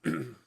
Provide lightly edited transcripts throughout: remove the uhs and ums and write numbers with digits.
Oops.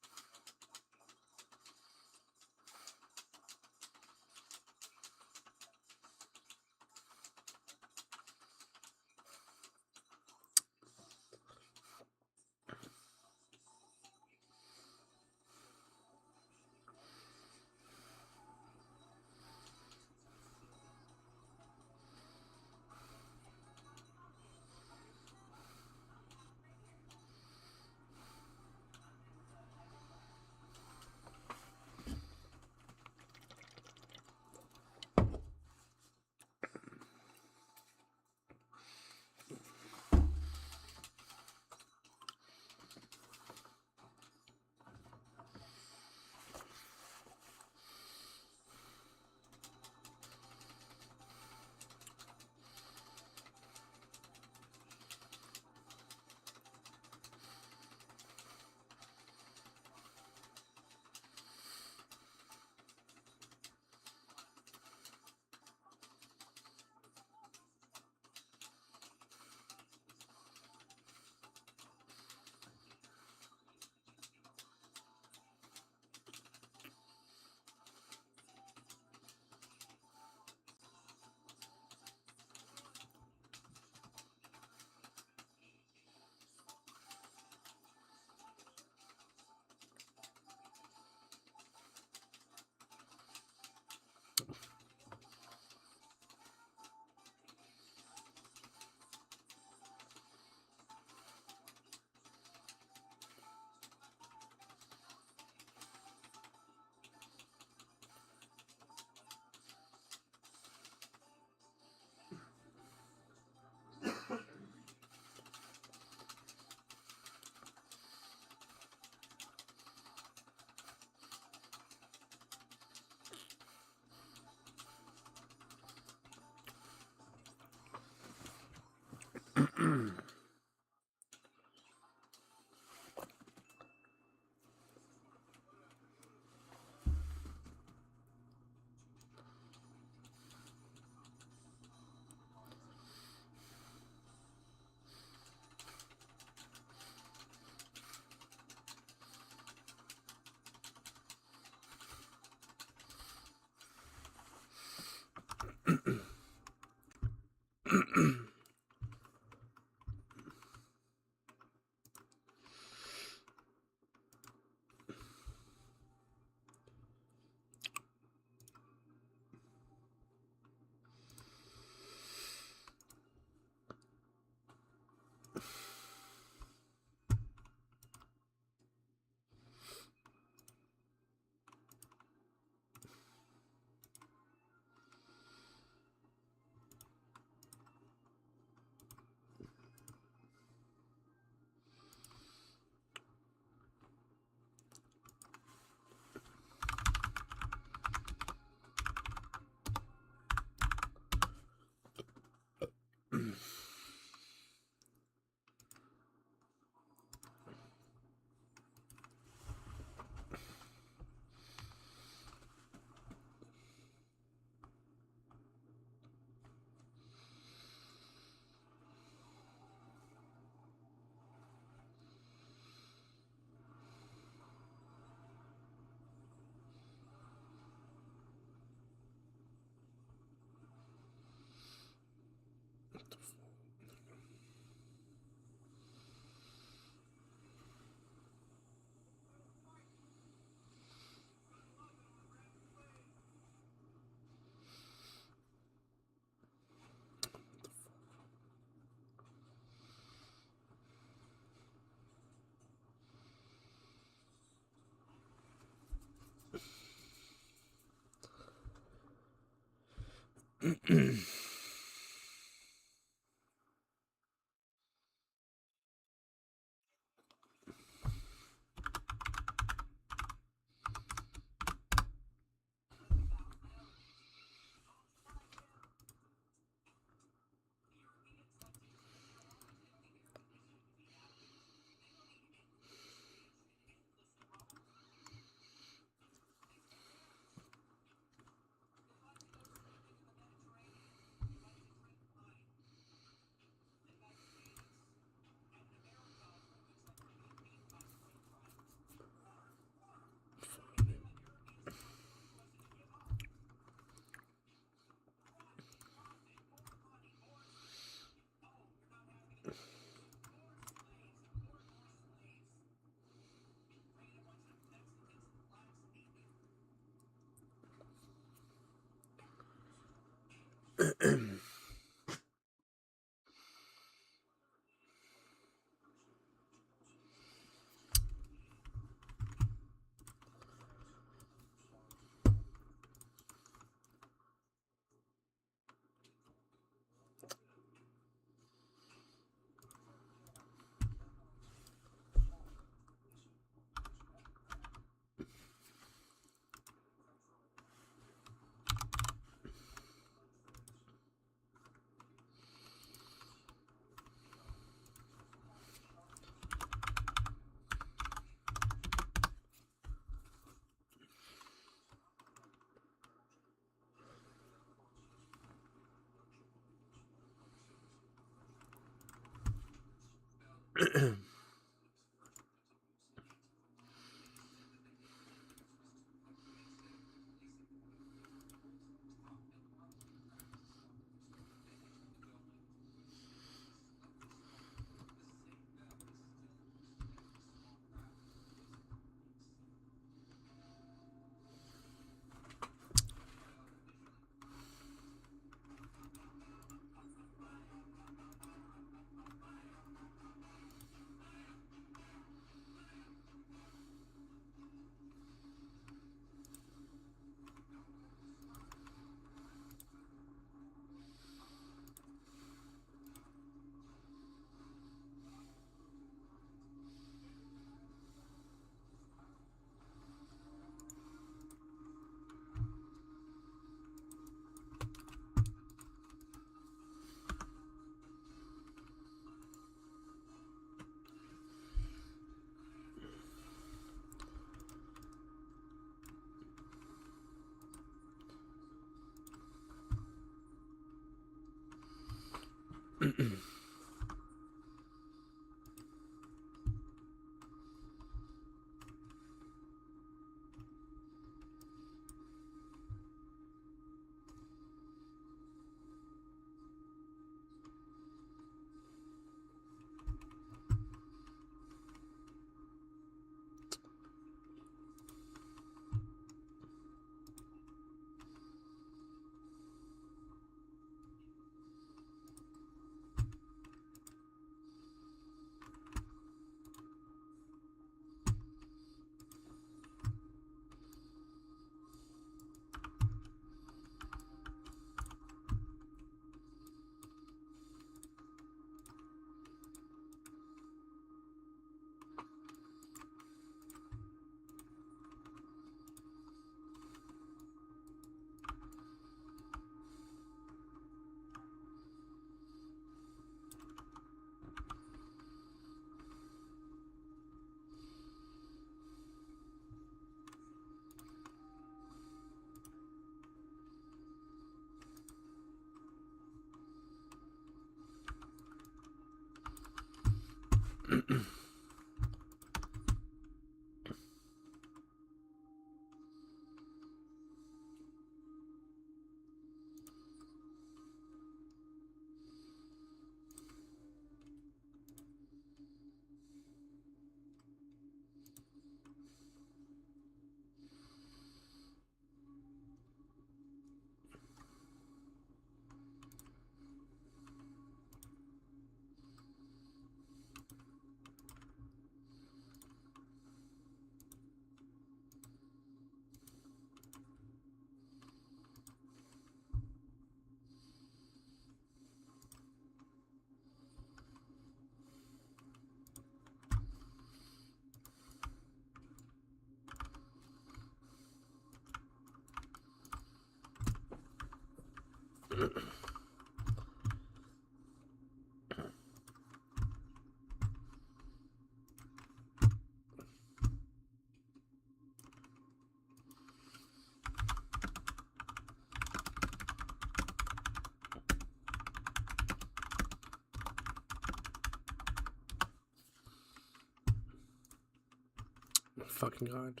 Fucking God.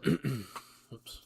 Oops.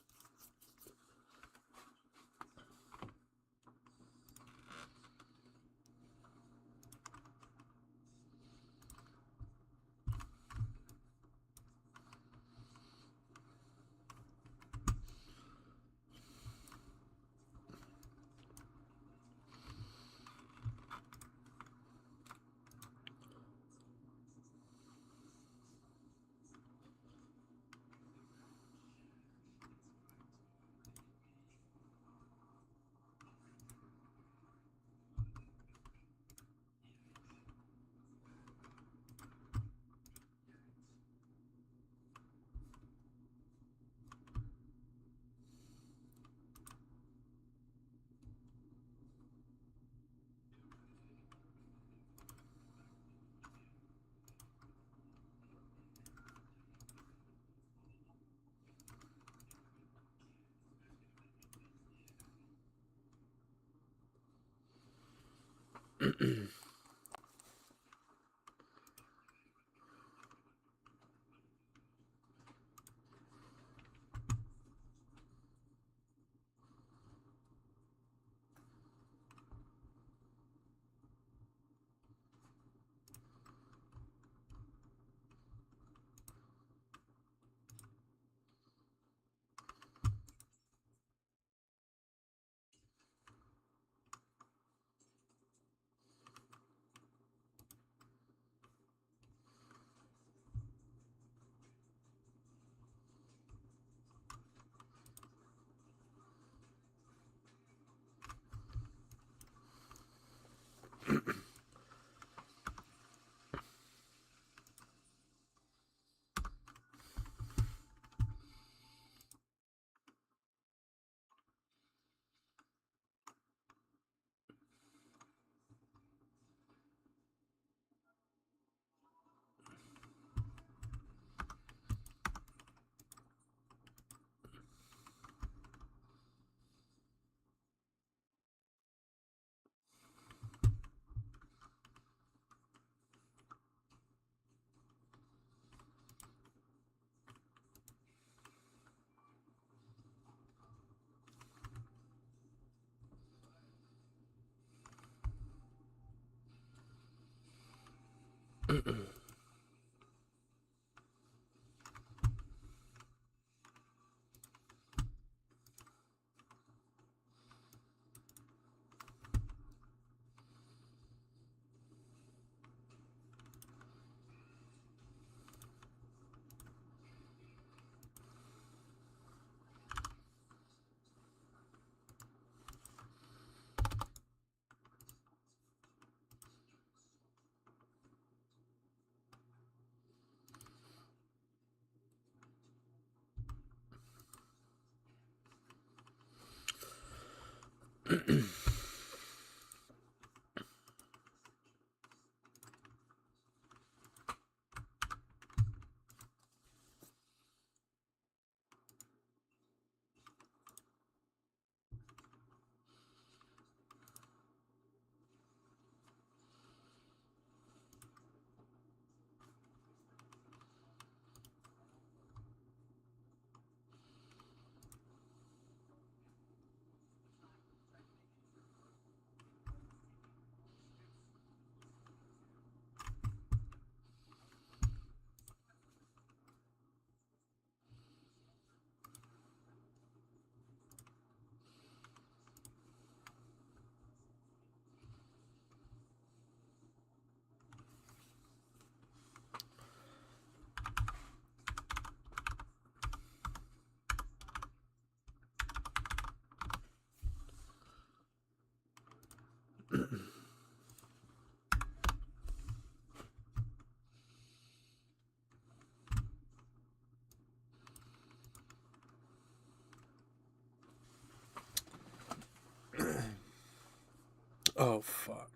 Oh, fuck.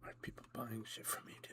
Why are people buying shit from me, dude?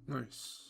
Nice.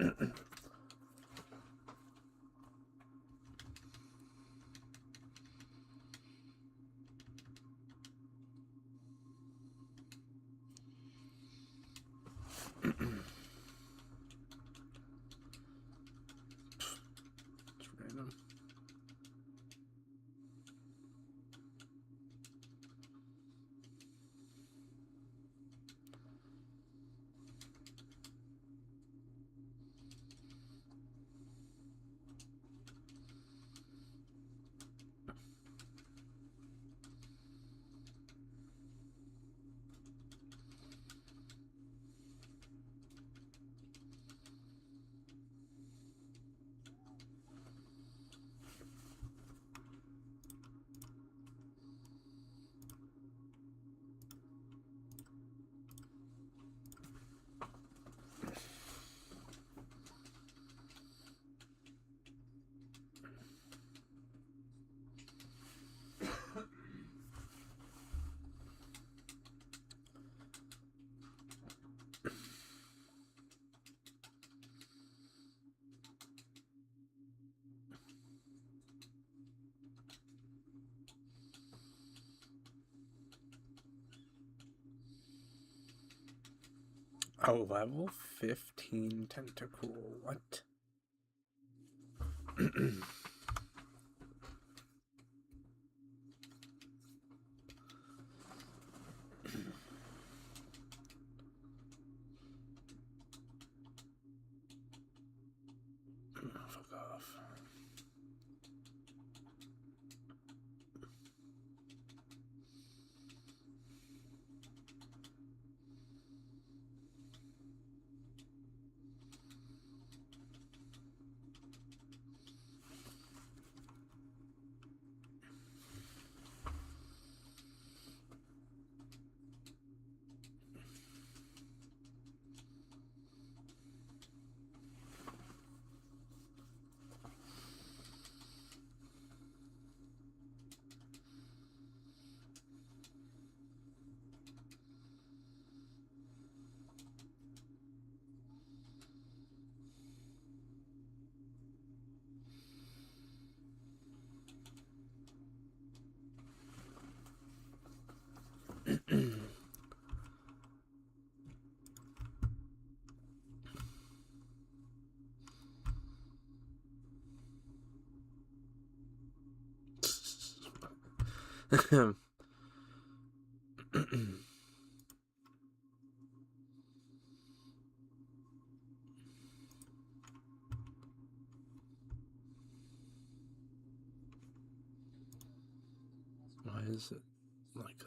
Random. A level 15 tentacle. What? Fuck off. Why is it like that?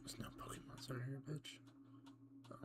There's no Pokemon under here, bitch. Oh.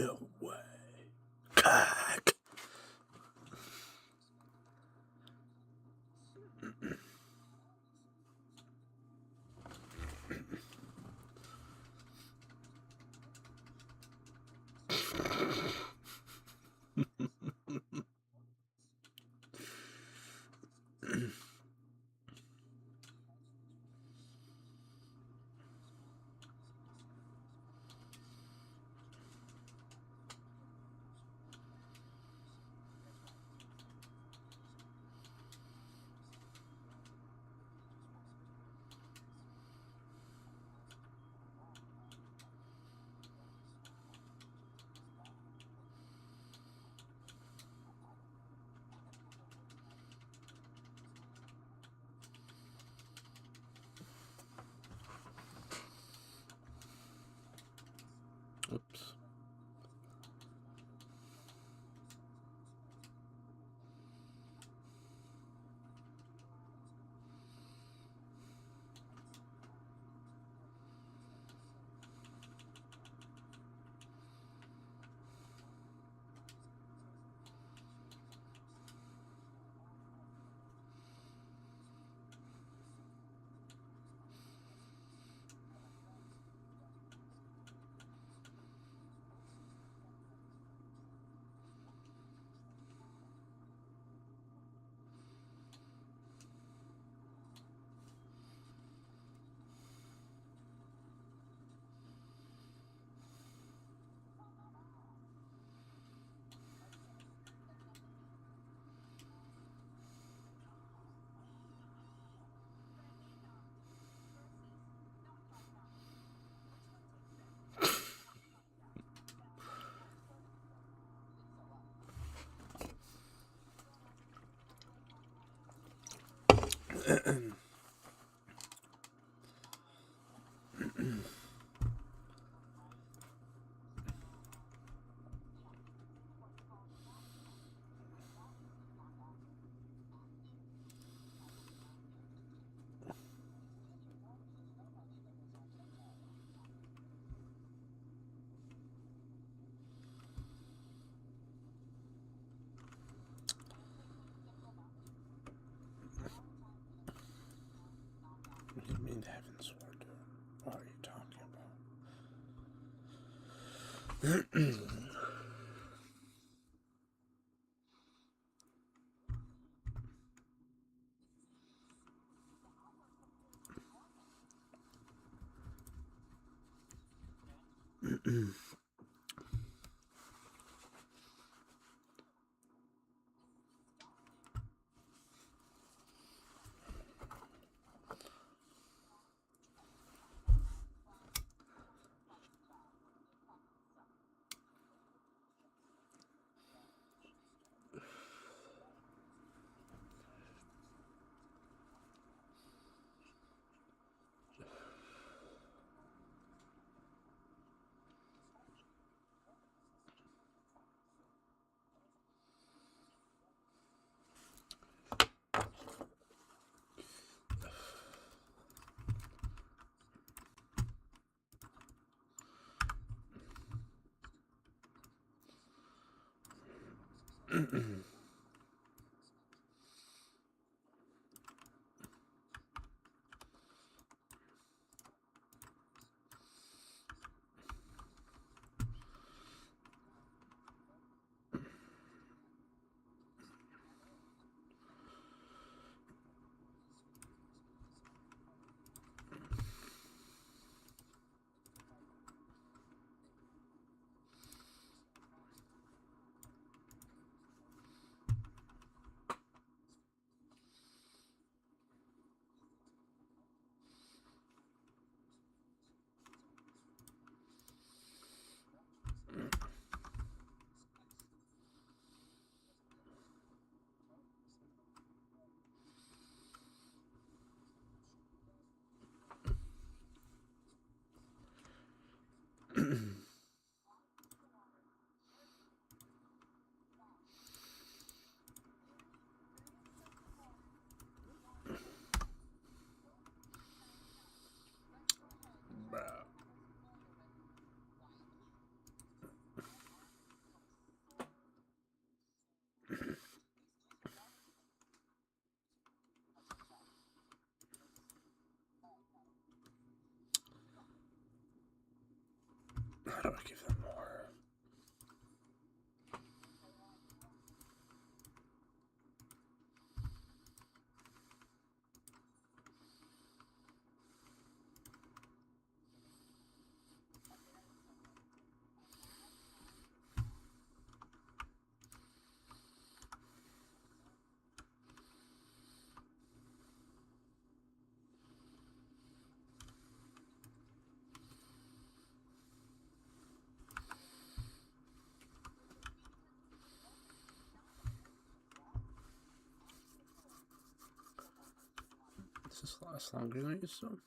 No way. Cock. Oops. What do you mean haven't sworn to him? What are you talking about? How do I give them more? Does this last longer than I used to?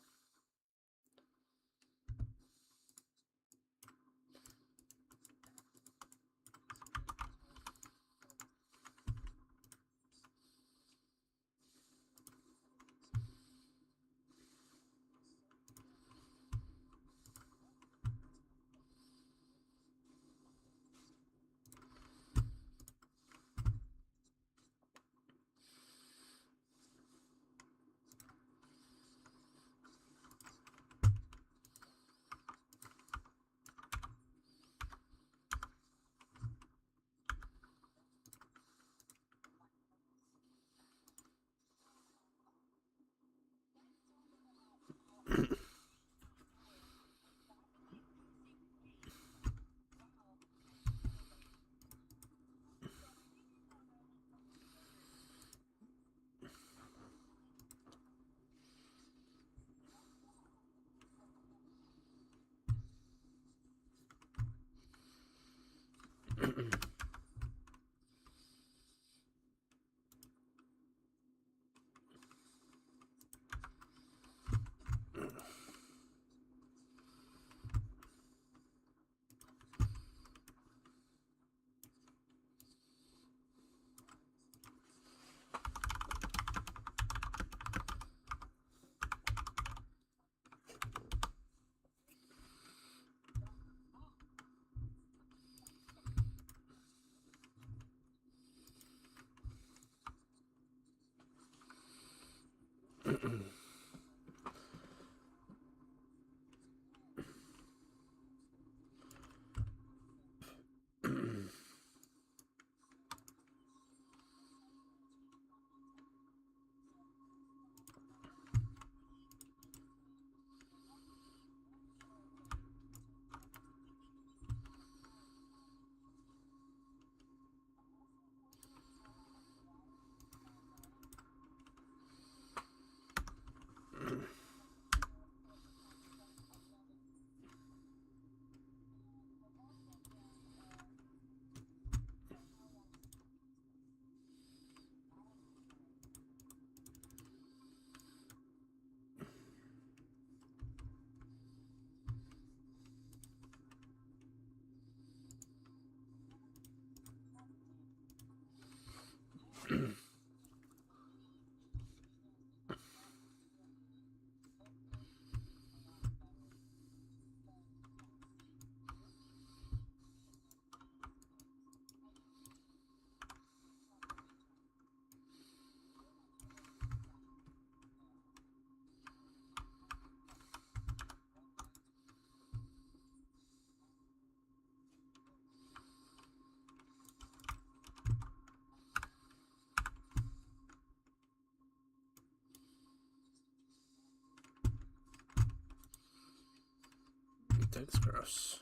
That's gross.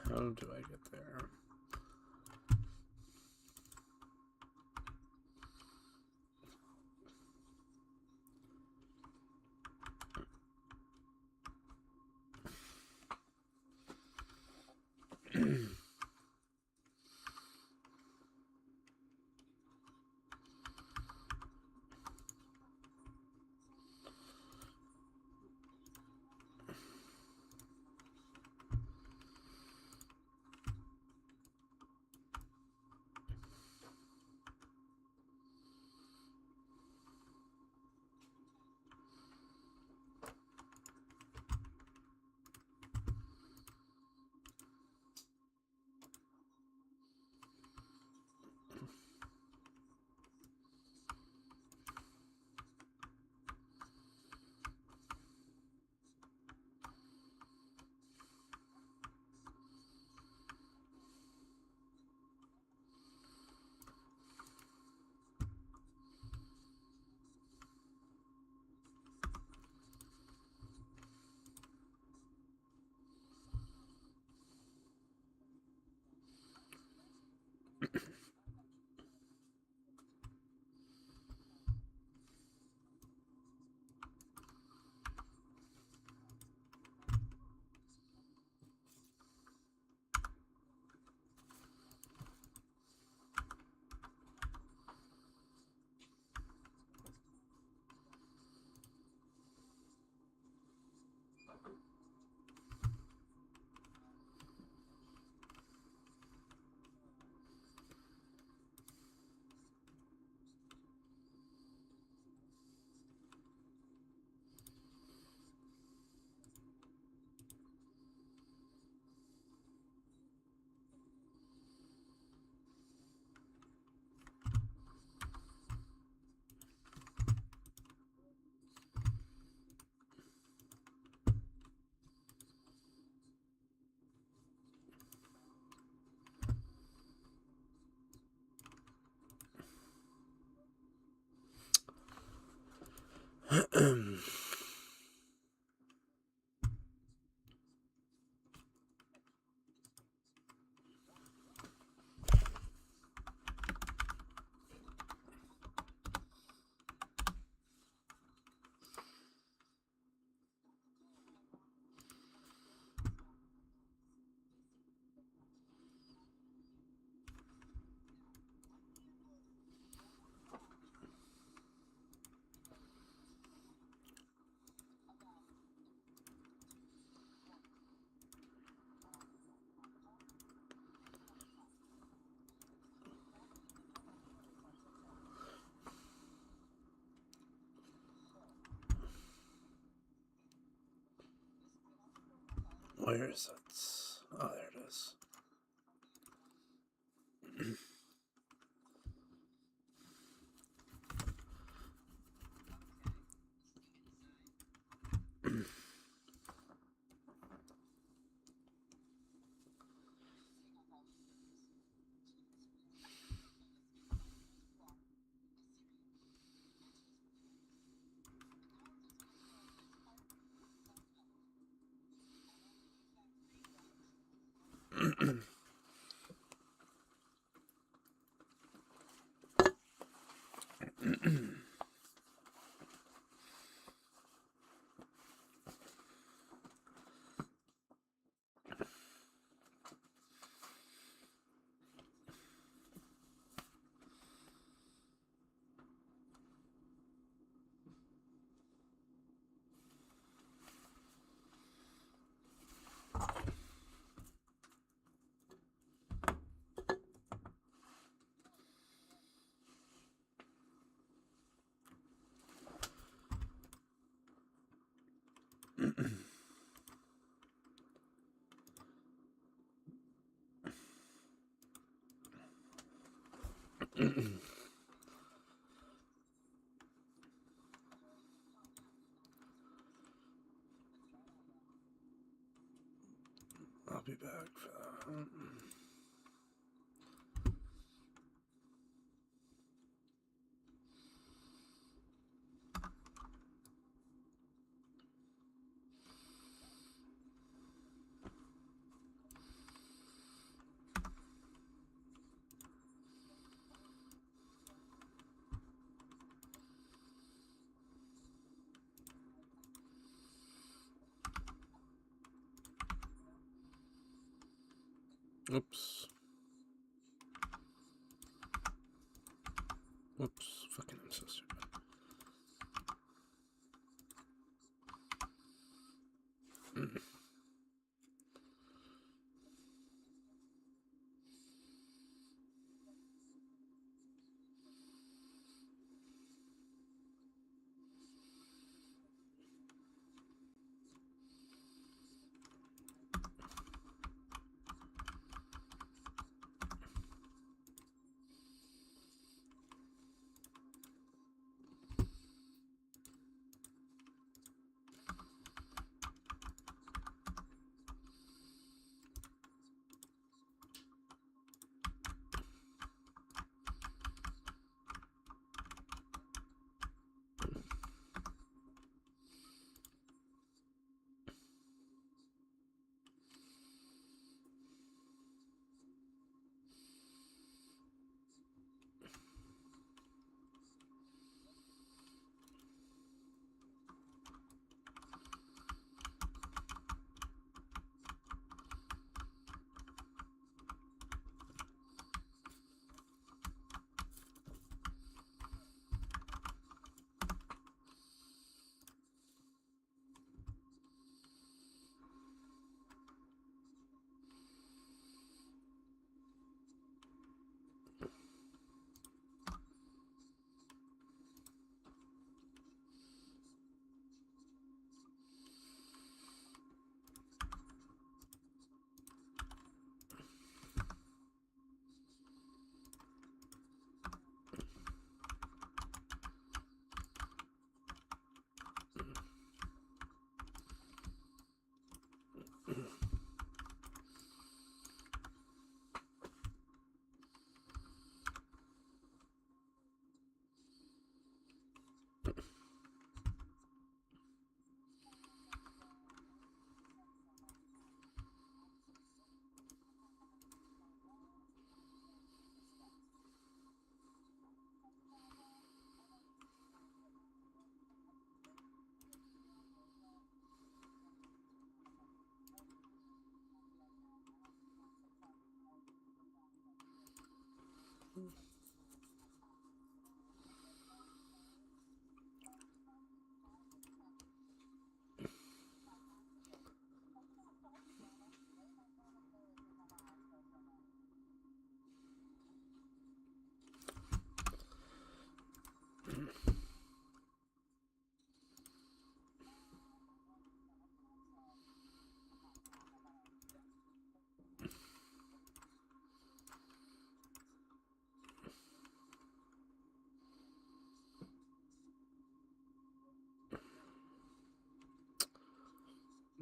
How do I get there? Where is it? Oh, there it is. I'll be back for that. Oops. Whoops. Fucking, I'm so stupid.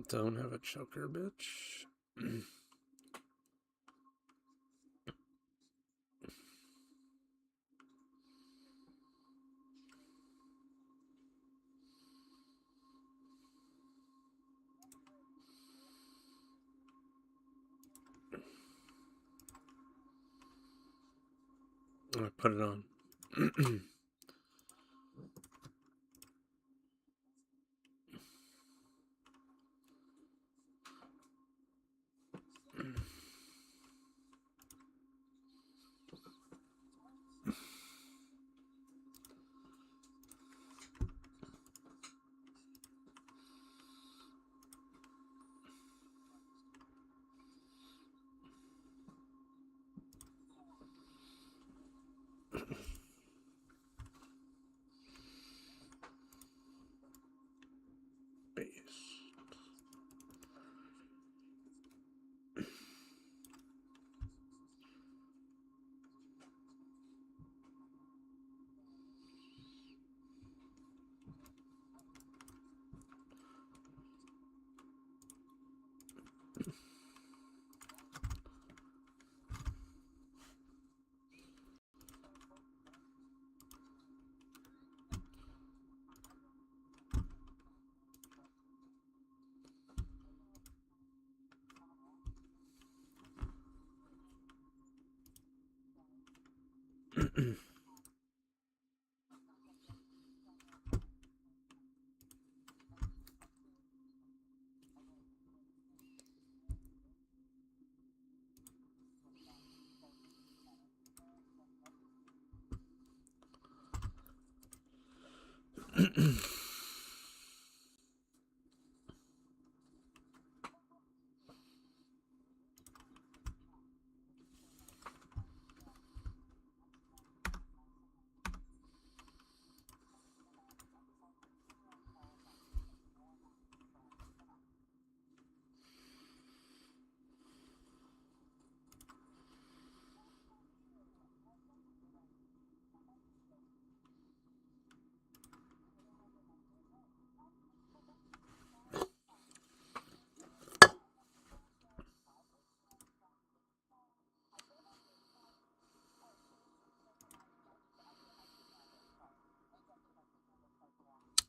Don't have a choker, bitch. I put it on.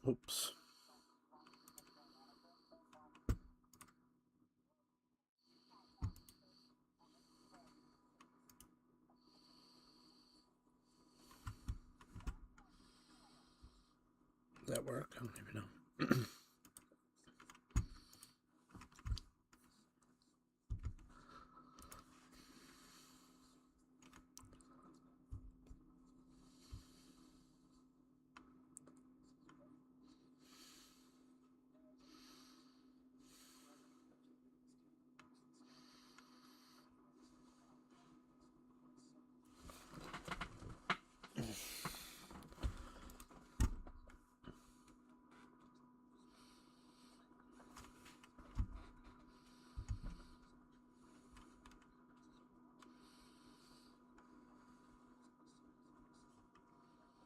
Oops. Does that work? I don't even know.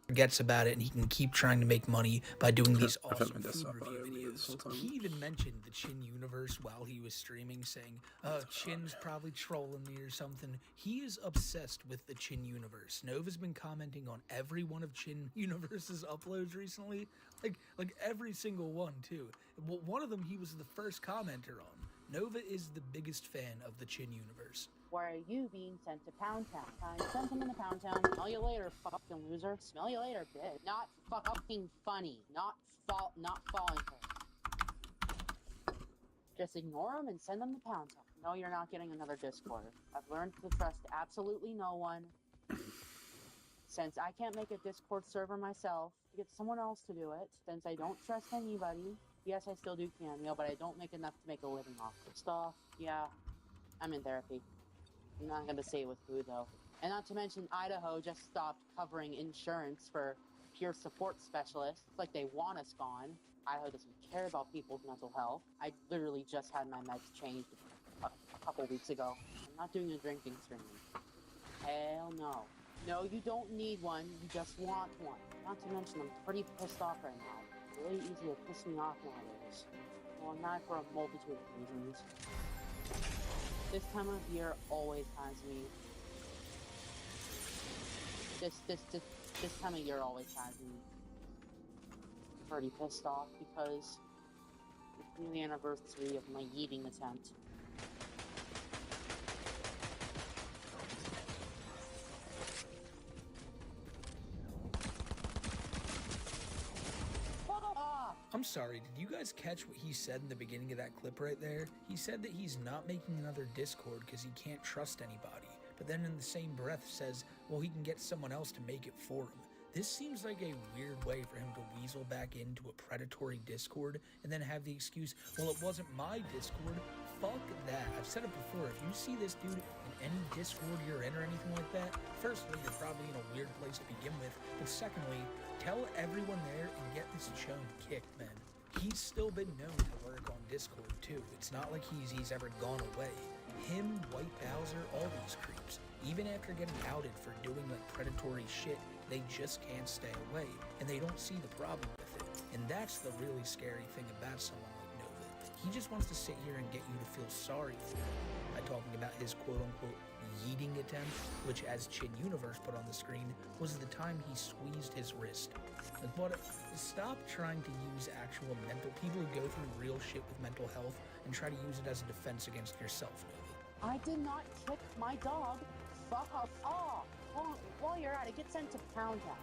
Forgets about it and he can keep trying to make money by doing these I've had awesome my food desktop review already this whole videos. time. He even mentioned the Chin universe while he was streaming, saying, Chin's probably trolling me or something. He is obsessed with the Chin universe. Nova's been commenting on every one of Chin universe's uploads recently. Like every single one, too. Well, one of them he was the first commenter on. Nova is the biggest fan of the Chin universe. Why are you being sent to Pound Town? I sent him into Pound Town. Smell you later, fucking loser. Smell you later, bitch. Not fucking funny. Not falling for it. Just ignore him and send him to Pound Town. No, you're not getting another Discord. I've learned to trust absolutely no one. Since I can't make a Discord server myself, get someone else to do it. Since I don't trust anybody. Yes, I still do Cameo, but I don't make enough to make a living off of stuff. Yeah, I'm in therapy. I'm not going to say with who, though. And not to mention, Idaho just stopped covering insurance for peer support specialists. It's like they want us gone. Idaho doesn't care about people's mental health. I literally just had my meds changed a couple weeks ago. I'm not doing a drinking stream. Hell no. No, you don't need one. You just want one. Not to mention, I'm pretty pissed off right now. It's really easy to piss me off nowadays. Well, not for a multitude of reasons. This time of year always has me. This time of year always has me pretty pissed off because it's the anniversary of my yeeting attempt. I'm sorry, did you guys catch what he said in the beginning of that clip right there? He said that he's not making another Discord because he can't trust anybody, but then in the same breath says, well, he can get someone else to make it for him. This seems like a weird way for him to weasel back into a predatory Discord and then have the excuse, well, it wasn't my Discord. Fuck that. I've said it before, if you see this dude in any Discord you're in or anything like that, firstly, you're probably in a weird place to begin with, but secondly, tell everyone there and get this chone kicked, man. He's still been known to lurk on Discord too. It's not like he's ever gone away. Him, White Bowser, all these creeps, even after getting outed for doing like predatory shit, they just can't stay away, and they don't see the problem with it. And that's the really scary thing about someone like Nova. He just wants to sit here and get you to feel sorry for him by talking about his quote-unquote yeeting attempt, which as Chin Universe put on the screen, was the time he squeezed his wrist. Like, what? Stop trying to use actual people who go through real shit with mental health and try to use it as a defense against yourself, Nova. I did not kick my dog. Fuck off. Oh, while you're at it, get sent to Pound Town.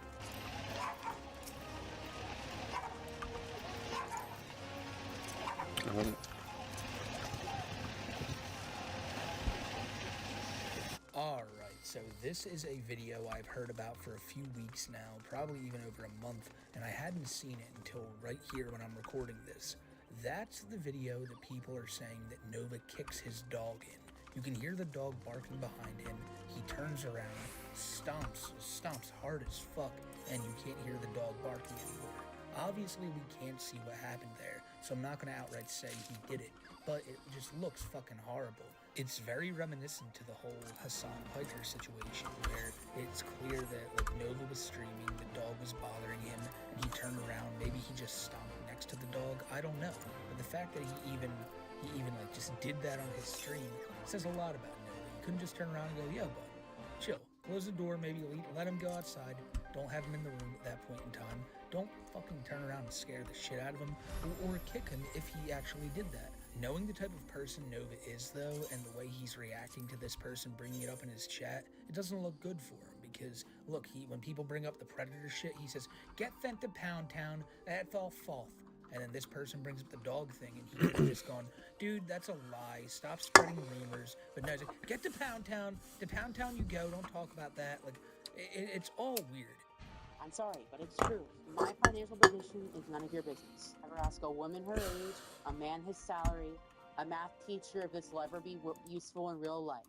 Alright, So this is a video I've heard about for a few weeks now, probably even over a month, and I hadn't seen it until right here when I'm recording this. That's the video that people are saying that Nova kicks his dog in. You can hear the dog barking behind him. He turns around, stomps hard as fuck, and you can't hear the dog barking anymore. Obviously, we can't see what happened there, so I'm not going to outright say he did it, but it just looks fucking horrible. It's very reminiscent to the whole Hassan Piker situation, where it's clear that Nova was streaming, the dog was bothering him, and he turned around. Maybe he just stomped next to the dog. I don't know. But the fact that he even just did that on his stream says a lot about Nova. You couldn't just turn around and go, yo, bud, chill. Close the door, maybe let him go outside. Don't have him in the room at that point in time. Don't fucking turn around and scare the shit out of him or kick him if he actually did that. Knowing the type of person Nova is, though, and the way he's reacting to this person bringing it up in his chat, it doesn't look good for him because, look, when people bring up the Predator shit, he says, get sent to Pound Town, that's all false. And then this person brings up the dog thing, and he's just gone, dude, that's a lie, stop spreading rumors. But no, he's like, get to Pound Town you go, don't talk about that. It's all weird. I'm sorry, but it's true. My financial position is none of your business. Ever ask a woman her age, a man his salary, a math teacher if this will ever be useful in real life.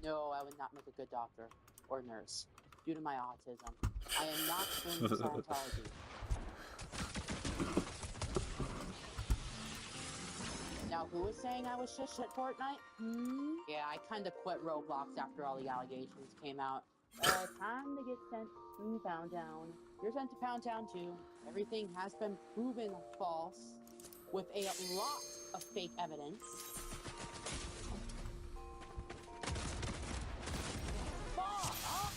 No, I would not make a good doctor or nurse due to my autism. I am not trained in Scientology. Now, who was saying I was shit Fortnite? Yeah, I kind of quit Roblox after all the allegations came out. Time to get sent to Pound Town. You're sent to Pound Town too. Everything has been proven false with a lot of fake evidence.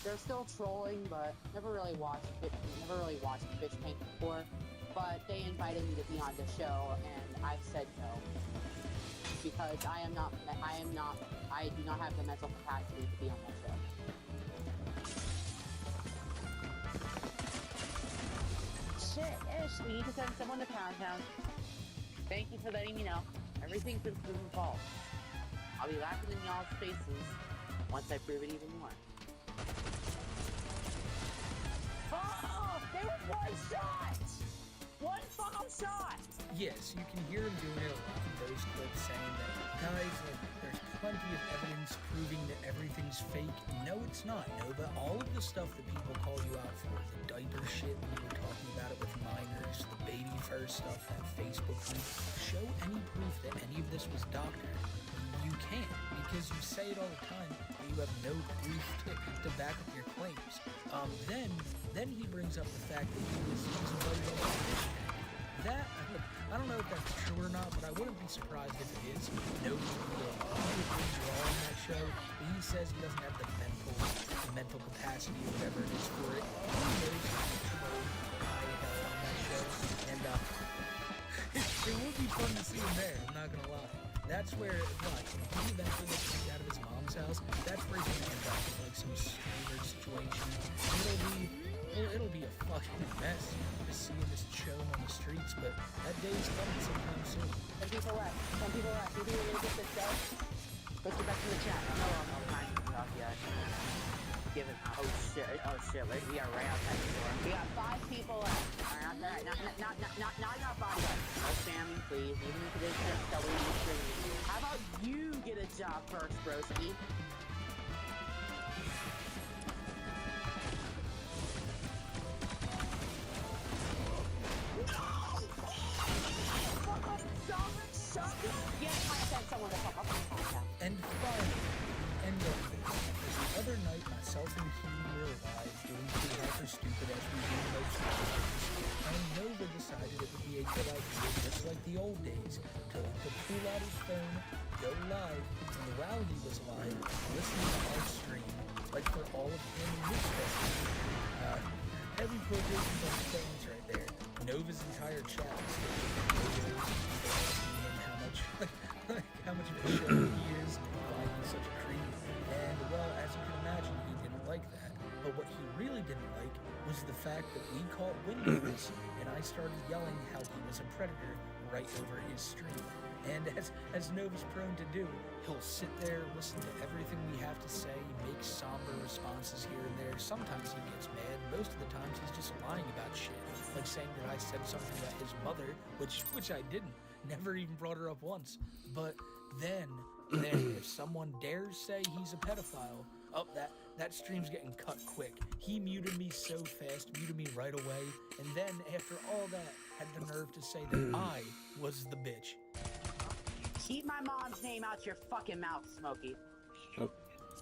They're still trolling, but never really watched Fish Paint before. But they invited me to be on the show, and I said no because I do not have the mental capacity to be on that show. Shit, Ish, we need to send someone to Pound Town. Thank you for letting me know. Everything's been proven false. I'll be laughing in y'all's faces once I prove it even more. Oh, they were one shot! One fucking shot! Yes, you can hear him doing it a lot in those clips, saying that, guys, like, there's plenty of evidence proving that everything's fake. No, it's not, Nova. All of the stuff that people call you out for, the diaper shit, when you were talking about it with minors, the baby first stuff, that Facebook group, show any proof that any of this was doctored. You can't, because you say it all the time, but you have no proof to back up your claims. Then he brings up the fact that he was invited on the fish tank. That, I don't know if that's true or not, but I wouldn't be surprised if it is. Nobody would draw on that show, but he says he doesn't have the mental capacity or whatever it is for it. He knows he's a troll high hell on that show, and it would be fun to see him there, I'm not gonna lie. That's where, watch, when he eventually gets kicked out of his mom's house, that's where he's gonna end up in, like, some stranger situation. It'll be a fucking mess just seeing this show on the streets, but that day's coming sometime soon. Some people left. You think we're gonna get this show? Let's get back to the chat. I know I'm trying to talk yet. Given, oh shit, we are right outside the door. We got 5 people left. Alright, not enough body. No spamming, please. Even if it is just WD3. How about you get a job first, broski? And finally, end of this. The other night, myself and Huey were alive, doing Too Hyper Stupid as we do most times, and Nova decided it would be a good idea, just like the old days, to pull out his phone, go live, and while he was live, listen to our stream, like for all of him and his friends. Heavy quotations on the phones right there. Nova's entire chat was videos, and how much of a show he is, why he's such a creep, and well, as you can imagine, he didn't like that. But what he really didn't like was the fact that we caught wind of this, and I started yelling how he was a predator right over his stream. And as Nova's prone to do, he'll sit there, listen to everything we have to say, make somber responses here and there. Sometimes he gets mad. Most of the times he's just lying about shit, like saying that I said something about his mother, which I didn't. Never even brought her up once. But then if someone dares say he's a pedophile, that stream's getting cut quick. He muted me so fast, muted me right away, and then after all that, had the nerve to say that I was the bitch. Keep my mom's name out your fucking mouth, Smokey. Oh.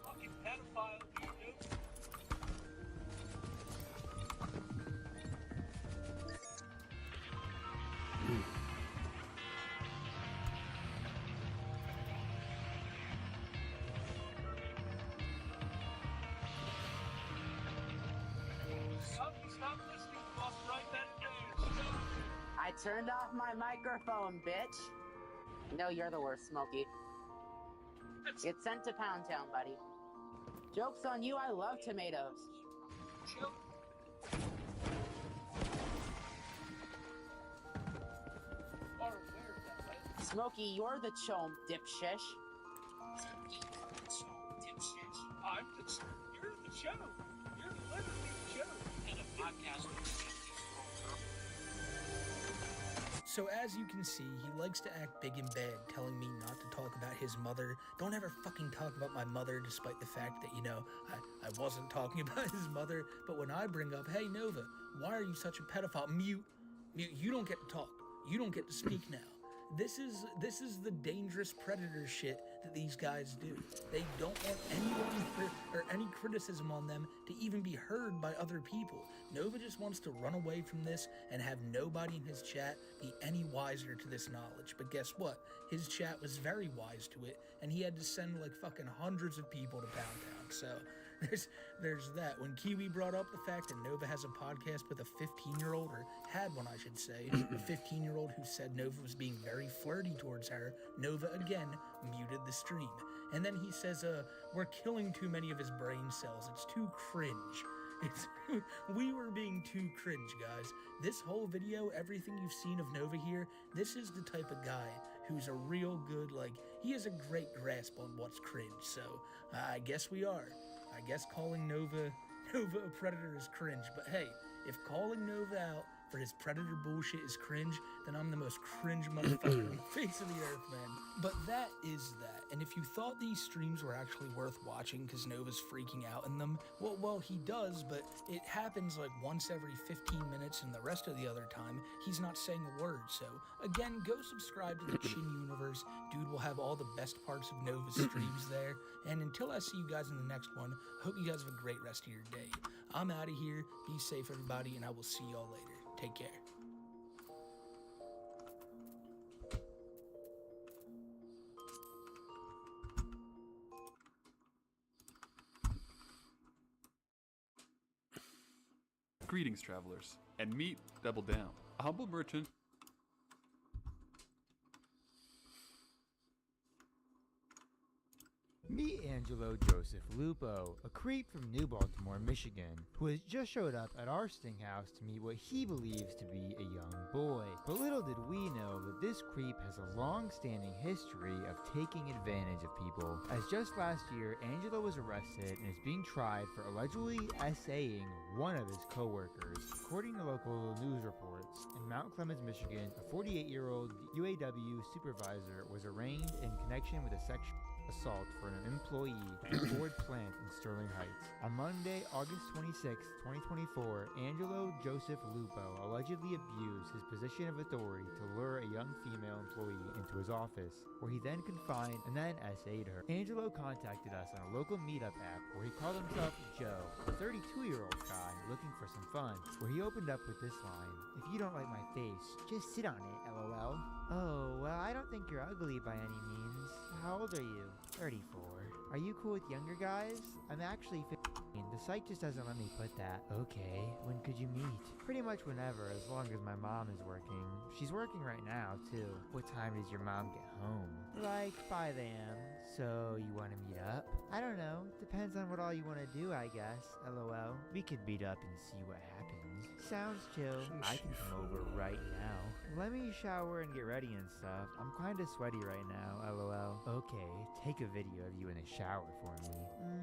Fucking pedophile, you do. Stop listening to us right then. I turned off my microphone, bitch. No, you're the worst, Smokey. Get sent to Pound Town, buddy. Joke's on you, I love tomatoes. Chill. Smokey, you're the chome, dipshish. I'm the show. You're the show. You're literally the show. And a podcast. So as you can see, he likes to act big and bad, telling me not to talk about his mother. Don't ever fucking talk about my mother, despite the fact that, I wasn't talking about his mother. But when I bring up, hey Nova, why are you such a pedophile? Mute, you don't get to talk. You don't get to speak now. This is the dangerous predator shit that these guys do. They don't want anyone or any criticism on them to even be heard by other people. Nova just wants to run away from this and have nobody in his chat be any wiser to this knowledge. But guess what? His chat was very wise to it, and he had to send like fucking hundreds of people to Pound Town. So there's that. When Kiwi brought up the fact that Nova has a podcast with a 15-year-old, or had one I should say, a 15-year-old who said Nova was being very flirty towards her, Nova again muted the stream. And then he says, we're killing too many of his brain cells. It's too cringe. We were being too cringe, guys. This whole video, everything you've seen of Nova here, this is the type of guy who's a real good, like, he has a great grasp on what's cringe. So I guess we are. I guess calling Nova a predator is cringe. But hey, if calling Nova out for his predator bullshit is cringe, then I'm the most cringe motherfucker on the face of the earth, man. But that is that. And if you thought these streams were actually worth watching because Nova's freaking out in them, well, he does, but it happens like once every 15 minutes, and the rest of the other time, he's not saying a word. So, again, go subscribe to the Chin Universe. Dude will have all the best parts of Nova's streams there. And until I see you guys in the next one, I hope you guys have a great rest of your day. I'm out of here. Be safe, everybody, and I will see y'all later. Take care. Greetings, travelers, and meet Double Down, a humble merchant. Meet Angelo Joseph Lupo, a creep from New Baltimore, Michigan, who has just showed up at our sting house to meet what he believes to be a young boy. But little did we know that this creep has a long-standing history of taking advantage of people, as just last year, Angelo was arrested and is being tried for allegedly essaying one of his co-workers. According to local news reports, in Mount Clemens, Michigan, a 48-year-old UAW supervisor was arraigned in connection with a sexual assault for an employee at a Ford plant in Sterling Heights. On Monday, August 26, 2024, Angelo Joseph Lupo allegedly abused his position of authority to lure a young female employee into his office, where he then confined and then essayed her. Angelo contacted us on a local meetup app where he called himself Joe, a 32-year-old guy looking for some fun, where he opened up with this line: "If you don't like my face, just sit on it, LOL. Oh, well, I don't think you're ugly by any means. How old are you? 34. Are you cool with younger guys? I'm actually 15. The site just doesn't let me put that. Okay, when could you meet? Pretty much whenever, as long as my mom is working. She's working right now, too. What time does your mom get home? Like 5 a.m. So you want to meet up? I don't know. Depends on what all you want to do, I guess. LOL. We could meet up and see what happens. Sounds chill. I can come over right now. Let me shower and get ready and stuff. I'm kinda sweaty right now, LOL. Okay, take a video of you in the shower for me.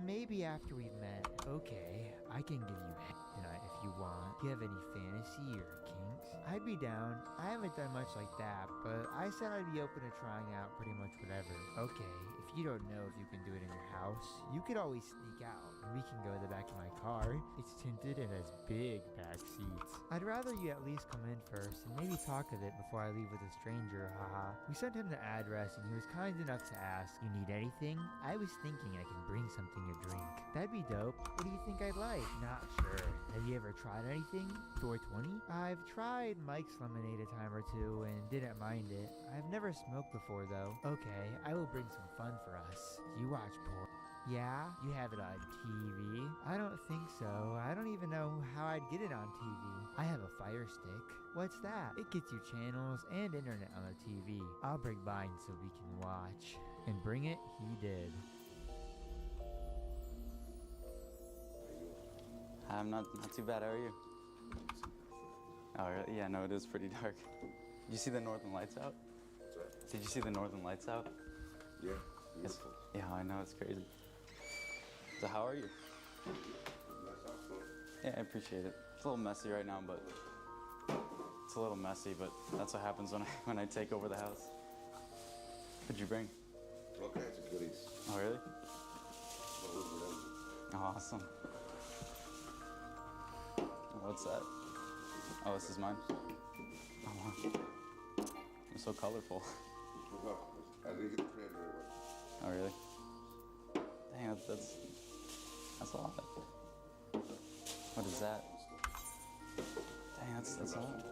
Maybe after we've met. Okay, I can give you head tonight if you want. Do you have any fantasy or kinks? I'd be down. I haven't done much like that, but I said I'd be open to trying out pretty much whatever. Okay, if you don't know if you can do it in your house, you could always sneak out. We can go to the back of my car. It's tinted and has big back seats. I'd rather you at least come in first and maybe talk a bit before I leave with a stranger, haha. We sent him the address and he was kind enough to ask, "You need anything?" I was thinking I can bring something to drink. That'd be dope. What do you think I'd like? Not sure. Have you ever tried anything? 420? I've tried Mike's lemonade a time or two and didn't mind it. I've never smoked before though. Okay, I will bring some fun for us. You watch porn? Yeah? You have it on TV? I don't think so. I don't even know how I'd get it on TV. I have a Fire Stick. What's that? It gets you channels and internet on the TV. I'll bring mine so we can watch. And bring it, he did. I'm not too bad. How are you? Oh, really? Yeah, no, it is pretty dark. Did you see the northern lights out? Did you see the northern lights out? Yeah, beautiful. Yeah, I know, it's crazy. So how are you? Yeah, I appreciate it. It's a little messy right now, but that's what happens when I take over the house. What'd you bring? All kinds of goodies. Oh, really? Oh, awesome. What's that? Oh, this is mine? Oh, wow. so colorful. I didn't get the cranberry one. Oh really? Dang, that's a lot. What is that? Dang, that's a lot.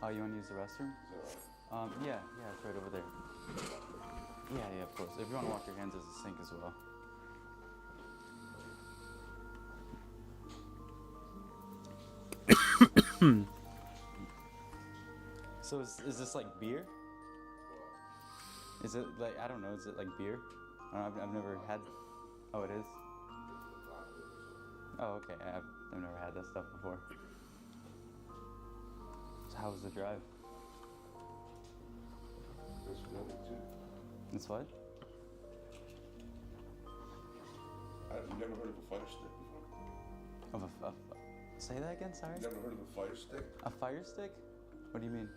Oh, you want to use the restroom? Yeah, it's right over there. Yeah, of course. If you want to wash your hands, there's a sink as well. So is this like beer? Is it like, I don't know, is it like beer? I've never had. Oh, it is? Oh, okay. I've never had that stuff before. So how was the drive? It's what? I've never heard of a fire stick before. Say that again, sorry? Never heard of a fire stick? A fire stick? What do you mean?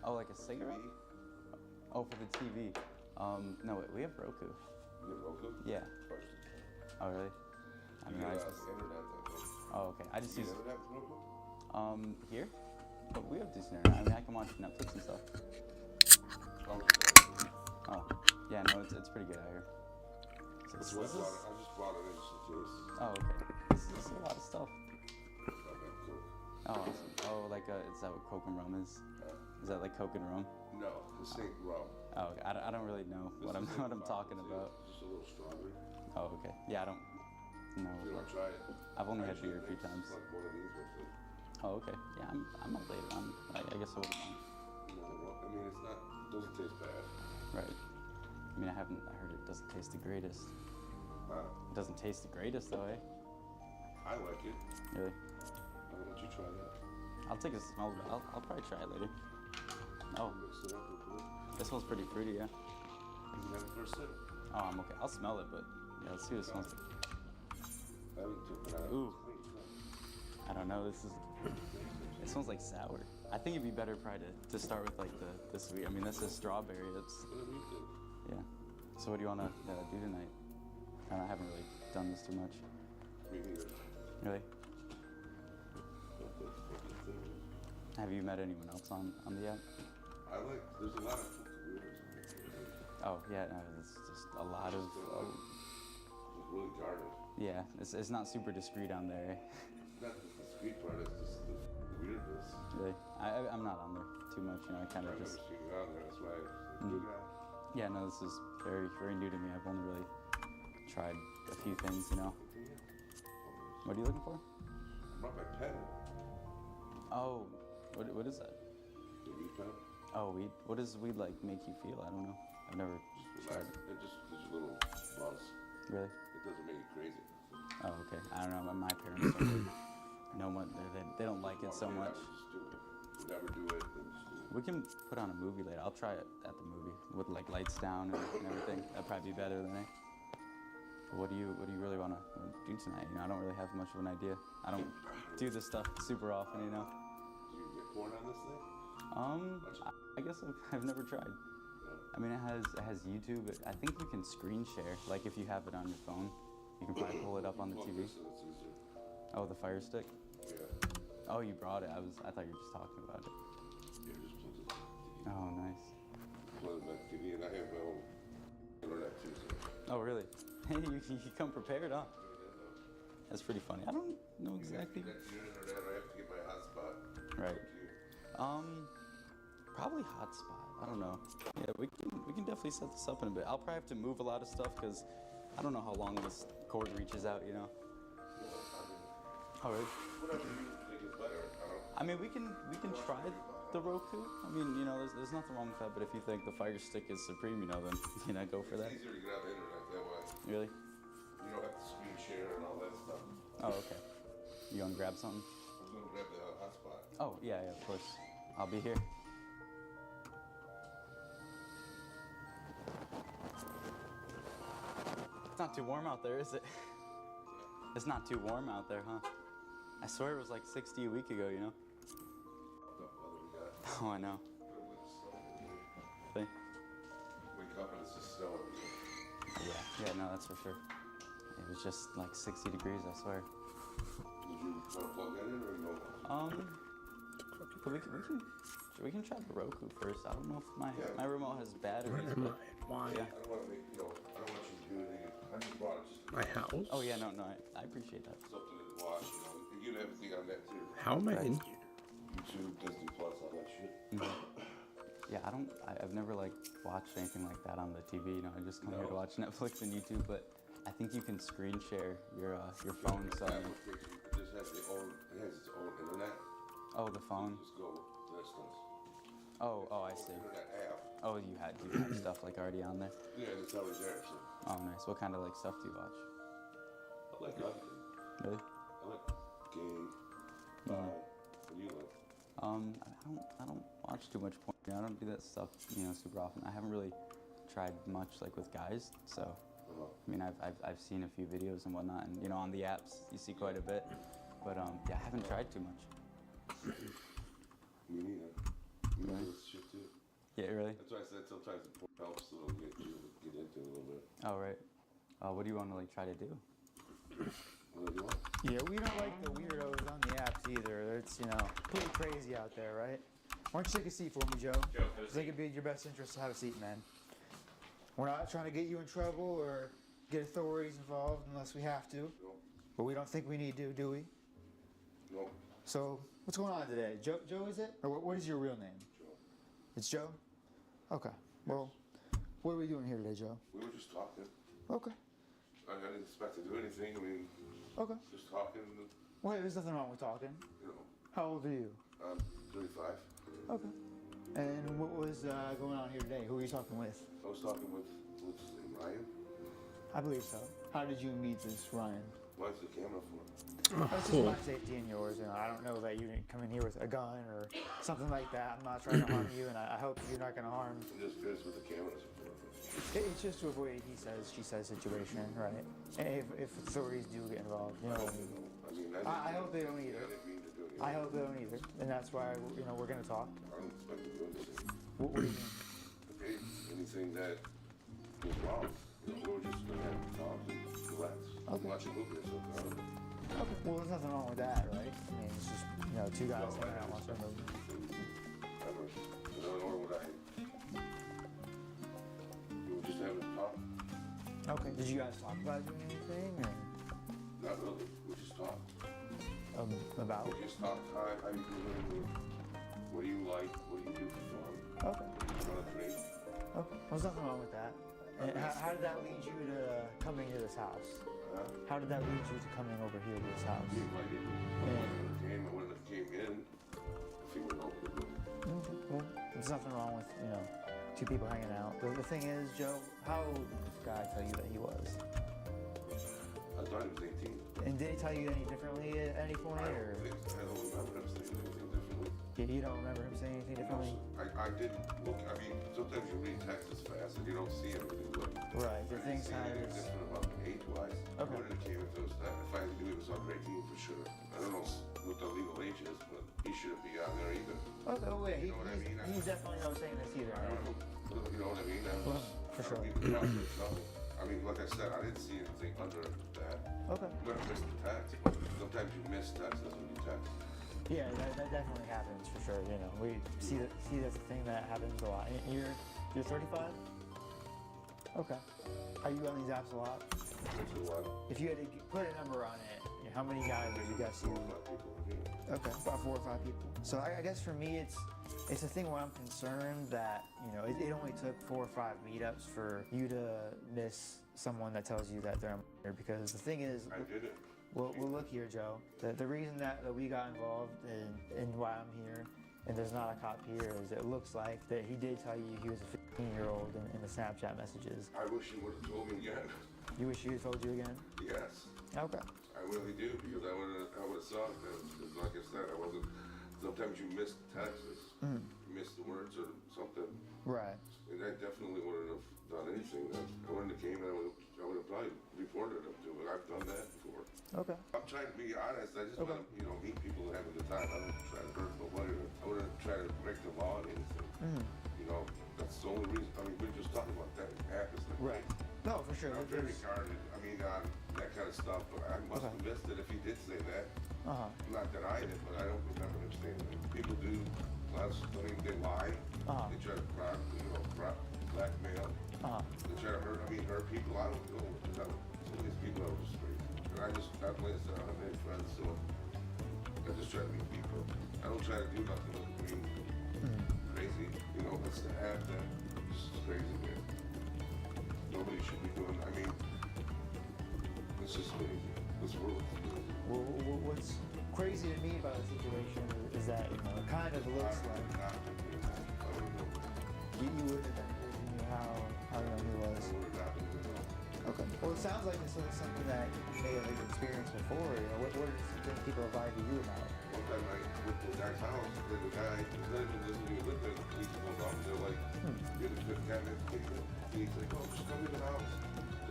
Oh, like a cigarette? TV? Oh, for the TV. No, wait, we have Roku. You have Roku? Yeah. Fire stick. Oh, really? I You mean, get I the internet, I think. oh, okay. I just You use, get internet with Roku? here? But we have decent internet. I mean, I can watch Netflix and stuff. Oh, yeah, no, it's pretty good out here. That's what I just bought it in just in case. Oh, okay. This is a lot of stuff. Oh, awesome. Oh, like, is that what Coke and rum is? Is that like Coke and rum? No, this ain't rum. Oh, okay. I don't really know what I'm talking about. Just a little strawberry. Oh, okay. Yeah, I don't know. If you want to try it. I've only had beer a few times. Like one of these with it. Oh, okay. Yeah, I'm up later on. I guess I wouldn't mind. I mean, it's not, it doesn't taste bad. Right. I mean, I heard it doesn't taste the greatest. Huh? It doesn't taste the greatest, though, eh? I like it. Really? Why don't you try that? I'll take a smell of it. I'll probably try it later. Oh, Mix it up with it. this smells pretty fruity, yeah. You have the first sip. Oh, I'm okay. I'll smell it, but yeah, let's see what it smells like. I haven't took it out. Ooh. I don't know. It smells like sour. I think it'd be better probably to start with like the sweet. I mean, this is strawberry. That's yeah. So what do you want to do tonight? I haven't really done this too much. Me neither. Really? Have you met anyone else on the app? There's a lot of weirdos. Oh yeah, no, it's just a lot of. It's really guarded. Yeah, it's not super discreet on there. Not just the street part, it's just the weirdness. Really, I'm not on there too much. You know, I kind of just. I've never seen you on there, that's why I do that. Yeah, no, this is very very new to me. I've only really tried a few things. You know. What are you looking for? I brought my pen. Oh, what is that? The weed pen. Oh, weed. What does weed like make you feel? I don't know. I've never Just tried relax. it. It just gives you a little buzz. Really? It doesn't make you crazy. Oh, okay. I don't know. My parents don't really know what they don't like it so much. Just do it. You never do it, then just do it. We can put on a movie later. I'll try it at the movie with like lights down and everything. That'd probably be better than it. But what do you really want to do tonight? You know, I don't really have much of an idea. I don't do this stuff super often, you know. Do you get porn on this thing? I guess I've never tried. I mean, it has YouTube. I think you can screen share. Like if you have it on your phone, you can probably pull it up on the TV. It's easier. Oh, the Fire Stick. Yeah. Oh, you brought it. I thought you were just talking about it. Yeah, just plug it. Oh, nice. Plug it back to TV, and I have my own internet too. So. Oh, really? Hey, you come prepared, huh? That's pretty funny. I don't know exactly. That's your internet. I have to get my hotspot. Right. Computer. Probably hotspot. I don't know. Yeah, we can definitely set this up in a bit. I'll probably have to move a lot of stuff because I don't know how long this cord reaches out. You know. Oh, really? Whatever you think is better. I mean, we can try the Roku. I mean, you know, there's nothing wrong with that. But if you think the Fire Stick is supreme, you know, then go for that. It's easier to get on the internet that way. Really? You don't have to screen share and all that stuff. Oh, okay. You gonna grab something? I'm gonna grab the hotspot. Oh, yeah, of course. I'll be here. It's not too warm out there, is it? It's not too warm out there, huh? I swear it was like 60 a week ago, you know? What weather we got? Oh, I know. With the snow. Think? Wake up and it's just snow everywhere. Yeah, no, that's for sure. It was just like 60 degrees, I swear. Did you want to plug that in or no? But we can We can try the Roku first. I don't know if my remote has batteries. Where am But I? Why? yeah. I don't want to make, I don't want you to do anything. I just brought it just My house? Oh yeah, no, I appreciate that. something to watch, and you get everything on that too. How am I in here? YouTube, Disney Plus, all that shit. Yeah, I've never like watched anything like that on the TV. I just come here to watch Netflix and YouTube. But I think you can screen share your phone. So It just has its own internet. oh, the phone. Just go distance. Oh, I see. Internet app. Oh, you have stuff like already on there. Yeah, it's already there. So Oh, nice. What kind of like stuff do you watch? I like everything. Really? I like game. What do you like? I don't watch too much porn. I don't do that stuff, super often. I haven't really tried much like with guys. So, I mean, I've seen a few videos and whatnot, and on the apps you see quite a bit. But yeah, I haven't tried too much. Me neither. Me neither. This shit too. Yeah, really? That's why I said sometimes the porn helps to get you get into it a little bit. Oh, right. What do you want to like try to do? What do you want? Yeah, we don't like the weirdos on the apps either. It's, pretty crazy out there, right? Why don't you take a seat for me, Joe? I think it'd be in your best interest to have a seat, man. We're not trying to get you in trouble or get authorities involved unless we have to. No. But we don't think we need to, do we? No. So, what's going on today? Joe is it? Or what is your real name? Joe. It's Joe? Okay. Well, what are we doing here today, Joe? We were just talking. Okay. I didn't expect to do anything. I mean, Okay. just talking. Well, hey, there's nothing wrong with talking. How old are you? I'm 35. Okay. And what was going on here today? Who were you talking with? I was talking with Ryan. I believe so. How did you meet this Ryan? What's the camera for? That's just my safety and yours. I don't know that you didn't come in here with a gun or something like that. I'm not trying to harm you, and I hope you're not going to harm. I'm just curious what the camera's for. It's just to avoid he says, she says situation, right? And if authorities do get involved, I mean, I hope they don't I either. didn't mean to do anything. I hope they don't either, and that's why we're going to talk. I don't expect to do anything. What do you mean? Okay, anything that was wrong. We were just gonna have talk and relax. Okay. Watch a movie or something. Okay. Well, there's nothing wrong with that, right? I mean, it's just two guys hanging out watching a movie. Ever. Nor would I. We were just having a talk. Okay. Did you guys talk about doing anything, or Not really. We just talked. about? We just talked. How you doing? What do you like? What do you do for fun? Okay. What do you want to drink? Okay. Well, there's nothing wrong with that. And how did that lead you to coming to this house? How did that lead you to coming over here to this house? He invited me. I wouldn't have came in if he would open the door. Okay. Well, there's nothing wrong with, two people hanging out. The thing is, Joe, how old did this guy tell you that he was? I thought he was 18. And did he tell you any differently at any point, or? I don't remember him saying anything differently. You don't remember him saying anything differently? I didn't look. I mean, sometimes you read text as fast and you don't see everything. But Right. The thing I didn't see anything sounds. different about him age-wise. I Okay. wouldn't have came if it was that. If I knew he was under 18 for sure. I don't know what the legal age is, but he shouldn't be on there either. Okay, well, yeah, You know what I mean? he's definitely not saying this either. I Right? don't know. You know what I mean? For sure. I mean, like I said, I didn't see anything under that. Okay. You might have missed the text, but sometimes you miss text when you text. Yeah, that definitely happens for sure. We see that's a thing that happens a lot. You're 35? Okay. Are you on these apps a lot? That's a lot. If you had to put a number on it, how many guys would you guys see? Okay, about 4 or 5 people. So I guess for me, it's a thing where I'm concerned that it only took 4 or 5 meetups for you to miss someone that tells you that they're a minor. Because the thing is, I did it. well, look here, Joe. The reason that we got involved and why I'm here, and there's not a cop here, is it looks like that he did tell you he was a 15-year-old in the Snapchat messages. I wish he would have told me again. You wish he had told you again? Yes. Okay. I really do, because I would have saw it then. Because like I said, I wasn't. Sometimes you miss texts, you miss the words or something, Right. and I definitely wouldn't have done anything. I wouldn't have came and I would have probably reported him to it. I've done that before. Okay. I'm trying to be honest. I just Okay. want to, meet people and have a good time. I don't try to hurt nobody. I wouldn't try to break the law or anything. That's the only reason. I mean, we're just talking about that app is the Right. No, for sure. I'm very guarded. I mean, that kind of stuff. But I must have missed it if he did say that. Uh-huh. Not that I did, but I don't remember him saying that. People do they lie. Uh-huh. They try to blackmail. They try to hurt people. I don't know. Some of these people are just crazy. And I like I said, I don't have any friends, so I just try to meet people. I don't try to do nothing with crazy. It's the app that is crazy, man. Nobody should be doing. It's just crazy. This world is crazy. Well, what's crazy to me about the situation is that it kind of looks like you wouldn't have been. You knew how young he was. Okay. Well, it sounds like this was something that you may have experienced before. What are some things people have lied to you about? One time I went to the guy's house, and the guy doesn't even live there. The police pulled up, and they're like, "You're the fifth guy that's taken." He's like, "Oh, just come in the house.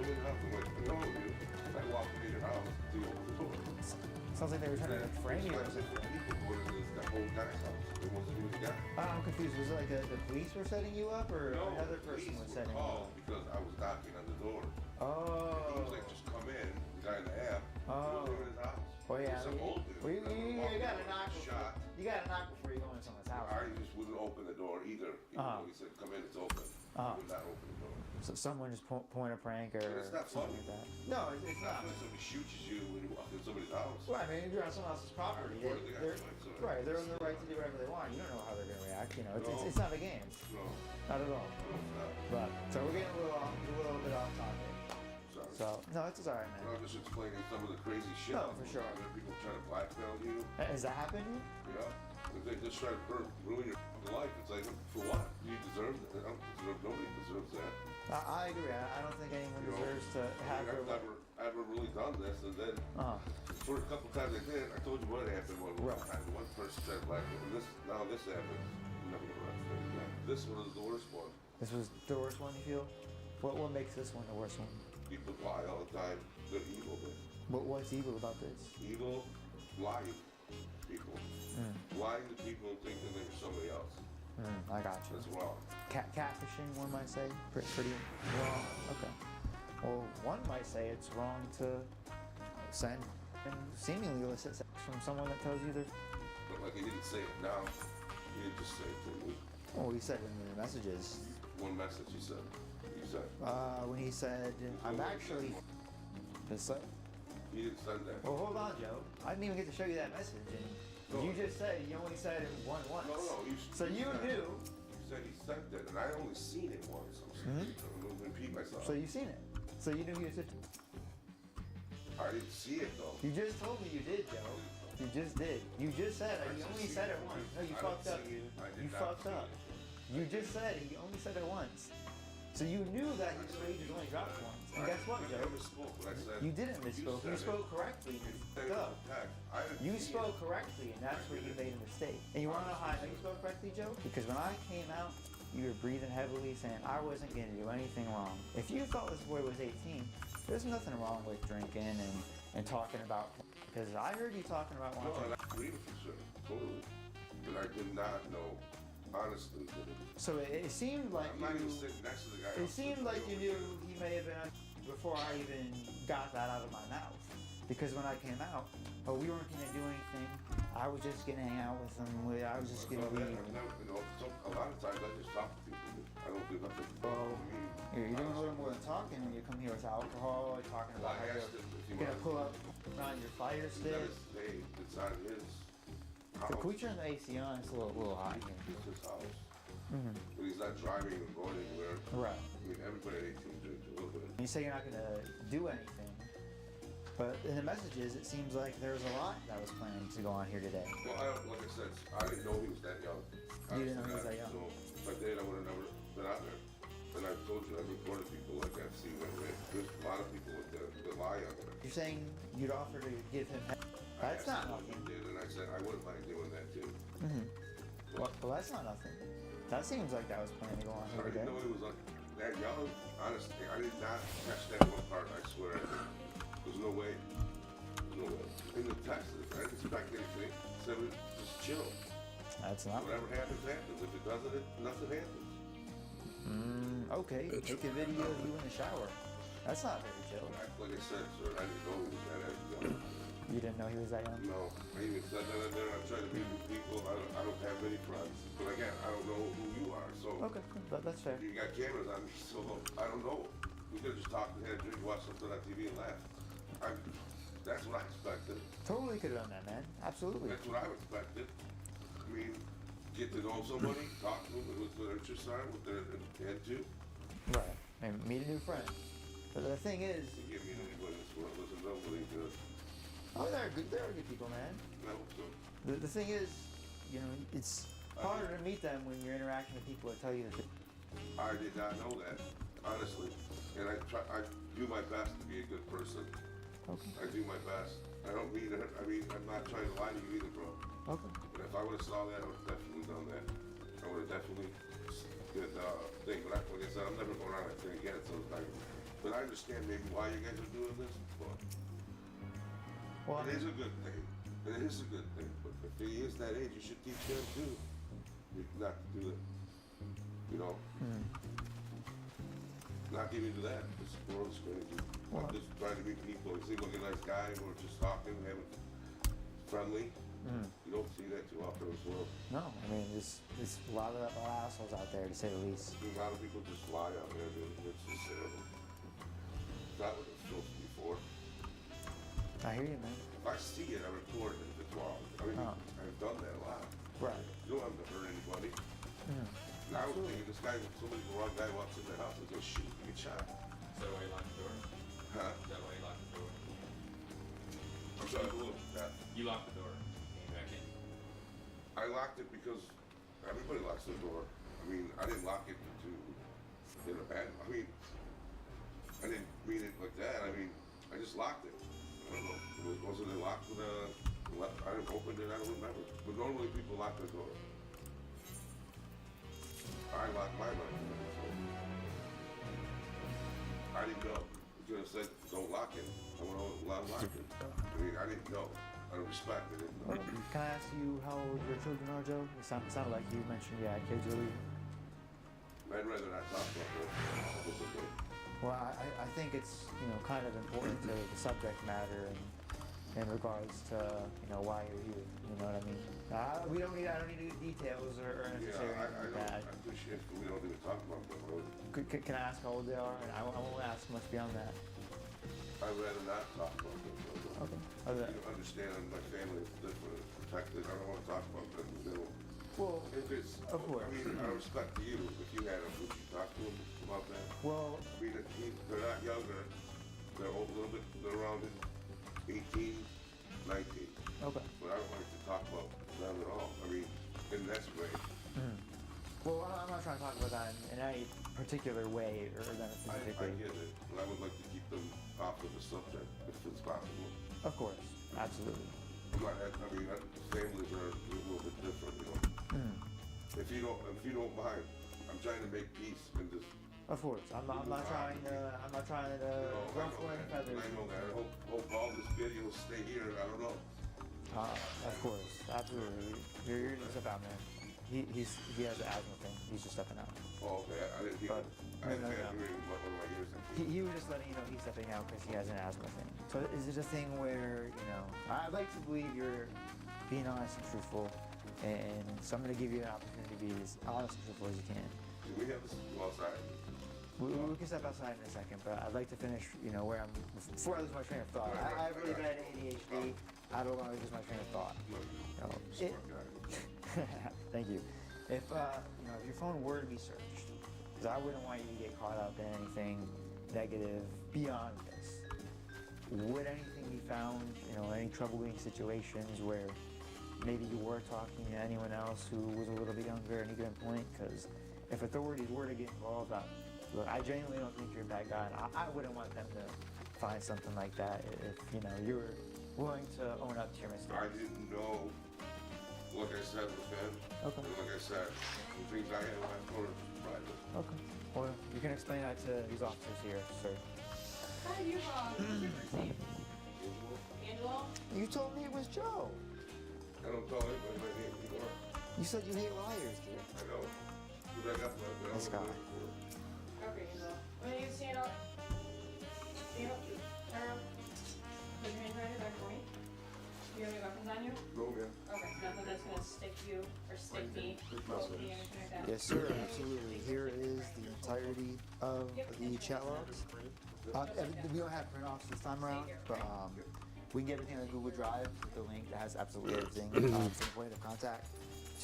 Come in the house." I'm like, "No, dude." I walked in your house to open the door. Sounds like they were trying to frame you or something. People going to that whole guy's house. They wasn't even the guy. I'm confused. Was it like the police were setting you up, or another person was setting you up? Because I was knocking on the door. Oh. He was like, "Just come in." The guy in the app. Oh. He was in his house. Well, yeah. Some old dude. You gotta knock. Shot. You gotta knock before you go into someone's house. I just wouldn't open the door either. Even though he said, "Come in, it's open." I would not open the door. So someone just point a prank or It's not something funny. like that. No, it's not. When somebody shoots you when you walk in somebody's house. Well, if you're on someone else's property, they're in the right to do whatever they want. You don't know how they're gonna react. It's not a game. No. Not at all. No, it's not. But so we're getting a little bit off topic. Sorry. So no, it's alright, man. I'm just explaining some of the crazy shit. No, for sure. People try to blackmail you. Has that happened? Yeah. They just try to ruin your life. It's like, for what? You deserve that. Nobody deserves that. I agree. I don't think anyone deserves to have their life. I've never really done this, and then for a couple times I did. I told you what happened one time. One person tried to blackmail, and this happened. This one is the worst one. This was the worst one, you feel? What makes this one the worst one? People lie all the time. They're evil, man. What's evil about this? Evil, lying people. Lying to people and thinking they're somebody else. I got you. That's wrong. Catfishing, one might say. Pretty wrong. Okay. Well, one might say it's wrong to send seemingly illicit sex from someone that tells you they're... But like he didn't say it now. He didn't just say it to me. Oh, he said it in the messages. One message he said. When he said, I'm actually... He didn't send that. Well, hold on, Joe. I didn't even get to show you that message. And you just said you only said it once. No. So you knew. You said he sent it, and I only seen it once. I'm going to repeat myself. So you've seen it. So you knew he was... I didn't see it, though. You just told me you did, Joe. You just did. You just said it. You only said it once. No, you fucked up. You fucked up. You just said it. You only said it once. So you knew that his wages only dropped once. And guess what, Joe? You didn't misspoke. You spoke correctly. You spoke correctly, and that's where you made a mistake. And you want to know how I know you spoke correctly, Joe? Because when I came out, you were breathing heavily, saying I wasn't going to do anything wrong. If you thought this boy was 18, there's nothing wrong with drinking and talking about... Because I heard you talking about watching... No, I agree with you, sir. Totally. But I did not know. Honestly. So it seemed like I'm not even sitting next to the guy. It seemed like you knew he may have been before I even got that out of my mouth. Because when I came out, we weren't going to do anything. I was just going to hang out with him. I was just going to leave. A lot of times I just talk to people. I don't do nothing. Well, you're doing a little more than talking when you come here with alcohol. You're talking about how you're going to pull up on your fire stick. It's on his house. Can we turn the AC on? It's a little hot here. It's his house. But he's not driving or going anywhere. Right. I mean, everybody at 18 drinks a little bit. You say you're not going to do anything. But in the messages, it seems like there's a lot that was planning to go on here today. Well, like I said, I didn't know he was that young. You didn't know he was that young? So if I did, I would have never been out there. And I told you, I've reported people like that. See, there's a lot of people that lie on there. You're saying you'd offer to give him... That's not nothing. He did, and I said I wouldn't mind doing that too. Well, that's not nothing. That seems like that was planning to go on here I today. didn't know he was like that young. Honestly, I did not catch that one part. I swear. There's no way. No way. In the text, I didn't expect anything. So just chill. That's not. Whatever happens, happens. If it doesn't, nothing happens. Okay. Take a video of you in the shower. That's not very chill. Like I said, sir, I didn't know he was that young. You didn't know he was that young? No, I even said that in there. I try to meet with people. I don't have many friends. But again, I don't know who you are. So Okay, that's fair. you got cameras on me, so I don't know. We could just talk and have a drink, watch something on TV and laugh. That's what I expected. Totally could have done that, man. Absolutely. That's what I expected. I mean, get to know somebody, talk to them, what their interests are, what they're into. Right. And meet a new friend. But the thing is, You give me anybody in this world, listen, nobody good. oh, there are good people, man. I hope so. The thing is, you know, it's harder to meet them when you're interacting with people that tell you that. I did not know that, honestly. And I do my best to be a good person. Okay. I do my best. I don't mean it. I mean, I'm not trying to lie to you either, bro. Okay. But if I would have saw that, I would have definitely done that. I would have definitely did the thing. But like I said, I'm never going on that thing again. So it's like, but I understand maybe why you guys are doing this. But Well, it is a good thing. It is a good thing. But if he is that age, you should teach him too. Not to do it. You know. Not even do that. This world is crazy. I'm just trying to meet people. You seem like a nice guy. We're just talking, having friendly. You don't see that too often in this world. no, I mean, there's a lot of assholes out there, to say the least. A lot of people just lie out there, dude. It's just terrible. It's not what it's supposed to be for. I hear you, man. If I see it, I report it if it's wrong. I mean, Oh. I've done that a lot. Right. You don't have to hurt anybody. And I was thinking this guy, somebody, the wrong guy walks in the house and goes, shoot, you get shot. Is that why you locked the door? Huh? Is that why you locked the door? I'm sorry, who? You locked the door. Came back in. I locked it because everybody locks their door. I mean, I didn't lock it in a bad. I mean, I didn't mean it like that. I mean, I just locked it. I don't know. Wasn't it locked with a? I didn't open it. I don't remember. But normally people lock their door. I locked my door. I didn't know. You could have said, "Don't lock it." I went over and locked it. I mean, I didn't know. Out of respect, I didn't know. Can I ask you how old your children are, Joe? It sounded like you mentioned you had kids earlier. I'd rather not talk about that. It's okay. Well, I think it's, you know, kind of important to the subject matter and in regards to, you know, why you're here. You know what I mean? I don't need details or necessarily I anything don't. like that. I appreciate it, but we don't even talk about that. Can I ask how old they are? And I won't ask much beyond that. I'd rather not talk about that. Okay. You don't understand, my family is different, it's protected. I don't want to talk about that. Well, If it's, of course. I mean, out of respect to you, if you had them, would you talk to them about that? well, I mean, they're not younger. They're a little bit. They're around 18, 19. okay. But I don't like to talk about them at all. I mean, in that way. Well, I'm not trying to talk about that in any particular way or them I specifically. get it, but I would like to keep them off of the subject if it's possible. Of course, absolutely. I'm not. I mean, families are a little bit different, you know. If you don't mind, I'm trying to make peace and just. Of course, I'm not trying to ruffle any feathers. I know that. I hope all this videos stay here. I don't know. Of course, absolutely. You're just step out, man. He has an asthma thing. He's just stepping out. Oh, okay. I didn't hear. But, I didn't no. hear one of my ears. He was just letting you know he's stepping out because he has an asthma thing. So is it a thing where, you know, I'd like to believe you're being honest and truthful, and so I'm going to give you an opportunity to be as honest and truthful as you can. Do we have this go outside? We can step outside in a second, but I'd like to finish, you know, where I'm, before I lose my train of thought. I have really bad ADHD. I don't want to lose my train of thought. Smart guy. Thank you. If, you know, if your phone were to be searched, because I wouldn't want you to get caught up in anything negative beyond this, would anything be found, you know, any troubling situations where maybe you were talking to anyone else who was a little bit younger at any given point? Because if authorities were to get involved, look, I genuinely don't think you're a bad guy, and I wouldn't want them to find something like that if, you know, you were willing to own up to your mistakes. I didn't know. Like I said with him. Okay. And like I said, the things I had left were private. Okay. Well, you can explain that to these officers here, sir. Hi, you What's your first name? Angelo? You told me it was Joe. I don't tell anybody my name anymore. You said you hate liars, dude. I know. But I got my This guy. Okay, Angelo. When you stand up, turn around. Put your hands behind your back for me. Go again. Okay, nothing that's gonna stick you or stick me, poke me, anything like that? Yes, sir, absolutely. Here is the entirety of the chat logs. We don't have print offs this time around, but we can get everything on Google Drive with the link that has absolutely everything from point of contact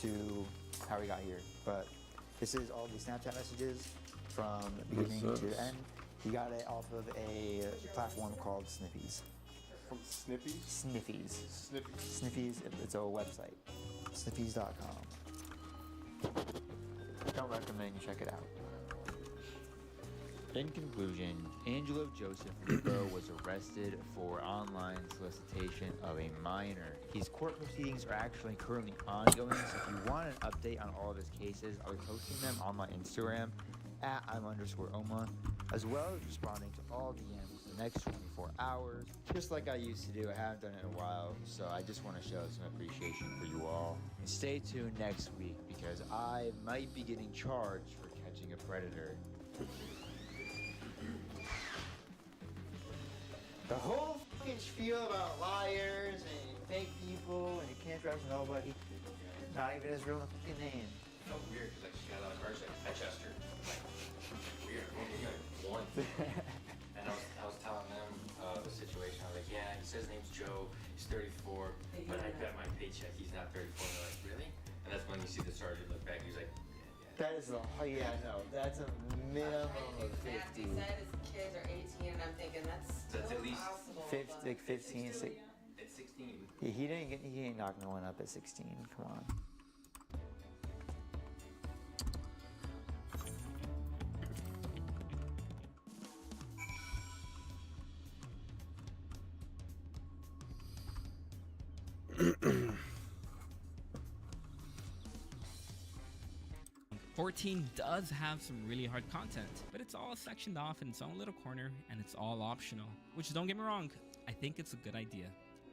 to how we got here. But this is all the Snapchat messages from beginning to end. You got it off of a platform called Sniffies. From Sniffies? Sniffies. Sniffies. Sniffies, it's a website. Sniffies.com. Don't recommend you check it out. In conclusion, Angelo Joseph Lupo was arrested for online solicitation of a minor. His court proceedings are actually currently ongoing, so if you want an update on all of his cases, I'll be posting them on my Instagram at @I'm_Oma, as well as responding to all DMs the next 24 hours, just like I used to do. I haven't done it in a while, so I just want to show some appreciation for you all. And stay tuned next week, because I might be getting charged for catching a predator. The whole fucking spiel about liars and fake people and you can't trust nobody. Not even his real fucking name. It felt weird because like she got out of the car, she's like, Chester. Like, weird. One. And I was telling them the situation. I was like, yeah, he says his name's Joe. He's 34, but I bet my paycheck he's not 34. And they're like, really? And that's when you see the sergeant look back. He's like, that is a, yeah, no, that's a minimum of 50. He said his kids are 18, and I'm thinking that's at least possible. 15, 16. At 16. Yeah, he ain't knocking no one up at 16. Come on. Fourteen does have some really hard content, but it's all sectioned off in its own little corner, and it's all optional. Which, don't get me wrong, I think it's a good idea.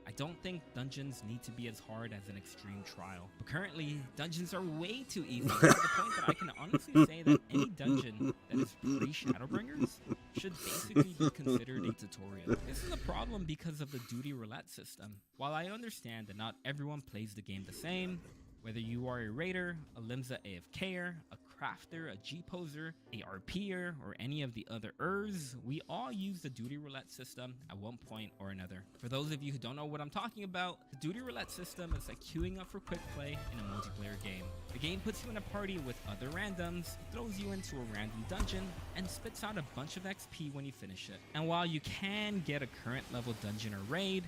I don't think dungeons need to be as hard as an extreme trial. But currently, dungeons are way too easy, to the point that I can honestly say that any dungeon that is pre-Shadowbringers should basically be considered a tutorial. This is a problem because of the duty roulette system. While I understand that not everyone plays the game the same, whether you are a raider, a Limsa AFKer, a crafter, a G-poser, a RPer, or any of the other ERs, we all use the duty roulette system at one point or another. For those of you who don't know what I'm talking about, the duty roulette system is like queuing up for quick play in a multiplayer game. The game puts you in a party with other randoms, throws you into a random dungeon, and spits out a bunch of XP when you finish it. And while you can get a current level dungeon or raid,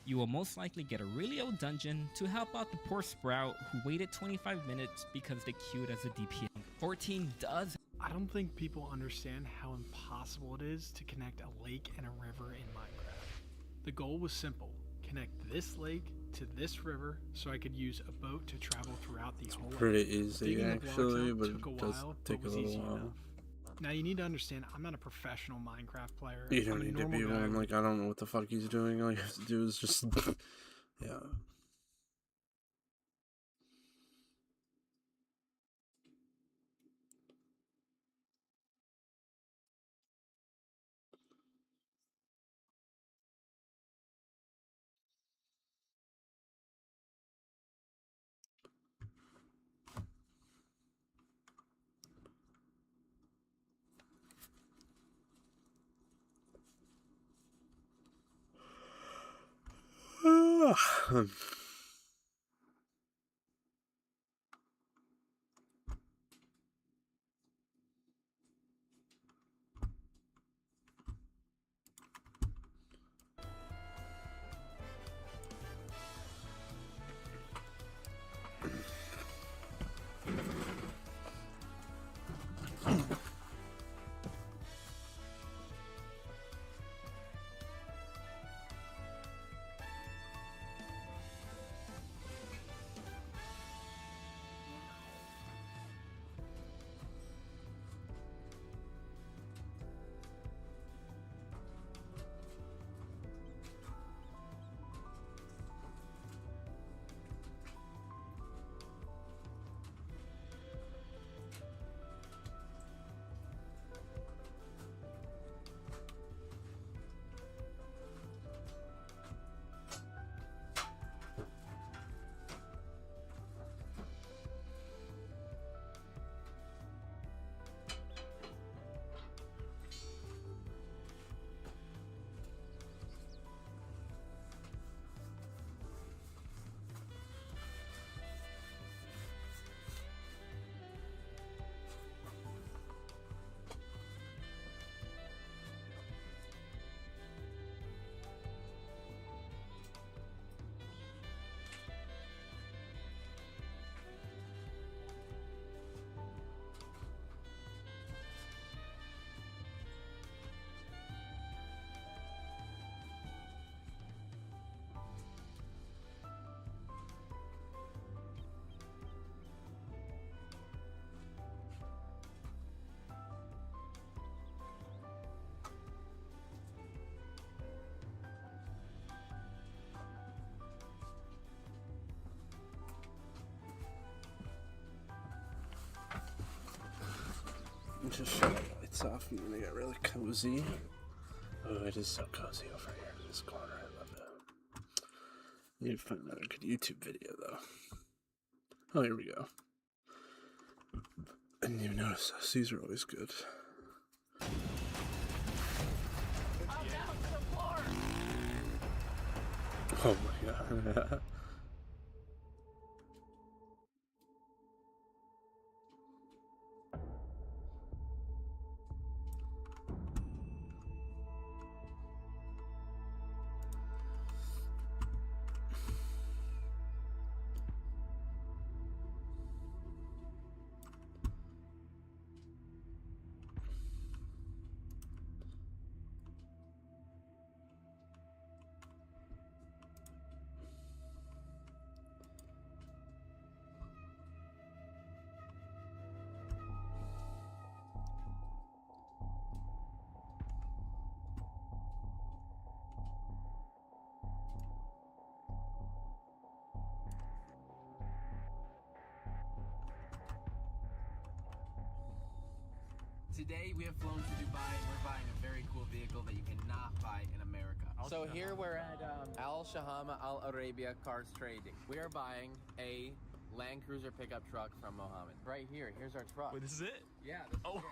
you will most likely get a really old dungeon to help out the poor sprout who waited 25 minutes because they queued as a DPM. 14 does. I don't think people understand how impossible it is to connect a lake and a river in Minecraft. The goal was simple: connect this lake to this river so I could use a boat to travel throughout the whole lake. Pretty easy Digging the actually, blocks but out took a it does while, take but a was little easy while. enough. Now you need to understand, I'm not a professional Minecraft player. You don't I'm a need to normal be guy. one. Like, I don't know what the fuck he's doing. All you have to do is just, yeah. just shut the lights off and then they get really cozy. Oh, it is so cozy over here in this corner. I love it. I need to find another good YouTube video though. Oh, here we go. I didn't even notice this. These are always good. Oh my god. Today we have flown to Dubai and we're buying a very cool vehicle that you cannot buy in America. So here we're at Al Shahama Al Arabia Cars Trading. We are buying a Land Cruiser pickup truck from Mohammed. Right here, here's our truck. Wait, this is it? Yeah, this is it.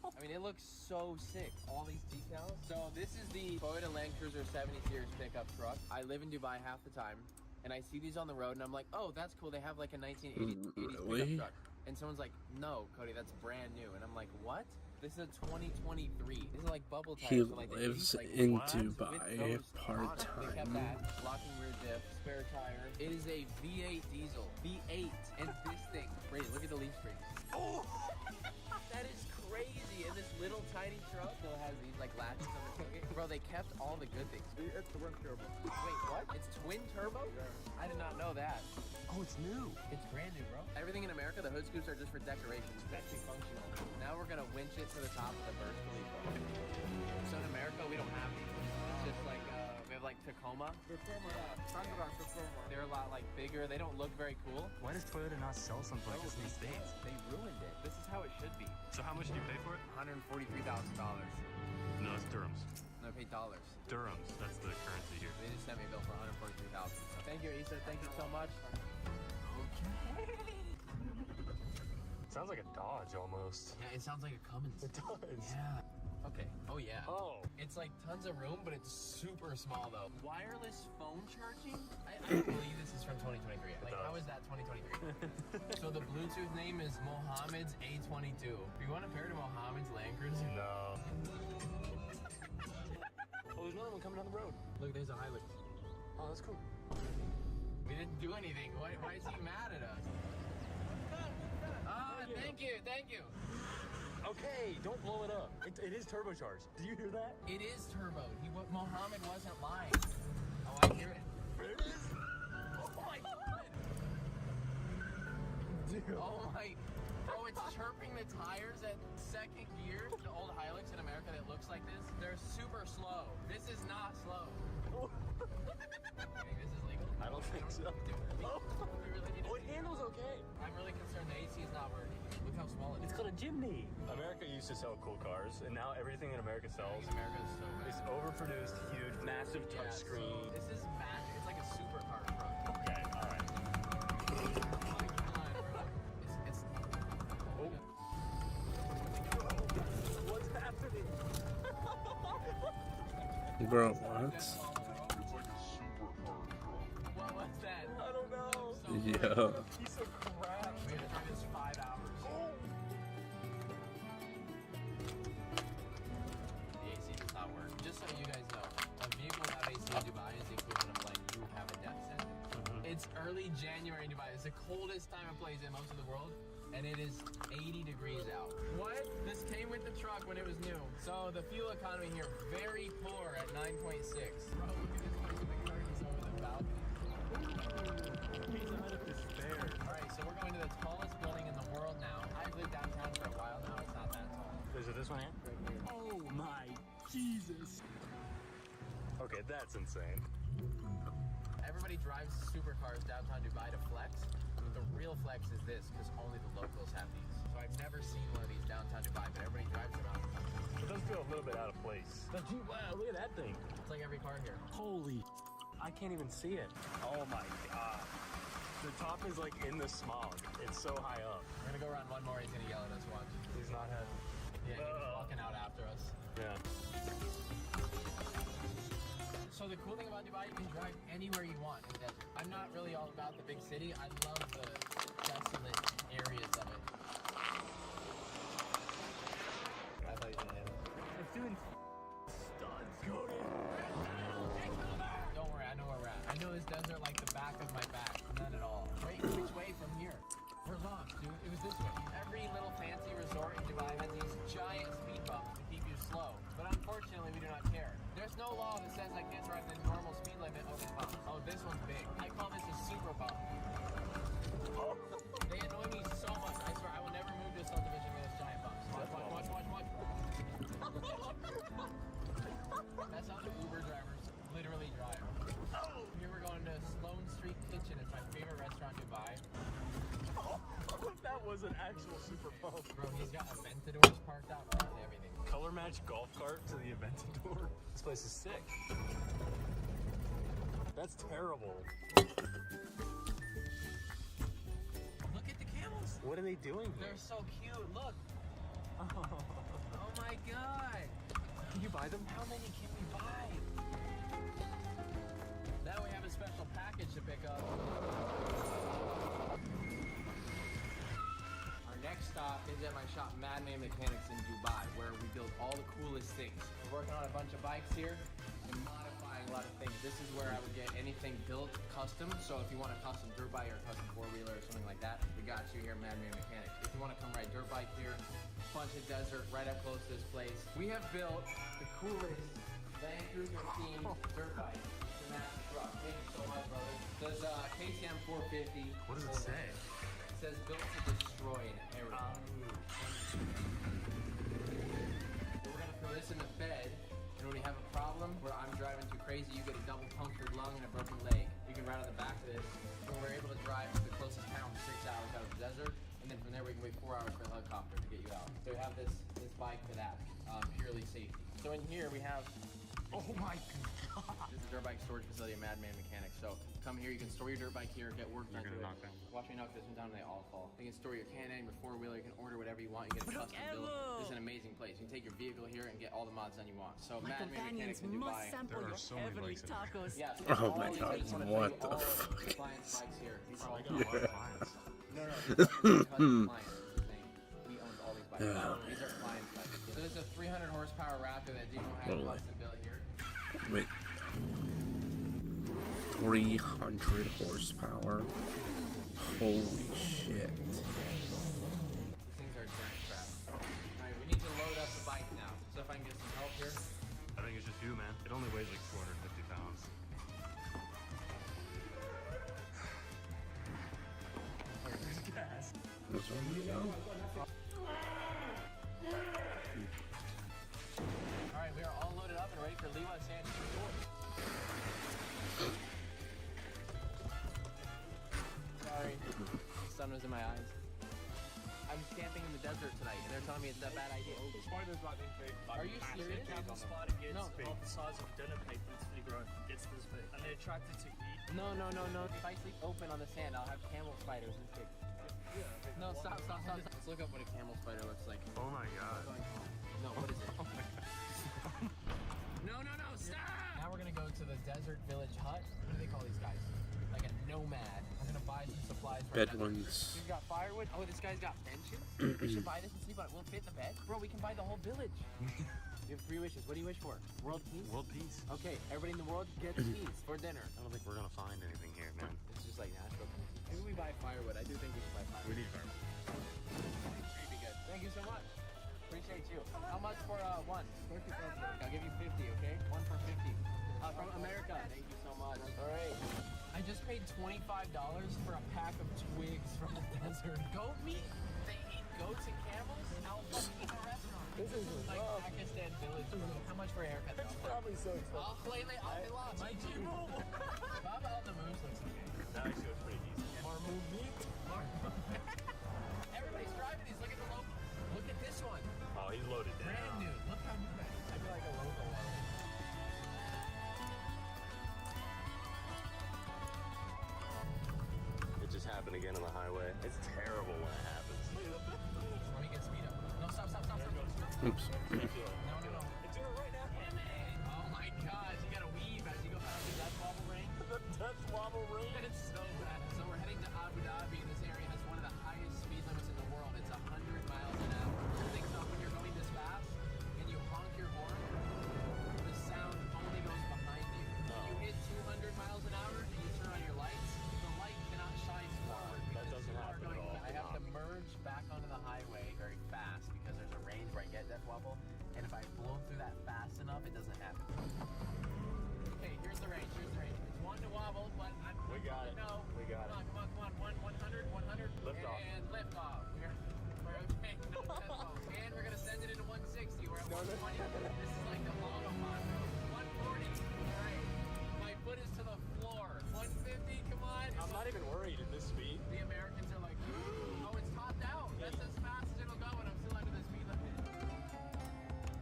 I mean, it looks so sick. All these details. So this is the Toyota Land Cruiser 70 Series pickup truck. I live in Dubai half the time, and I see these on the road, and I'm like, oh, that's cool. They have like a 1980s pickup truck. And someone's like, no, Cody, that's brand new. And I'm like, what? This is a 2023. This is like bubble tires. He so like lives like, in what? Dubai part They kept time. that. Locking rear diff, spare tire. It is a V8 diesel. V8. And this thing, Brady, look at the leaf springs. Oh! That is crazy. And this little tiny truck still has these like latches on the ticket. Bro, they kept all the good things. It's twin turbo. Wait, what? It's twin turbo? Yeah. I did not know that. Oh, it's new. It's brand new, bro. Everything in America, the hood scoops are just for decoration. It's actually functional. Now we're gonna winch it to the top of the Burj Khalifa. So in America, we don't have these. It's just like, we have like Tacoma. They're a lot like bigger. They don't look very cool. Why does Toyota not sell something like this in the States? They ruined it. This is how it should be. So how much did you pay for it? $143,000. No, that's dirhams. No, I paid dollars. Dirhams, that's the currency here. They just sent me a bill for $143,000. Thank you, Issa. Thank you so much. Sounds like a Dodge almost. Yeah, it sounds like a Cummins. It does. Yeah. Okay. Oh yeah. Oh. It's like tons of room, but it's super small though. Wireless phone charging? I don't believe this is from 2023. Like, how is that 2023? So the Bluetooth name is Mohammed's A22. Do you want to pair to Mohammed's Land Cruiser? No. Oh, there's another one coming down the road. Look, there's a Hilux. Oh, that's cool. We didn't do anything. Why is he mad at us? Thank you, thank you. Okay, don't blow it up. It is turbocharged. Did you hear that? It is turbo. Mohammed wasn't lying. Oh, I hear it. There it is. Oh my god. Dude. Oh my. Bro, it's chirping the tires at second gear. The old Hilux in America that looks like this, they're super slow. This is not slow. This is legal. I don't think so. It handles okay. I'm really concerned the AC is not working. Look how small it is. It's called a Jimny. America used to sell cool cars, and now everything in America sells is overproduced, huge, massive touchscreen. This is magic. It's like a supercar truck. Okay, all right. What's happening? Bro, what? What was that? I don't know. Yeah. Piece of crap. We had to drive this 5 hours. The AC does not work. Just so you guys know, a vehicle without AC in Dubai is the equivalent of like you have a death sentence. It's early January in Dubai. It's the coldest time of place in most of the world. And it is 80 degrees out. What? This came with the truck when it was new. So the fuel economy here, very poor at 9.6. Bro, look at this place with the curtains over the balcony. He's out of despair. Alright, so we're going to the tallest building in the world now. I've lived downtown for a while now. It's not that tall. Is it this one here? Right here. Oh my Jesus. Okay, that's insane. Everybody drives supercars downtown Dubai to flex. The real flex is this, because only the locals have these. So I've never seen one of these downtown Dubai, but everybody drives around. It does feel a little bit out of place. But wow, look at that thing. It's like every car here. Holy, I can't even see it. Oh my god. The top is like in the smog. It's so high up. We're gonna go around one more, he's gonna yell at us, watch. He's not happy. Yeah, he's walking out after us. Yeah. So the cool thing about Dubai, you can drive anywhere you want in the desert. I'm not really all about the big city. I love the desolate areas of it. I thought you were gonna hit it. It's doing studs. Go in. Don't worry, I know where we're at. I know this desert like the back of my back. None at all. Wait, which way from here? We're lost, dude. It was this way. Every little fancy resort in Dubai has these giant speed bumps to keep you slow. But unfortunately, we do not care. There's no law that says I can't drive the normal speed limit over the bump. Oh, this one's big. I call this a super bump. They annoy me so much. I swear, I will never move to a subdivision with those giant bumps. Watch. That's how the Uber drivers literally drive. Here we're going to Sloan Street Kitchen. It's my favorite restaurant in Dubai. That was an actual super bump. Bro, he's got Aventadors parked out front and everything. Color match golf cart to the Aventador. This place is sick. That's terrible. Look at the camels. What are they doing here? They're so cute. Look. Oh my god. Can you buy them? How many can we buy? Now we have a special package to pick up. Our next stop is at my shop, Madman Mechanics in Dubai, where we build all the coolest things. We're working on a bunch of bikes here and modifying a lot of things. This is where I would get anything built custom. So if you want a custom dirt bike or a custom four-wheeler or something like that, we got you here at Madman Mechanics. If you want to come ride dirt bike here, bunch of desert right up close to this place. We have built the coolest Land Cruiser themed dirt bike to match the truck. Thank you so much, brother. It says KTM 450. What does it say? It says built to destroy an area. We're gonna throw this in the bed, and when we have a problem where I'm driving too crazy, you get a double punctured lung and a broken leg. You can ride on the back of this, and we're able to drive to the closest town 6 hours out of the desert. And then from there we can wait 4 hours for a helicopter to get you out. So we have this bike for that, purely safety. So in here we have, oh my god! This is a dirt bike storage facility at Madman Mechanics. So come here, you can store your dirt bike here, get work done to it. Watch me knock this one down and they all fall. You can store your Can-Am, your four-wheeler, you can order whatever you want, you get a custom build. This is an amazing place. You can take your vehicle here and get all the mods done you want. So Madman Mechanics in Dubai. There are so many bikes in Tacos. Yeah, so Oh my all these- god, I just wanna what show you the all fuck? the clients' bikes here. These are all got a lot of clients. No, these are clients. Is the thing. We own all these bikes. Yeah. These are clients' bikes. So there's a 300 horsepower Raptor that Dino had Holy. custom built here. Wait. 300 horsepower. Holy shit. These things are giant crap. Alright, we need to load up the bike now. So if I can get some help here. I think it's just you, man. It only weighs like 450 pounds. There's gas. This one we go. Alright, we are all loaded up and ready for Liwa Sands Resort. Sorry, the sun was in my eyes. I'm camping in the desert tonight, and they're telling me it's a bad idea. Are you serious? Spider gets No. about the size of a dinner paper. It's fully grown. Gets this big. And they're attracted to heat. No. If I sleep open on the sand, I'll have camel spiders this big. No, stop. Let's look up what a camel spider looks like. Oh my god. No, what is it? No, stop! Now we're gonna go to the Desert Village Hut. What do they call these guys? Like a nomad. We're gonna buy some supplies for Bedouins. We've got firewood. Oh, this guy's got benches? We should buy this and sleep on it. We'll fit the bed. Bro, we can buy the whole village. You have 3 wishes. What do you wish for? World peace? World peace. Okay, everybody in the world gets peace for dinner. I don't think we're gonna find anything here, man. It's just like natural. Maybe we buy firewood. I do think we should buy firewood. We need firewood. Should be good. Thank you so much. Appreciate you. How much for one? I'll give you 50, okay? One for 50. From America. Thank you so much. All right. I just paid $25 for a pack of twigs from the desert. Goat meat? They eat goats and camels? How fucking a restaurant? This is like Pakistan village. How much for a haircut? It's probably so expensive. I'll lost. My Baba on the moves looks okay. That actually was pretty decent. More move meat? happen again on the highway. It's terrible when it happens. Let me get speed up. No, stop. Oops. No. It's doing it right now. Damn it. Oh my gosh, you gotta weave as you go past the death wobble ring. The death wobble ring? It's so bad. So we're heading to Abu Dhabi. This area has one of the highest speed limits in the world. It's 100 miles an hour. The thing's not when you're going this fast and you honk your horn, the sound only goes behind you. When you hit 200 miles an hour and you turn on your lights, the light cannot shine forward That because doesn't you are happen going at all. fast. I have to merge back onto the highway very fast because there's a range where I get death wobble, and if I blow through that fast enough, it doesn't happen. Okay, here's the range. It's one to wobble, but We got it. No. We got it. Come on. 100. Lift off. And lift off. We're okay. No tempo. And we're gonna send it into 160. We're at 120. This is like the autobahn. 140. All right. My foot is to the floor. 150. Come on. I'm not even worried at this speed. The Americans are like, oh, it's topped out. That's as fast as it'll go, and I'm still under the speed limit.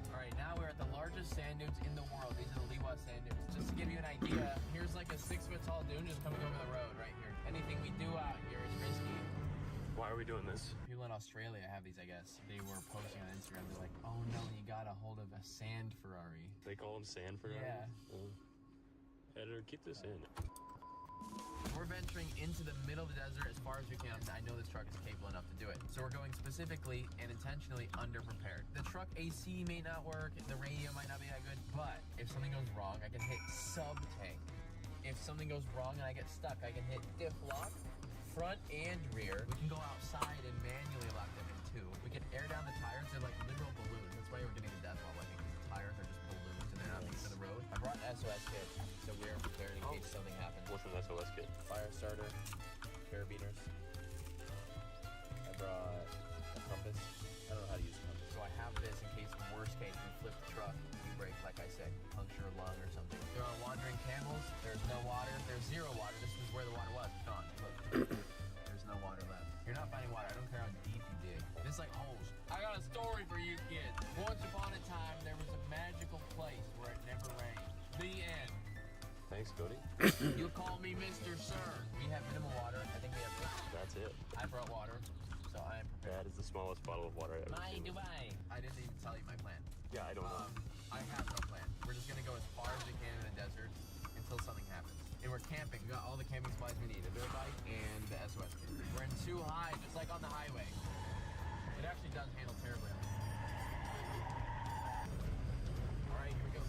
All right, now we're at the largest sand dunes in the world. These are the Liwa sand dunes. Just to give you an idea, here's like a 6-foot-tall dune just coming over the road right here. Anything we do out here is risky. Why are we doing this? People in Australia have these, I guess. They were posting on Instagram. They're like, oh no, you got a hold of a sand Ferrari. They call them sand Ferraris? Yeah. Oh. Editor, keep this in. We're venturing into the middle of the desert as far as we can. I know this truck is capable enough to do it. So we're going specifically and intentionally underprepared. The truck AC may not work, the radio might not be that good, but if something goes wrong, I can hit sub-tank. If something goes wrong and I get stuck, I can hit diff lock, front and rear. We can go outside and manually lock them in too. We can air down the tires. They're like literal balloons. That's why we're getting the death wobble, I think, because the tires are just balloons and they're not made for the road. I brought an SOS kit, so we're prepared in case something happens. What's an SOS kit? Fire starter, carabiners. I brought a compass. I don't know how to use a compass. So I have this in case, worst case, we flip the truck, we break, like I said, puncture a lung or something. There are wandering camels. There's no water. There's zero water. This is where the water was. It's gone. Look. There's no water left. You're not finding water. I don't care how deep you dig. This is like holes. I got a story for you kids. Once upon a time, there was a magical place where it never rained. The end. Thanks, Cody. You call me Mr. Sir. We have minimal water. I think we have this. That's it. I brought water, so I am prepared. That is the smallest bottle of water I've ever My seen. Dubai. I didn't even tell you my plan. Yeah, I don't know. I have no plan. We're just gonna go as far as we can in the desert until something happens. And we're camping. We got all the camping supplies we need. A dirt bike and the SOS kit. We're in too high, just like on the highway. It actually does handle terribly. All right, here we go.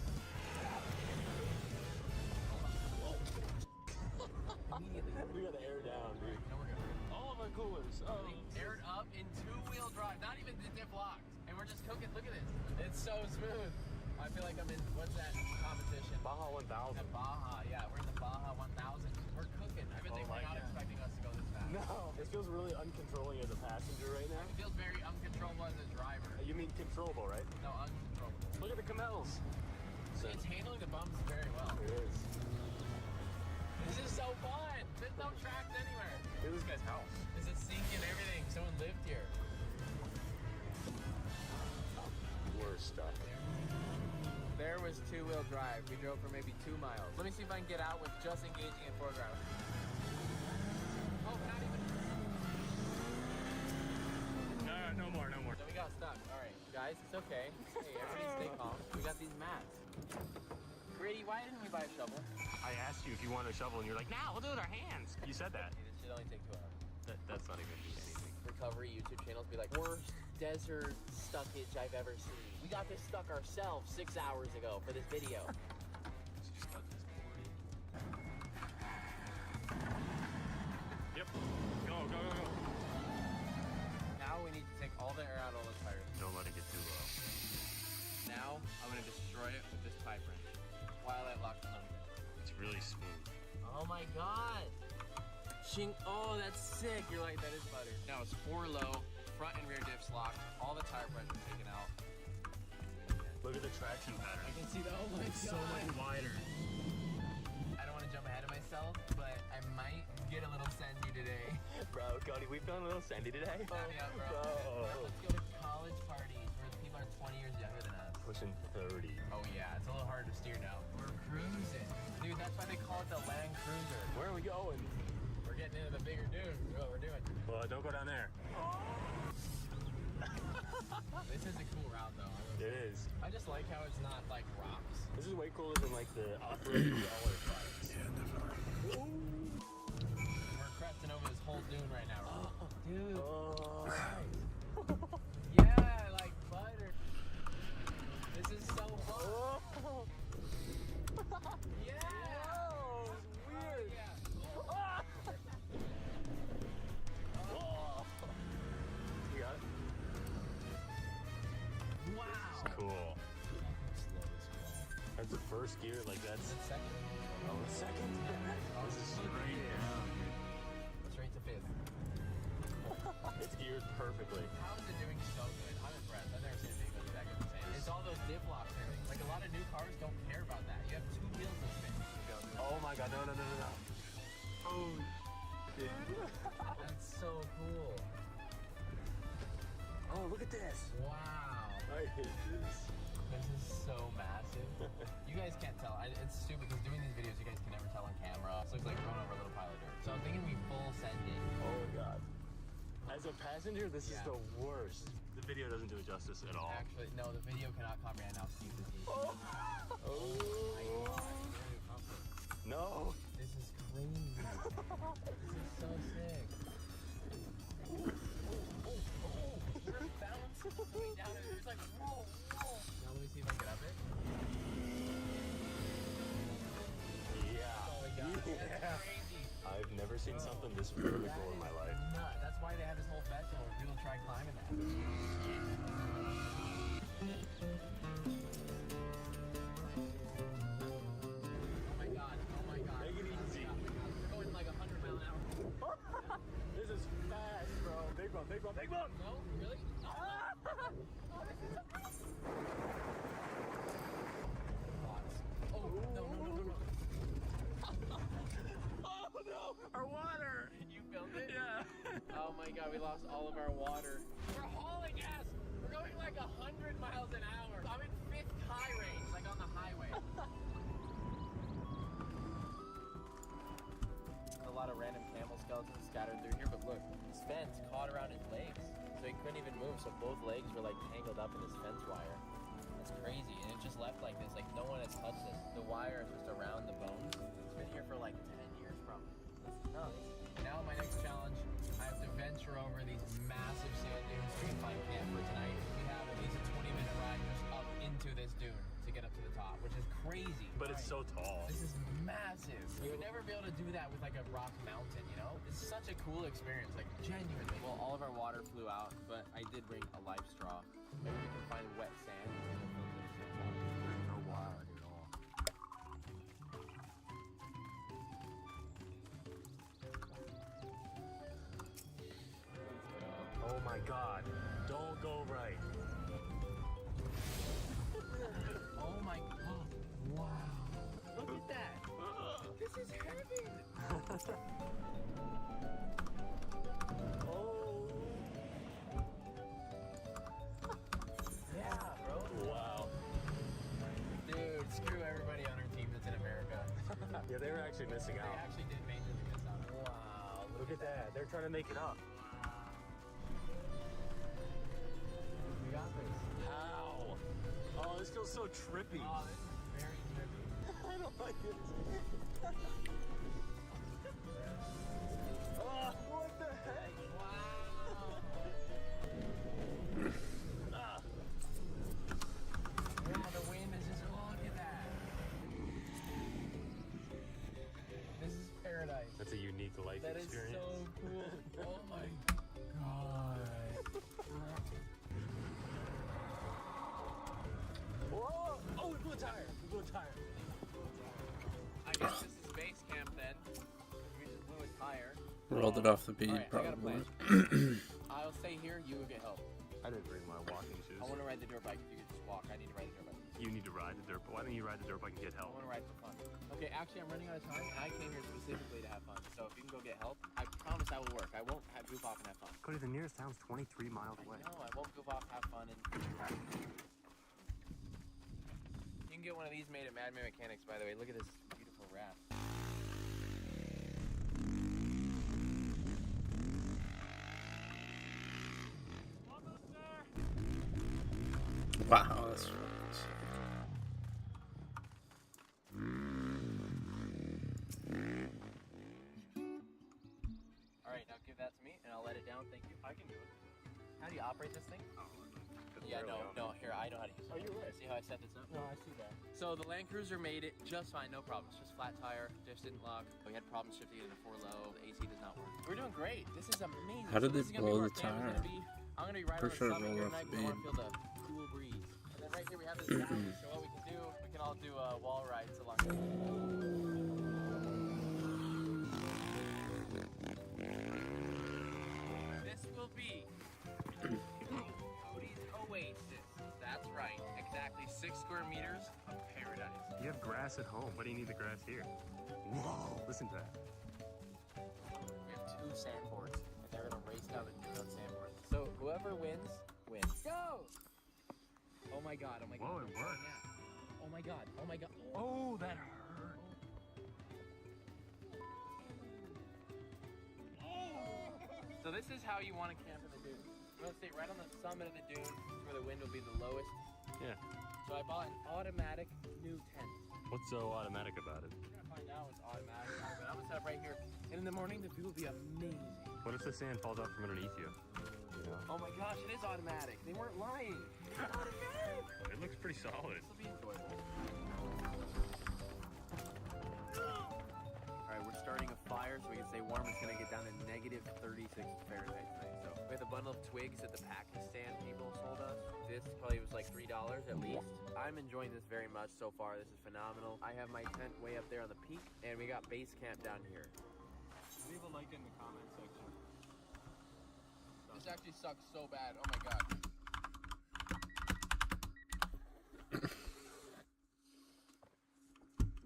We gotta air down, dude. No, we're good. All of our coolers. Oh. Aired up in 2-wheel drive, not even the diff locked. And we're just cooking. Look at this. It's so smooth. I feel like I'm in, what's that competition? Baja 1000. At Baja, yeah. We're in the Baja 1000. We're cooking. I bet they were not expecting us to go this fast. No, it feels really uncontrolling as a passenger right now. It feels very uncontrollable as a driver. You mean controllable, right? No, uncontrollable. Look at the Camels. It's handling the bumps very well. It is. This is so fun. There's no tracks anywhere. Look at this guy's house. Is it sinking everything? Someone lived here. We're stuck. There was 2-wheel drive. We drove for maybe 2 miles. Let me see if I can get out with just engaging in foreground. Oh, not even. No more. So we got stuck. All right, guys, it's okay. Hey, everybody stay calm. We got these mats. Grady, why didn't we buy a shovel? I asked you if you wanted a shovel, and you're like, nah, we'll do it with our hands. You said that. This should only take 2 hours. That's not even doing anything. Recovery YouTube channels be like, worst desert stuckage I've ever seen. We got this stuck ourselves 6 hours ago for this video. Just got this board. Yep. Go. Now we need to take all the air out of all the tires. Don't let it get too low. Now I'm gonna destroy it with this pipe wrench while I lock the number. It's really smooth. Oh my god! Oh, that's sick. You're like, that is butter. Now it's 4 low, front and rear diffs locked, all the tire pressure taken out. Look at the traction pattern. I can see that. Oh my god. It's so much wider. I don't want to jump ahead of myself, but I might get a little sandy today. Bro, Cody, we feeling a little sandy today? Sign me up, bro. Let's go to college parties where the people are 20 years younger than us. Pushing 30. Oh yeah, it's a little hard to steer now. We're cruising. Dude, that's why they call it the Land Cruiser. Where are we going? We're getting into the bigger dune. Is what we're doing. Well, don't go down there. This is a cool route, though. It is. I just like how it's not like rocks. This is way cooler than like the off-road roller bikes. Yeah, definitely. We're cresting over this whole dune right now. Oh, dude. Oh. Yeah, like butter. This is so fun. Oh. Yeah. Whoa, this is weird. Yeah. Ah. Oh. You got it? Wow. This is cool. That's the first gear, like that's... Second. Oh, the second? This is straight down, dude. Straight to fifth. It's geared perfectly. How is it doing so good? I'm impressed. I've never seen a vehicle do that good insane. It's all those diff locks and everything. Like a lot of new cars don't care about that. You have two wheels to spin. Oh my god, no. Oh, shit. That's so cool. Oh, look at this. Wow. I hate this. This is so massive. You guys can't tell. It's stupid because doing these videos, you guys can never tell on camera. It looks like going over a little pile of dirt. So I'm thinking we full send it. Oh god. As a passenger, this is the worst. The video doesn't do it justice at all. Actually, no, the video cannot comprehend how steep this is. Oh. No. This is crazy. This is so sick. We're bouncing coming down and it's like, whoa. Now let me see if I can get up it. Yeah. Oh my god, that's crazy. I've never seen something this vertical in my life. Nuts. That's why they have this whole festival where people try climbing that. Oh my god. Take it easy. We're going like 100 miles an hour. This is fast, bro. Big bump. No, really? Oh, no. Oh no, our water. You filmed it? Yeah. Oh my god, we lost all of our water. We're hauling ass. We're going like 100 miles an hour. I'm in 5th high range, like on the highway. A lot of random camel skeletons scattered through here, but look, his fence caught around his legs, so he couldn't even move, so both legs were like tangled up in his fence wire. That's crazy, and it just left like this, like no one has touched this. The wire is just around the bones. It's been here for like 10 years probably. That's nuts. Now my next challenge, I have to venture over these massive sand dunes so we can find camp for tonight. We have at least a 20-minute ride just up into this dune to get up to the top, which is crazy. But it's so tall. This is massive. You would never be able to do that with like a rock mountain, you know? It's such a cool experience, like genuinely. Well, all of our water flew out, but I did bring a life straw. Maybe we can find wet sand and then fill the sand out. There's no water at all. Oh my god. Don't go right. Oh my god. Wow. Look at that. This is heaven. Oh. Yeah, bro. Wow. Dude, screw everybody on our team that's in America. Yeah, they were actually missing They out. actually did majorly miss out. Wow. Look at that. They're trying to make it up. We got this. How? Oh, this feels so trippy. Oh, this is very trippy. I don't like it. Oh, what the heck? Wow. Wow, the wind is just, oh, look at that. This is paradise. That's a unique life That is experience. so cool. Oh my god. Whoa! Oh, we blew a tire. I guess this is base camp then. We just blew a tire. Rolled it off the beat, Alright, I got a probably. plan. I'll stay here, you will get help. I didn't bring my walking shoes. I want to ride the dirt bike if you could just walk. I need to ride the dirt bike. You need to ride the dirt bike. Why don't you ride the dirt bike and get I help? want to ride for fun. Okay, actually, I'm running out of time, and I came here specifically to have fun. So if you can go get help, I promise I will work. I won't goof off and have fun. Cody, the nearest town's 23 miles away. No, I won't goof off, have fun, and... You can get one of these made at Madman Mechanics, by the way. Look at this beautiful wrap. Wow, that's sick. Alright, now give that to me, and I'll let it down. Thank you. I can do it. How do you operate this thing? Yeah, no, here, I know how to use it. Oh, you're right. See how I set this up? No, I see that. So the Land Cruiser made it just fine, no problems. Just flat tire, just didn't lock. We had problems shifting it into 4-low. The AC does not work. We're doing great. This is amazing. How did So they this is gonna be blow where the our family's tire? gonna be. I'm gonna be right on For the sure summit roll here off tonight the because I want to beam. feel the cool breeze. And then right here we have this valley. So what we can do, we can all do wall rides along here. This will be Cody's Oasis. That's right. Exactly 6 square meters of paradise. You have grass at home. Why do you need the grass here? Whoa, listen to that. We have 2 sandboards, and they're gonna race down the new sandboard. So whoever wins, wins. Go! Oh my god, oh my god. Whoa, it worked. Yeah. Oh my god, oh my god. Oh, that hurt. So this is how you want to camp in the dune. You want to stay right on the summit of the dune where the wind will be the lowest. Yeah. So I bought an automatic new tent. What's so automatic about it? We're gonna find out what's automatic, but I'm gonna set up right here. And in the morning, the view will be amazing. What if the sand falls out from underneath you? You know? Oh my gosh, it is automatic. They weren't lying. It's automatic. It looks pretty solid. This will be enjoyable. Alright, we're starting a fire so we can stay warm. It's gonna get down to negative 36 Fahrenheit tonight. So we have a bundle of twigs that the Pakistan people sold us. This probably was like $3 at least. I'm enjoying this very much so far. This is phenomenal. I have my tent way up there on the peak, and we got base camp down here. Leave a like in the comment section. This actually sucks so bad. Oh my god.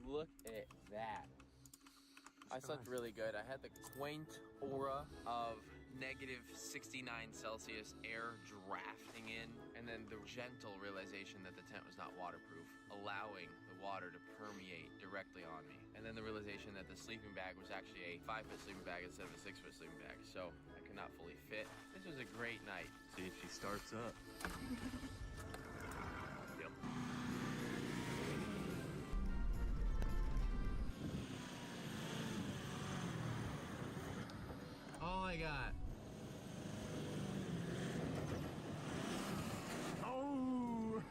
Look at that. I slept really good. I had the quaint aura of negative 69 Celsius air drafting in, and then the gentle realization that the tent was not waterproof, allowing the water to permeate directly on me. And then the realization that the sleeping bag was actually a 5-foot sleeping bag instead of a 6-foot sleeping bag, so I could not fully fit. This was a great night. See if she starts up. Yep. Oh my god. Oh!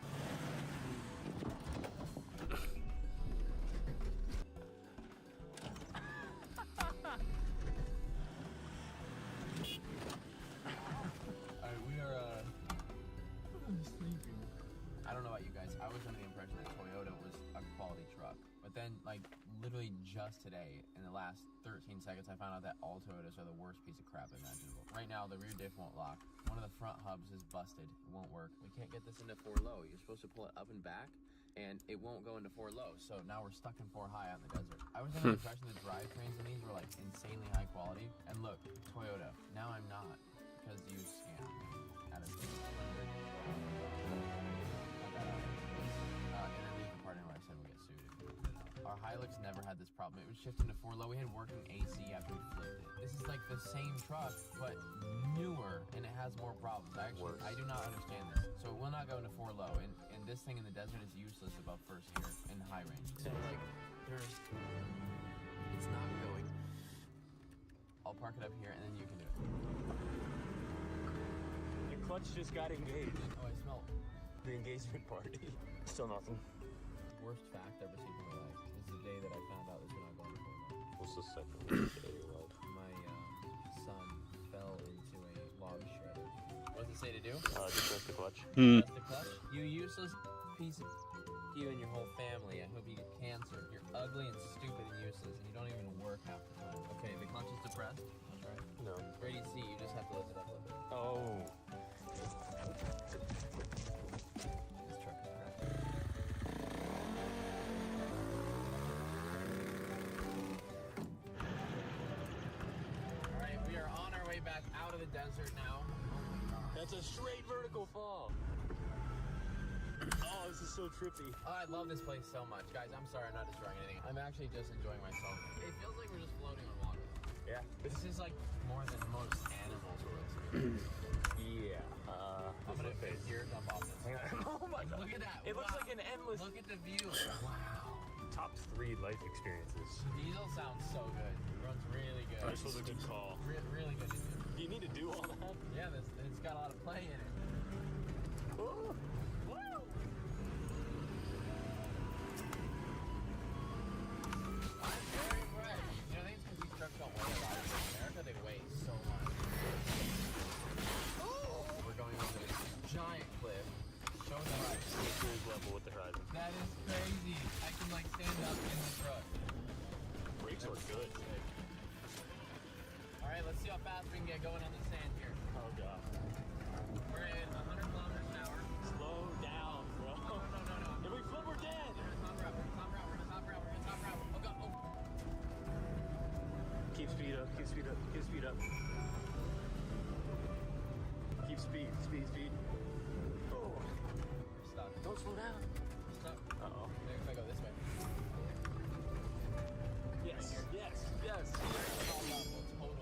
Alright, we are sleeping. I don't know about you guys. I was under the impression that Toyota was a quality truck. But then, like, literally just today, in the last 13 seconds, I found out that all Toyotas are the worst piece of crap imaginable. Right now, the rear diff won't lock. One of the front hubs is busted. It won't work. We can't get this into 4-low. You're supposed to pull it up and back, and it won't go into 4-low. So now we're stuck in 4-high out in the desert. I was under the impression the drivetrains in these were, like, insanely high quality. And look, Toyota. Now I'm not, because you scammed me out of $600. Interleave the part in where I said we get sued. Our Hilux never had this problem. It would shift into 4-low. We had working AC after we flipped it. This is like the same truck, but newer, and it has more problems. I do not understand this. So it will not go into 4-low, and this thing in the desert is useless above first gear in high range. So like, it's not going. I'll park it up here, and then you can do it. Your clutch just got engaged. Oh, I smell the engagement party. Still nothing. Worst fact I've ever seen in my life is the day that I found out this was not going to 4-low. What's the second worst day of your life? My son fell into a log shredder. What does it say to do? Just press the clutch. Press the clutch? You useless piece of... You and your whole family. I hope you get cancer. You're ugly and stupid and useless, and you don't even work half the time. Okay, the clutch is depressed. That's right. No. Ready to see, you just have to lift it up a little bit. Oh. This truck is cracked. Alright, we are on our way back out of the desert now. That's a straight vertical fall. Oh, this is so trippy. Oh, I love this place so much. Guys, I'm sorry I'm not destroying anything. I'm actually just enjoying myself. It feels like we're just floating on water. Yeah. This is like more than most animals will experience. Yeah. I'm gonna fix here, jump off this. Hang on. Oh my god. Look at that. It looks Wow. like an endless. Look at the view. Wow. Top 3 life experiences. Diesel sounds so good. It runs really good. This was a good call. Really good. Do you need to do all that? Yeah, it's got a lot of play in it. Woo! Woo! I'm very impressed. You know, I think it's because these trucks don't weigh a lot. In America, they weigh so much. We're going over this giant cliff. Show the horizon. Cruise level with the horizon. That is crazy. I can like stand up in the truck. Brakes are good. All right, let's see how fast we can get going on the sand here. Oh god. We're at 100 kilometers an hour. Slow down, bro. No. If we flip, we're dead. We're gonna top route. We're gonna top route. Oh god. Oh. Keep speed up. Keep speed up. Keep speed up. Keep speed. Speed. Oh. We're stuck. Don't slow down. We're stuck. Uh-oh. Maybe if I go this way. Yes. It's total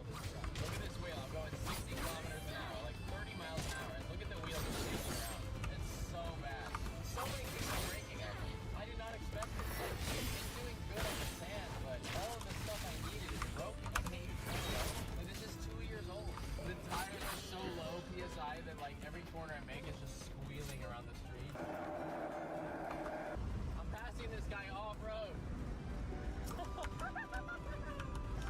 this truck. Look at this wheel. I'm going 60 kilometers an hour, like 30 miles an hour. And look at the wheel just shaking around. It's so bad. So many people are braking at me. I did not expect this. Like, it's doing good on the sand, but all of the stuff I needed is broken. I can't use it. Like, this is 2 years old. The tires are so low PSI that like every corner I make is just squealing around the street. I'm passing this guy off-road.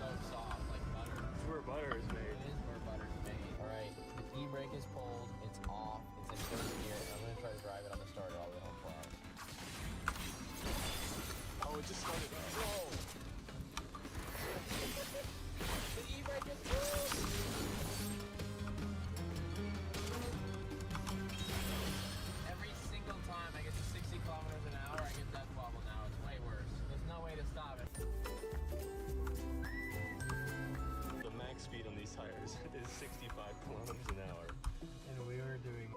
So soft, like butter. It's where butter is made. It is where butter is made. Alright, the e-brake is pulled, it's off, it's in first gear, and I'm gonna try to drive it on the starter all the way home 4 hours. Oh, it just started. Whoa! The e-brake is pulled! Every single time I get to 60 kilometers an hour, I get death wobble now. It's way worse. There's no way to stop it. The max speed on these tires is 65 kilometers an hour. And we were doing...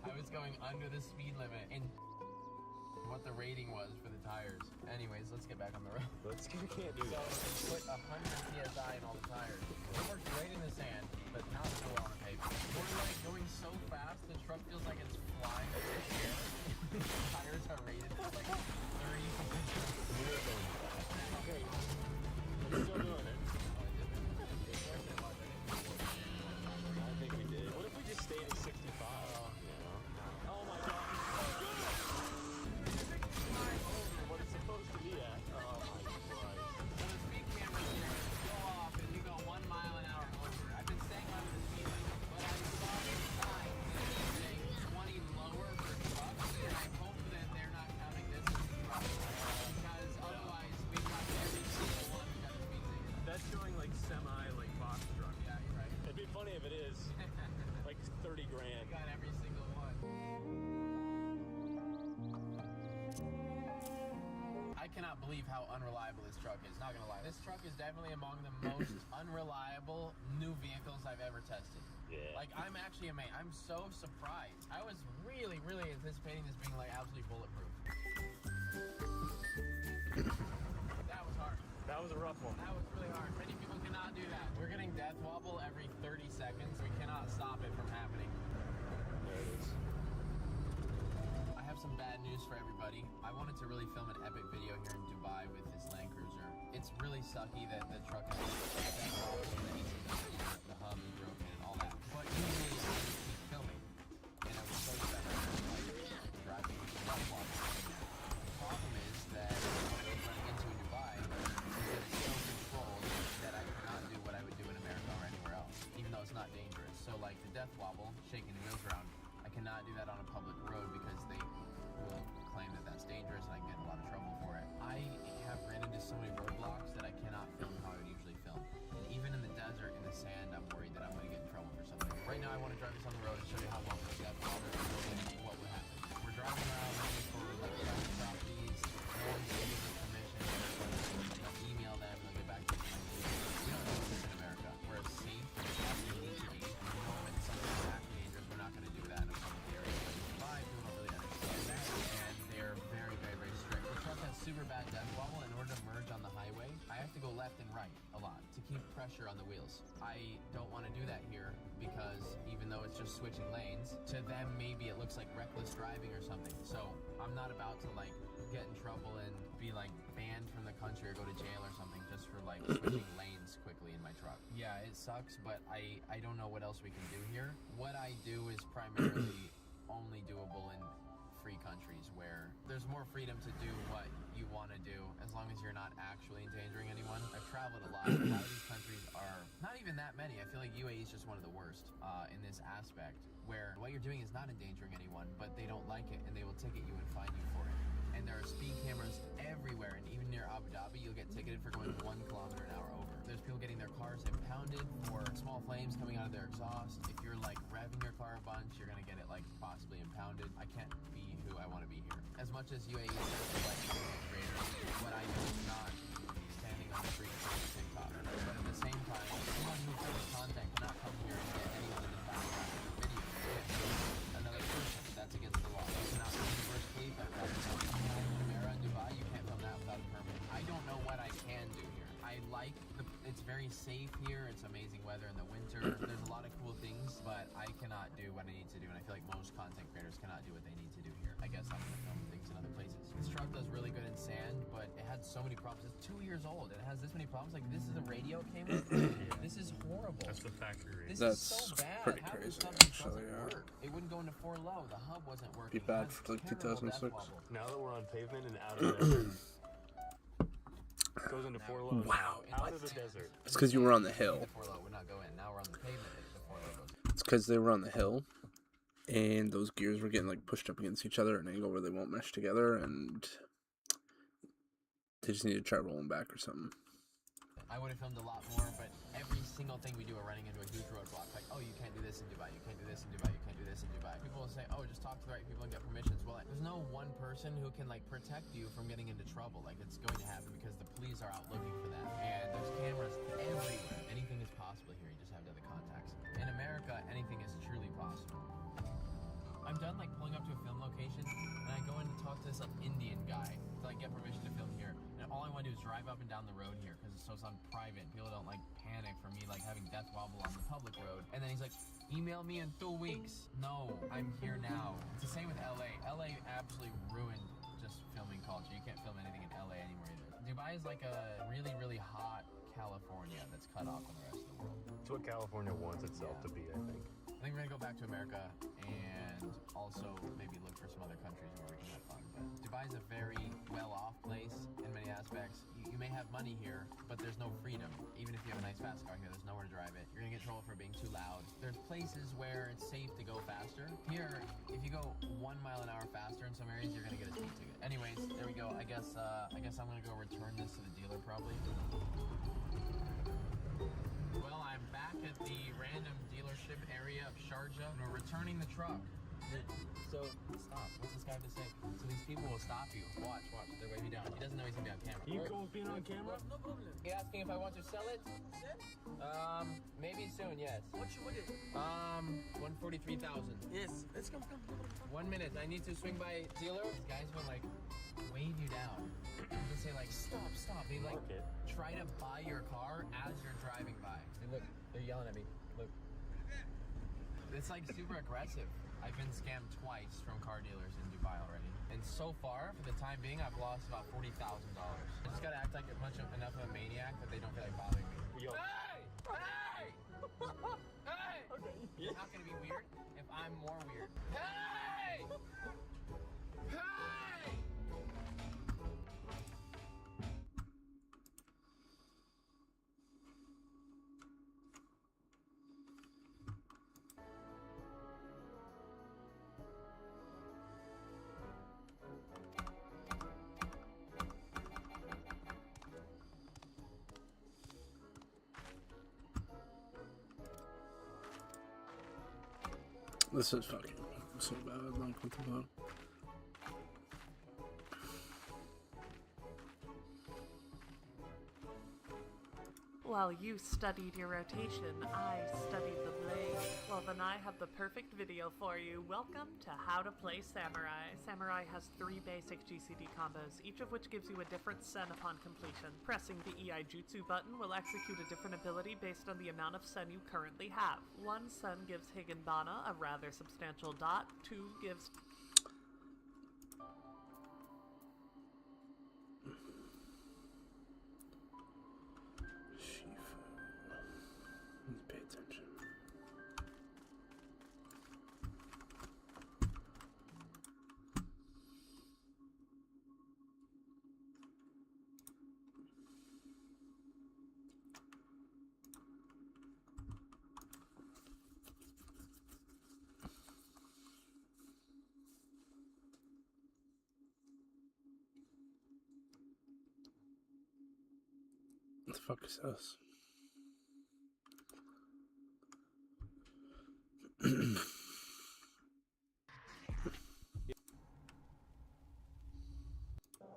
I was going under the speed limit and what the rating was for the tires. Anyways, let's get back on the road. We can't do So that. we put 100 PSI in all the tires. It works great in the sand, but not so well on the pavement. We're like going so fast, the truck feels like it's flying in the air. The tires are rated for like 30. We're going fast. Okay. We're still doing it. I think we did. What if we just stayed at 65? Oh my god. What it's supposed to be at. Oh my Christ. So the speed cameras here go off and you go 1 mile an hour over. I've been staying under the speed limit, but I saw this sign saying 20 lower for trucks, and I hope that they're not counting this as trucks. Because otherwise, we've got every single one who got a speed ticket. That's showing like semi, like box truck. Yeah, you're right. It'd be funny if it is. Like 30 grand. Got every single one. I cannot believe how unreliable this truck is. Not gonna lie. This truck is definitely among the most unreliable new vehicles I've ever tested. Yeah. Like, I'm actually amazed. I'm so surprised. I was really anticipating this being like absolutely bulletproof. That was hard. That was a rough one. That was really hard. Many people cannot do that. We're getting death wobble every 30 seconds. We cannot stop it from happening. There it is. I have some bad news for everybody. I wanted to really film an epic video here in Dubai with this Land Cruiser. It's really sucky that the truck has the hub is broken and all that. But usually I would keep filming, and I would show you that driving with the death wobble. The problem is that what I was running into in Dubai is that it's so controlled that I cannot do what I would do in America or anywhere else, even though it's not dangerous. So like the death wobble, shaking the wheels around, I cannot do that on a public road because they will claim that that's dangerous and I can get in a lot of trouble for it. I have ran into so many roadblocks that I cannot film how I would usually film. And even in the desert, in the sand, I'm worried that I'm going to get in trouble for something. Right now I want to drive this on the road and show you how long this death wobble is and what would happen. We're driving around looking for like properties, no one's giving us permission, they'll email them and they'll get back to us. We don't do this in America. We're safe as we need to be. We know when something's actually dangerous, we're not going to do that in a public area. But in Dubai, people don't really understand that, and they're very, very, very strict. The truck has super bad death wobble. In order to merge on the highway, right a lot to keep pressure on the wheels. I don't want to do that here because even though it's just switching lanes, to them maybe it looks like reckless driving or something. So I'm not about to like get in trouble and be like banned from the country or go to jail or something just for like switching lanes quickly in my truck. Yeah, it sucks, but I don't know what else we can do here. What I do is primarily only doable in free countries where there's more freedom to do what you want to do as long as you're not actually endangering anyone. I've traveled a lot. A lot of these countries are not even that many. I feel like UAE is just one of the worst in this aspect, where what you're doing is not endangering anyone, but they don't like it and they will ticket you and fine you for it. And there are speed cameras everywhere, and even near Abu Dhabi, you'll get ticketed for going 1 kilometer an hour over. There's people getting their cars impounded for small flames coming out of their exhaust. If you're like revving your car a bunch, you're gonna get it like possibly impounded. I can't be who I want to be here. As much as UAE says they like content creators, what I do is not standing on the street for TikTok. But at the same time, someone who creates content cannot come here and get anyone in the background of the video. You can't do another person. That's against the law. You cannot film the first cave at Camara in Dubai. You can't film that without a permit. I don't know what I can do here. I like it's very safe here. It's amazing weather in the winter. There's a lot of cool things, but I cannot do what I need to do, and I feel like most content creators cannot do what they need to do here. I guess I'm gonna film things in other places. This truck does really good in sand, but it had so many problems. It's 2 years old, and it has this many problems. Like, this is the radio it came with. This is horrible. That's the factory radio. This is so bad. pretty How crazy, doesn't actually, yeah. work? It wouldn't go into 4 low. The hub wasn't working. Be bad It has for like terrible 2006. death wobble. Now that we're on pavement and out of the desert. Goes into 4 low. Wow. Out of the desert. It's because you were on the hill. The 4 low would not go in. Now we're on the pavement. The 4 low goes. It's because they were on the hill, and those gears were getting like pushed up against each other at an angle where they won't mesh together, and they just need to try rolling back or something. I would have filmed a lot more, but every single thing we do, we're running into a huge roadblock. Like, oh, you can't do this in Dubai. You can't do this in Dubai. You can't do this in Dubai. People will say, oh, just talk to the right people and get permissions. Well, there's no one person who can like protect you from getting into trouble. Like, it's going to happen because the police are out looking for that, and there's cameras everywhere. Anything is possible here. You just have to have the contacts. In America, anything is truly possible. I'm done like pulling up to a film location, and I go in to talk to this like Indian guy to like get permission to film here. And all I want to do is drive up and down the road here because it's so on private. People don't like panic for me like having death wobble on the public road. And then he's like, email me in 2 weeks. No, I'm here now. It's the same with LA. LA absolutely ruined just filming culture. You can't film anything in LA anymore either. Dubai is like a really, really hot California that's cut off from the rest of the world. It's what California wants itself to be, I think. I think we're gonna go back to America and also maybe look for some other countries where we can have fun. But Dubai is a very well-off place in many aspects. You may have money here, but there's no freedom. Even if you have a nice fast car here, there's nowhere to drive it. You're gonna get in trouble for being too loud. There's places where it's safe to go faster. Here, if you go 1 mile an hour faster in some areas, you're gonna get a speed ticket. Anyways, there we go. I guess I'm gonna go return this to the dealer probably. Well, I'm back at the random dealership area of Sharjah, and we're returning the truck. So, stop. What's this guy have to say? So these people will stop you. Watch. They're waving down. He doesn't know he's gonna be on camera. You cool with being on camera? No problem. He's asking if I want to sell it. Maybe soon, yes. What is it? 143,000. Yes. Let's come. 1 minute. I need to swing by dealer. These guys will like wave you down. They say like, stop. They like try to buy your car as you're driving by. And look, they're yelling at me. Look. It's like super aggressive. I've been scammed twice from car dealers in Dubai already. And so far, for the time being, I've lost about $40,000. I just gotta act like enough of a maniac that they don't feel like bothering me. Yo. Hey! Okay. It's not gonna be weird if I'm more weird. Hey! This is fucking so bad. Like, what the fuck? While you studied your rotation, I studied the blade. Well, then I have the perfect video for you. Welcome to How to Play Samurai. Samurai has 3 basic GCD combos, each of which gives you a different sen upon completion. Pressing the EI Jutsu button will execute a different ability based on the amount of sen you currently have. 1 sen gives Higanbana, a rather substantial dot. 2 gives... Pay attention. What the fuck is this?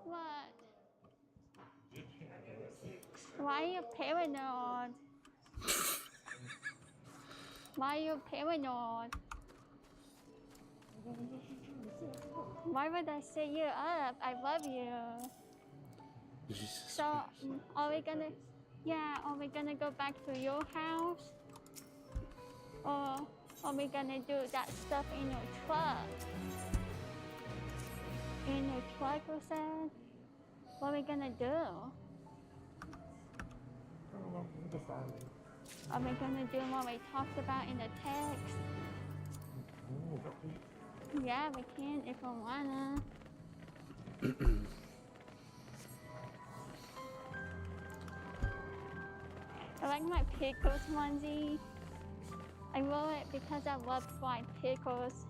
What? Why are you paranoid? Why are you paranoid? Why would I set you up? I love you. So, are we gonna... Yeah, are we gonna go back to your house? Or are we gonna do that stuff in your truck? In your truck, you said? What are we gonna do? Are we gonna do what we talked about in the text? Yeah, we can if we wanna. I like my pickles onesie. I wore it because I love fried pickles.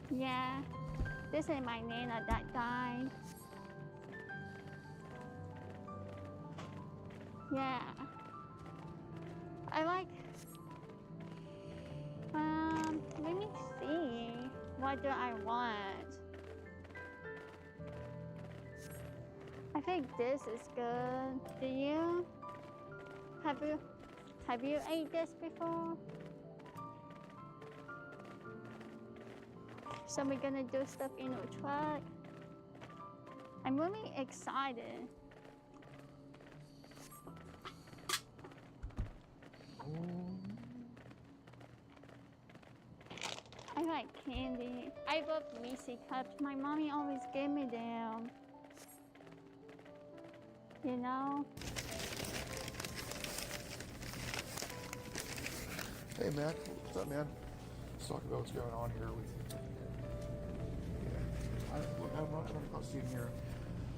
Yeah, this is my Nana that died. Yeah. I like... let me see. What do I want? I think this is good. Do you? Have you ate this before? So we're gonna do stuff in our truck. I'm really excited. I like candy. I love Reese cups. My mommy always gave me them. You know? Hey Matt, what's up man? Let's talk about what's going on here with look, I'm not across the here.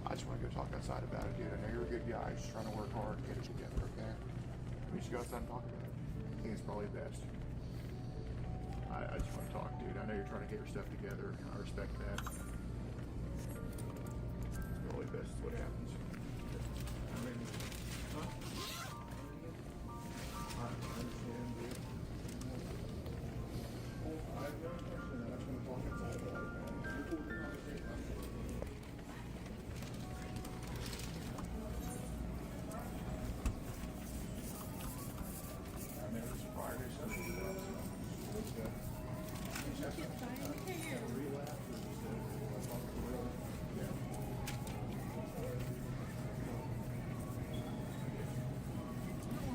I just want to go talk outside about it, dude. I know you're a good guy, just trying to work hard and get it together, okay? We should go outside and talk about it. I think it's probably best. I just want to talk, dude. I know you're trying to get your stuff together. I respect that. It's probably best is what happens. I mean, huh? I understand, dude. I have no question that. I just want to talk outside about it, man.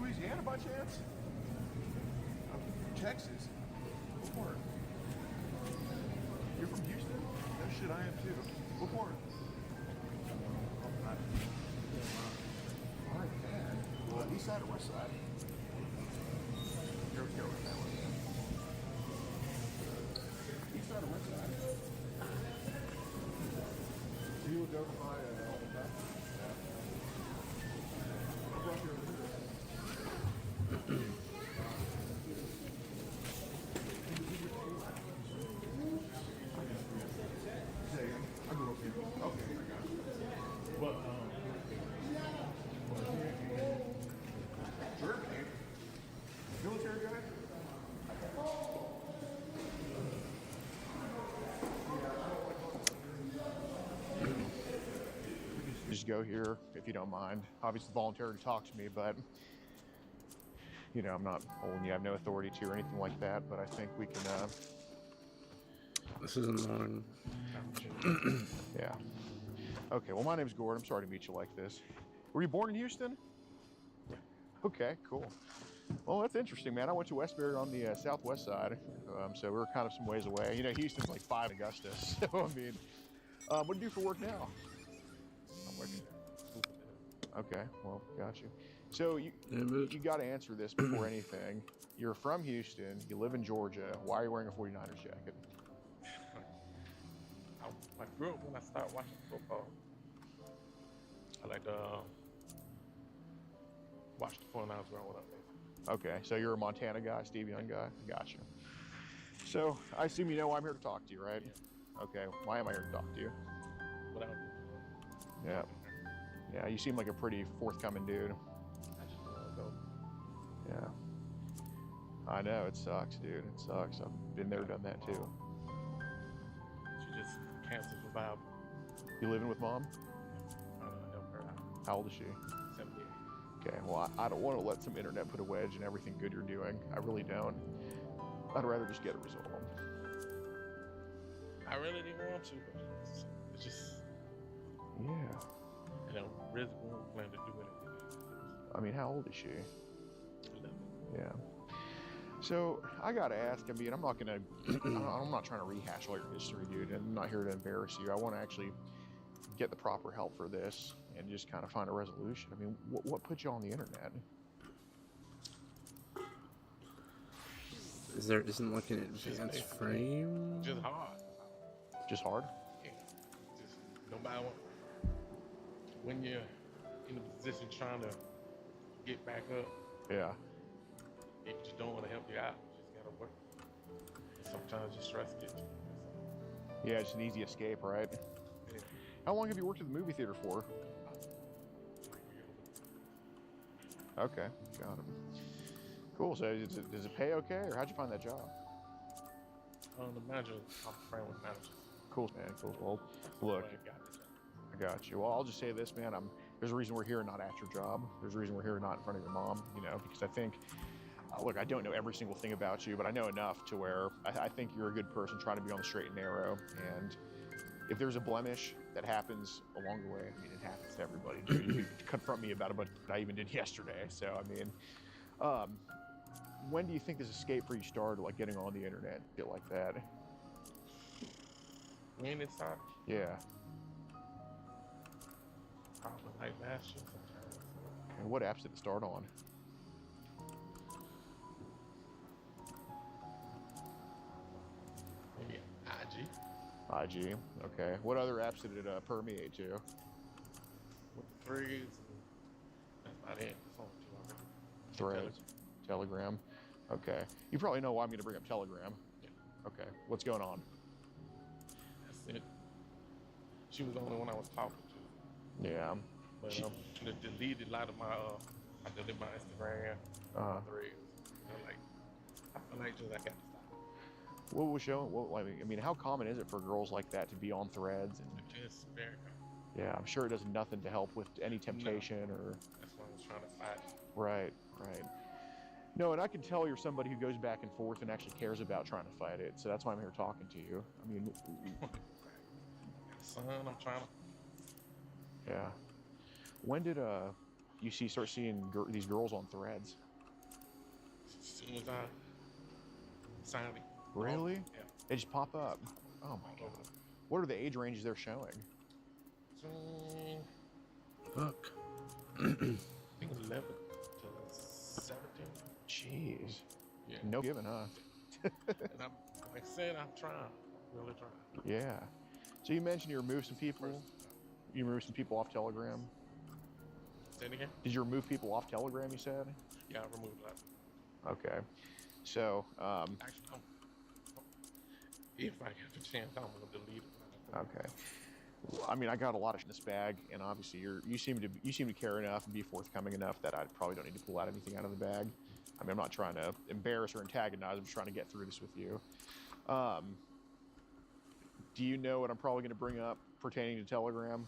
Louisiana by chance? Texas? What part? You're from Houston? No shit, I am too. What part? Alright, man. Well, east side or west side? You're okay with that one. East side or west side? Do you look over by all the time? Yeah. What brought you over here? I grew up here. Okay, I got you. But, Germany? Military guy? Just go here if you don't mind. Obviously, volunteer to talk to me, but you know, I'm not holding you. I have no authority to or anything like that. But I think we can. This isn't long. Yeah. Okay. Well, my name's Gordon. I'm sorry to meet you like this. Were you born in Houston? Okay. Cool. Well, that's interesting, man. I went to Westbury on the southwest side, so we're kind of some ways away. You know, Houston's like 5 Augusta, so I mean, what do you do for work now? I'm working there. Okay, well, got you. So you got to answer this before anything. You're from Houston. You live in Georgia. Why are you wearing a 49ers jacket? I grew up when I started watching football. I like to watch the 49ers growing up. Okay, so you're a Montana guy, Steve Young guy. Gotcha. So I assume you know why I'm here to talk to you, right? Yeah. Okay, why am I here to talk to you? Without Yeah. Yeah, you seem like a pretty forthcoming dude. I just want to go. Yeah. I know, it sucks, dude. It sucks. I've been there, done that too. She just cancer survivor. You living with mom? I don't help her out. How old is she? 78. Okay, well, I don't want to let some internet put a wedge in everything good you're doing. I really don't. I'd rather just get it resolved. I really didn't want to, but it's just, Yeah. you know, really won't plan to do anything. I mean, how old is she? 11. Yeah. So I gotta ask. I mean, I'm not gonna. I'm not trying to rehash all your history, dude. And I'm not here to embarrass you. I want to actually get the proper help for this and just kind of find a resolution. I mean, what put you on the internet? Isn't like an advanced frame? Just hard. Just hard? Yeah. Just no matter what. When you're in a position trying to get back up, Yeah. if you just don't want to help you out, you just gotta work. Sometimes your stress gets you. Yeah, it's an easy escape, right? Yeah. How long have you worked at the movie theater for? Okay, got him. Cool. So does it pay okay, or how'd you find that job? The manager, I'm a friend with the manager. Cool, man. Cool. Well, look, I got you. Well, I'll just say this, man. There's a reason we're here, not at your job. There's a reason we're here, not in front of your mom. You know, because I think, look, I don't know every single thing about you, but I know enough to where I think you're a good person trying to be on the straight and narrow. And if there's a blemish that happens along the way, I mean, it happens to everybody. You confront me about it, but I even did yesterday. So, I mean, when do you think this escape for you started, like getting on the internet, shit like that? When it started? Yeah. Probably like last year sometime. And what apps did it start on? Maybe IG. IG. Okay. What other apps did it permeate to? With the threads. That's about it. That's all too Threads. Telegram. Okay. You probably know why I'm going to bring up Telegram. Yeah. Okay. What's going on? That's it. She was the only one I was talking to. Yeah. But I deleted a lot of my, I deleted my Instagram, my threads. I feel like just I got to stop. What was showing? I mean, how common is it for girls like that to be on threads? And Just very common. yeah, I'm sure it does nothing to help with any temptation or. That's why I was trying to fight. Right. Right. No, and I can tell you're somebody who goes back and forth and actually cares about trying to fight it. So that's why I'm here talking to you. I mean, Son, I'm trying to. yeah. When did you start seeing these girls on threads? As soon as I signed it. Really? Yeah. They just pop up. Oh my god. What are the age ranges they're showing? Fuck. I think 11 to 17. Jeez. Yeah. No giving, huh? And I'm, like I said, I'm trying. Really trying. Yeah. So you mentioned you removed some people. You removed some people off Telegram. Say it again? Did you remove people off Telegram, you said? Yeah, I removed that. Okay. So, Actually, if I get the chance, I'm going to delete it. okay. I mean, I got a lot in this bag, and obviously you seem to care enough and be forthcoming enough that I probably don't need to pull out anything out of the bag. I mean, I'm not trying to embarrass or antagonize. I'm just trying to get through this with you. Do you know what I'm probably going to bring up pertaining to Telegram?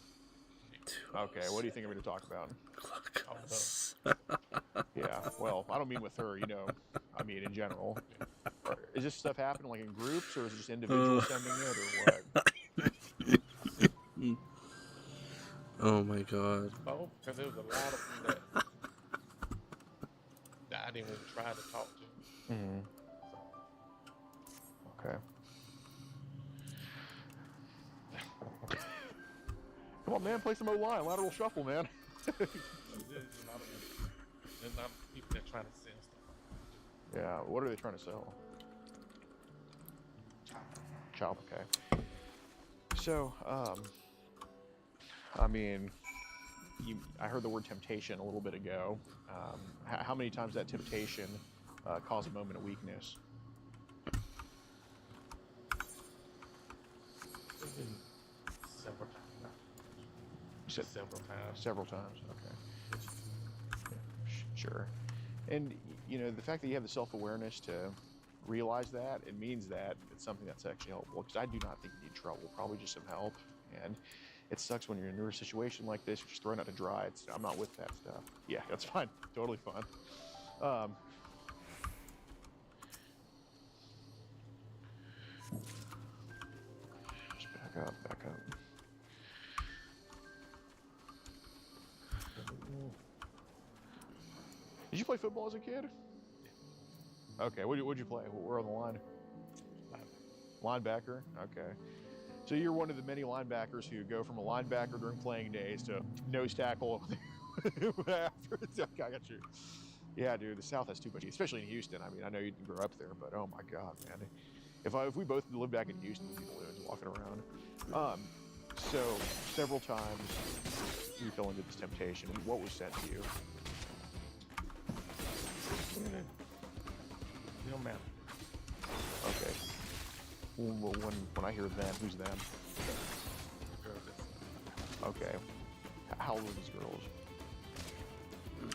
Okay, what do you think I'm going to talk about? Glucose. Yeah, well, I don't mean with her, you know. I mean in general. Is this stuff happening like in groups, or is it just individuals sending it, or what? Oh my god. Both, because there was a lot of them that I didn't even try to talk to. Mm-hmm. Okay. Come on, man, play some O-line, lateral shuffle, man. There's a lot of people that try to sell stuff. Yeah, what are they trying to sell? Child, okay. So, I mean, I heard the word temptation a little bit ago. How many times that temptation caused a moment of weakness? Several times. You said several times. Several times, okay. Yeah, sure. And, you know, the fact that you have the self-awareness to realize that, it means that it's something that's actually helpful. Because I do not think you need trouble, probably just some help. And it sucks when you're in a situation like this, you're just thrown out to dry. I'm not with that stuff. Yeah, that's fine. Totally fine. Just back up. Did you play football as a kid? Okay, what'd you play? Where on the line? Linebacker? Okay. So you're one of the many linebackers who go from a linebacker during playing days to nose tackle after. Okay, I got you. Yeah, dude, the South has too much, especially in Houston. I mean, I know you didn't grow up there, but oh my God, man. If we both lived back in Houston, we'd be balloons walking around. So several times you fell into this temptation. What was sent to you? It don't matter. Okay. When I hear them, who's them? Okay. How old are these girls?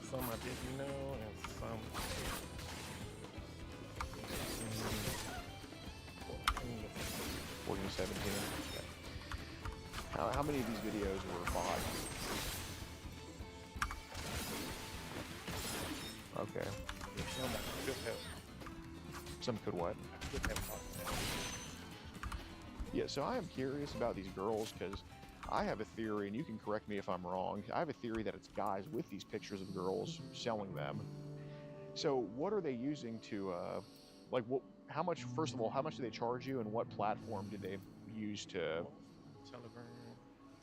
Some I didn't know, and some 14 to 17. Okay. How many of these videos were bought? Okay. Some could what? Yeah, so I am curious about these girls because I have a theory, and you can correct me if I'm wrong. I have a theory that it's guys with these pictures of girls selling them. So what are they using to, like, what? How much? First of all, how much do they charge you, and what platform do they use to? Telegram.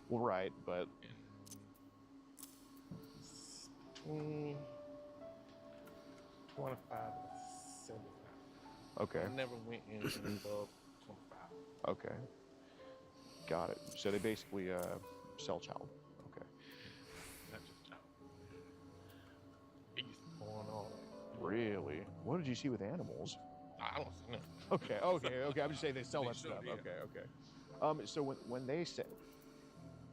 Well, right, but. Between 25 and 75. Okay. I never went into above 25. Okay. Got it. So they basically sell child. Okay. Not just child. It used to go on all that. Really? What did you see with animals? I don't see nothing. Okay. I'm just saying they sell that stuff. Okay. So when they say,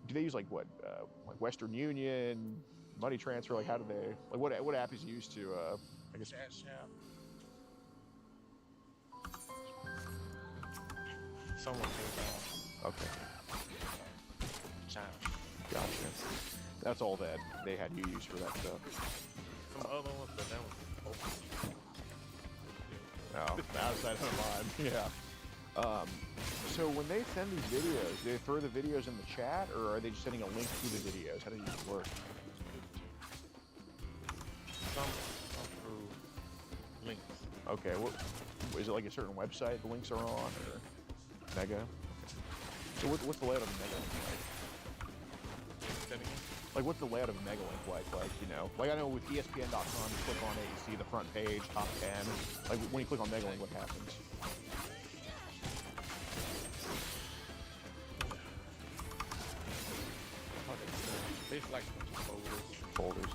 do they use like what, like Western Union, money transfer? Like how do they? Like what app is used to? I guess. Cash App. Someone PayPal. Okay. Child. Gotcha. That's all that they had you use for that stuff. Some other ones, but that was No, outside of mine. Yeah. So when they send these videos, do they throw the videos in the chat, or are they just sending a link to the videos? How does it work? some through links. Okay. What is it, like a certain website the links are on, or Mega? Okay. So what's the layout of a Mega link like? Like what's the layout of a Mega link like? Like, you know, like I know with ESPN.com, you click on it, you see the front page, top 10. Like when you click on Mega link, what happens? It's like Folders.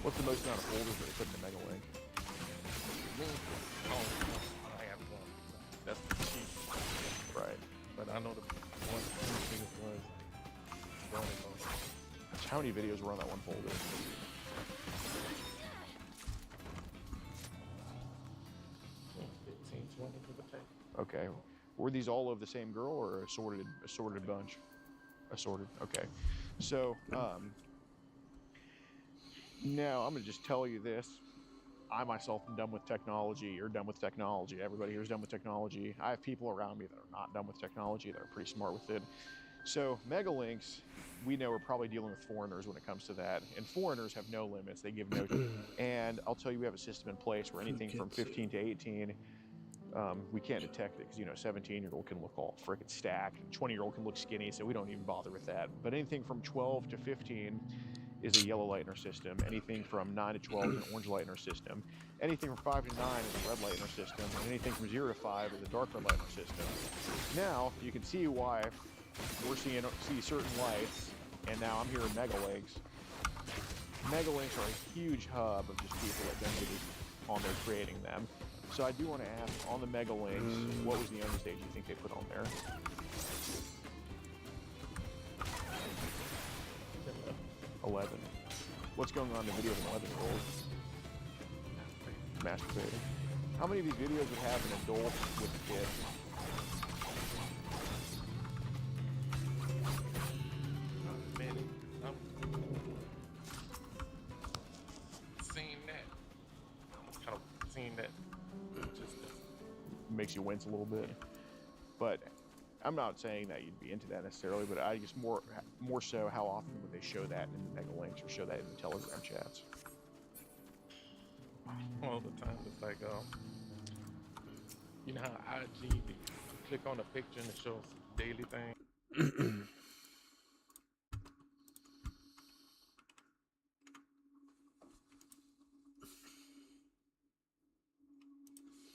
What's the most amount of folders that they put in the Mega link? I have one. That's the cheap. Right. But I know the one of the biggest ones running on. How many videos were on that one folder? 15, 20, give or take. Okay. Were these all of the same girl or assorted bunch? Assorted. Okay. So, now I'm going to just tell you this. I myself am done with technology. You're done with technology. Everybody here is done with technology. I have people around me that are not done with technology, that are pretty smart with it. So megalinks, we know, are probably dealing with foreigners when it comes to that. And foreigners have no limits. They give no... And I'll tell you, we have a system in place where anything from 15 to 18, we can't detect it because, 17-year-old can look all frickin' stacked. 20-year-old can look skinny, so we don't even bother with that. But anything from 12 to 15 is a yellow light in our system. Anything from 9 to 12 is an orange light in our system. Anything from 5 to 9 is a red light in our system. And anything from 0 to 5 is a dark red light in our system. Now, you can see why we're see certain lights, and now I'm hearing megalinks. Megalinks are a huge hub of just people that don't get on there creating them. So I do want to ask, on the megalinks, what was the understage you think they put on there? What's going on in the video of an 11-year-old masturbating? How many of these videos would have an adult with a kid? Man, I'm seeing that. I'm kind of seeing that. Just Makes you wince a little bit. But I'm not saying that you'd be into that necessarily, but I guess more so, how often would they show that in the megalinks or show that in the Telegram chats? all the time. It's like, you know how IG, you click on a picture and it shows daily thing.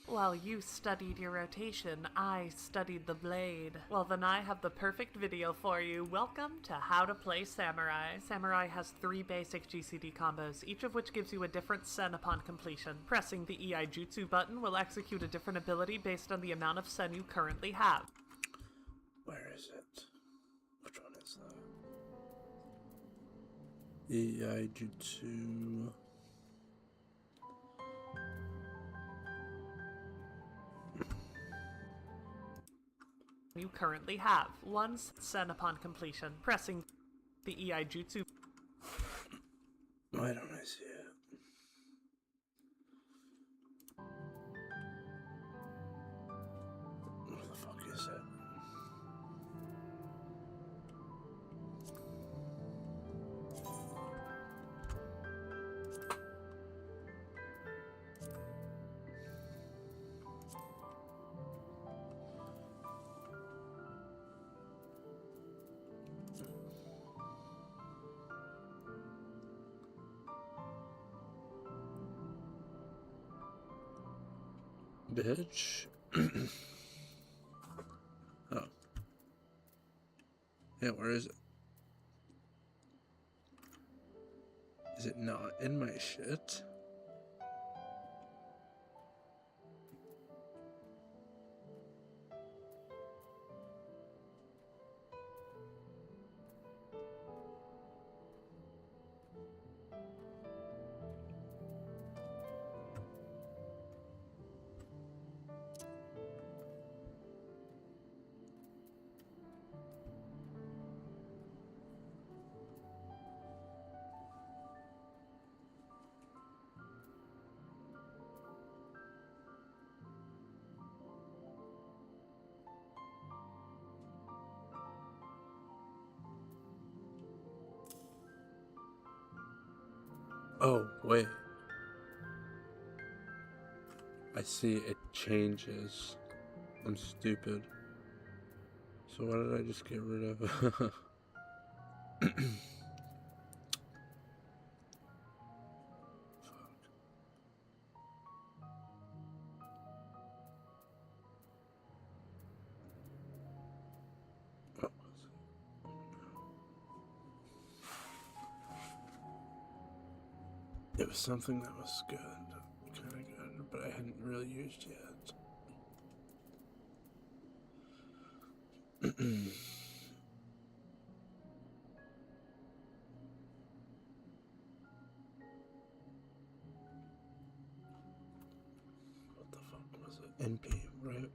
While you studied your rotation, I studied the blade. Well, then I have the perfect video for you. Welcome to How to Play Samurai. Samurai has 3 basic GCD combos, each of which gives you a different sen upon completion. Pressing the EI Jutsu button will execute a different ability based on the amount of sen you currently have. Where is it? Which one is that? EI Jutsu. You currently have 1 sen upon completion. Pressing the EI Jutsu. Why don't I see it? Where the fuck is it? Bitch. Oh. Yeah, where is it? Is it not in my shit? Oh, wait. I see it changes. I'm stupid. So what did I just get rid of? It was something that was good, kind of good, but I hadn't really used yet. What the fuck was it? NP, right?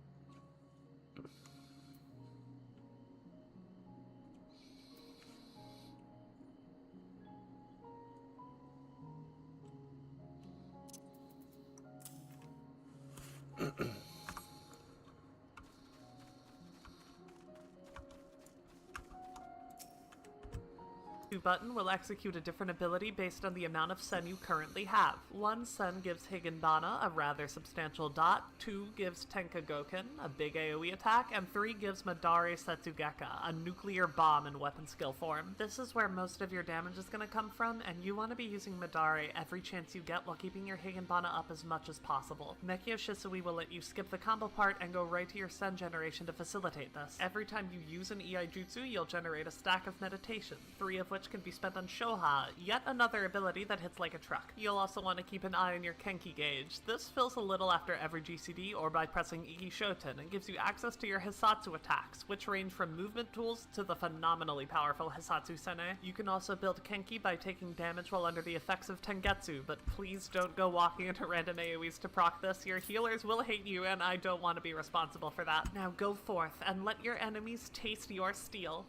Genjutsu button will execute a different ability based on the amount of sen you currently have. 1 sen gives Higenbana, a rather substantial dot, 2 gives Tenkagoken, a big AoE attack, and 3 gives Madare Setsugeka, a nuclear bomb in weapon skill form. This is where most of your damage is going to come from, and you want to be using Madare every chance you get while keeping your Higenbana up as much as possible. Mekio Shisui will let you skip the combo part and go right to your sen generation to facilitate this. Every time you use an EI Jutsu, you'll generate a stack of meditation, 3 of which can be spent on Shoha, yet another ability that hits like a truck. You'll also want to keep an eye on your Kenki gauge. This fills a little after every GCD or by pressing Iki Shoten and gives you access to your Hisatsu attacks, which range from movement tools to the phenomenally powerful Hisatsu Sene. You can also build Kenki by taking damage while under the effects of Tengetsu, but please don't go walking into random AoEs to proc this. Your healers will hate you, and I don't want to be responsible for that. Now go forth and let your enemies taste your steel.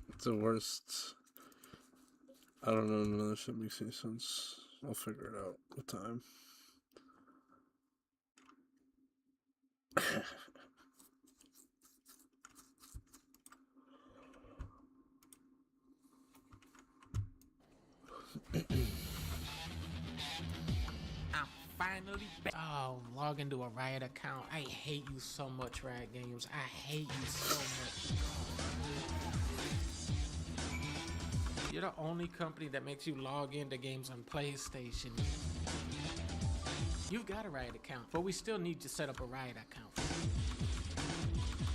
It's the worst. I don't know, none of this shit makes any sense. I'll figure it out with time. I'm finally back. Oh, log into a Riot account. I hate you so much, Riot Games. I hate you so much. You're the only company that makes you log into games on PlayStation. You've got a Riot account, but we still need to set up a Riot account.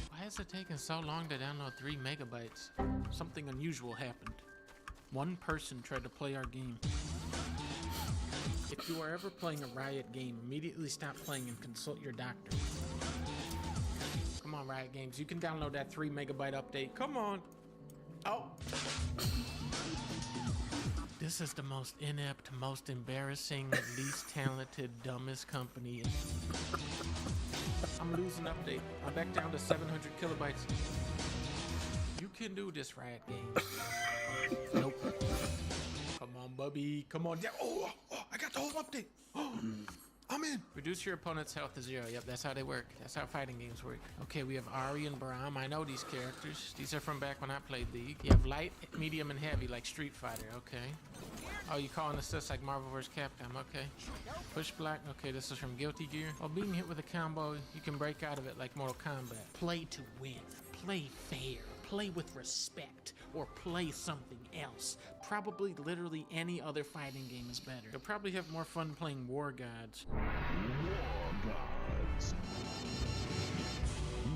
Why is it taking so long to download 3 megabytes? Something unusual happened. One person tried to play our game. If you are ever playing a Riot game, immediately stop playing and consult your doctor. Come on, Riot Games, you can download that 3 megabyte update. Come on. Oh. This is the most inept, most embarrassing, least talented, dumbest company. I'm losing update. I'm back down to 700 kilobytes. You can do this, Riot Games. Nope. Come on, Bubby. Come on. Yeah. Oh, I got the whole update. I'm in. Reduce your opponent's health to 0. Yep, that's how they work. That's how fighting games work. Okay, we have Ari and Braum. I know these characters. These are from back when I played League. You have light, medium, and heavy like Street Fighter. Okay. Oh, you calling assist like Marvel vs. Capcom. Okay. Push black. Okay, this is from Guilty Gear. While being hit with a combo, you can break out of it like Mortal Kombat. Play to win. Play fair. Play with respect. Or play something else. Probably literally any other fighting game is better. You'll probably have more fun playing War Gods. War Gods.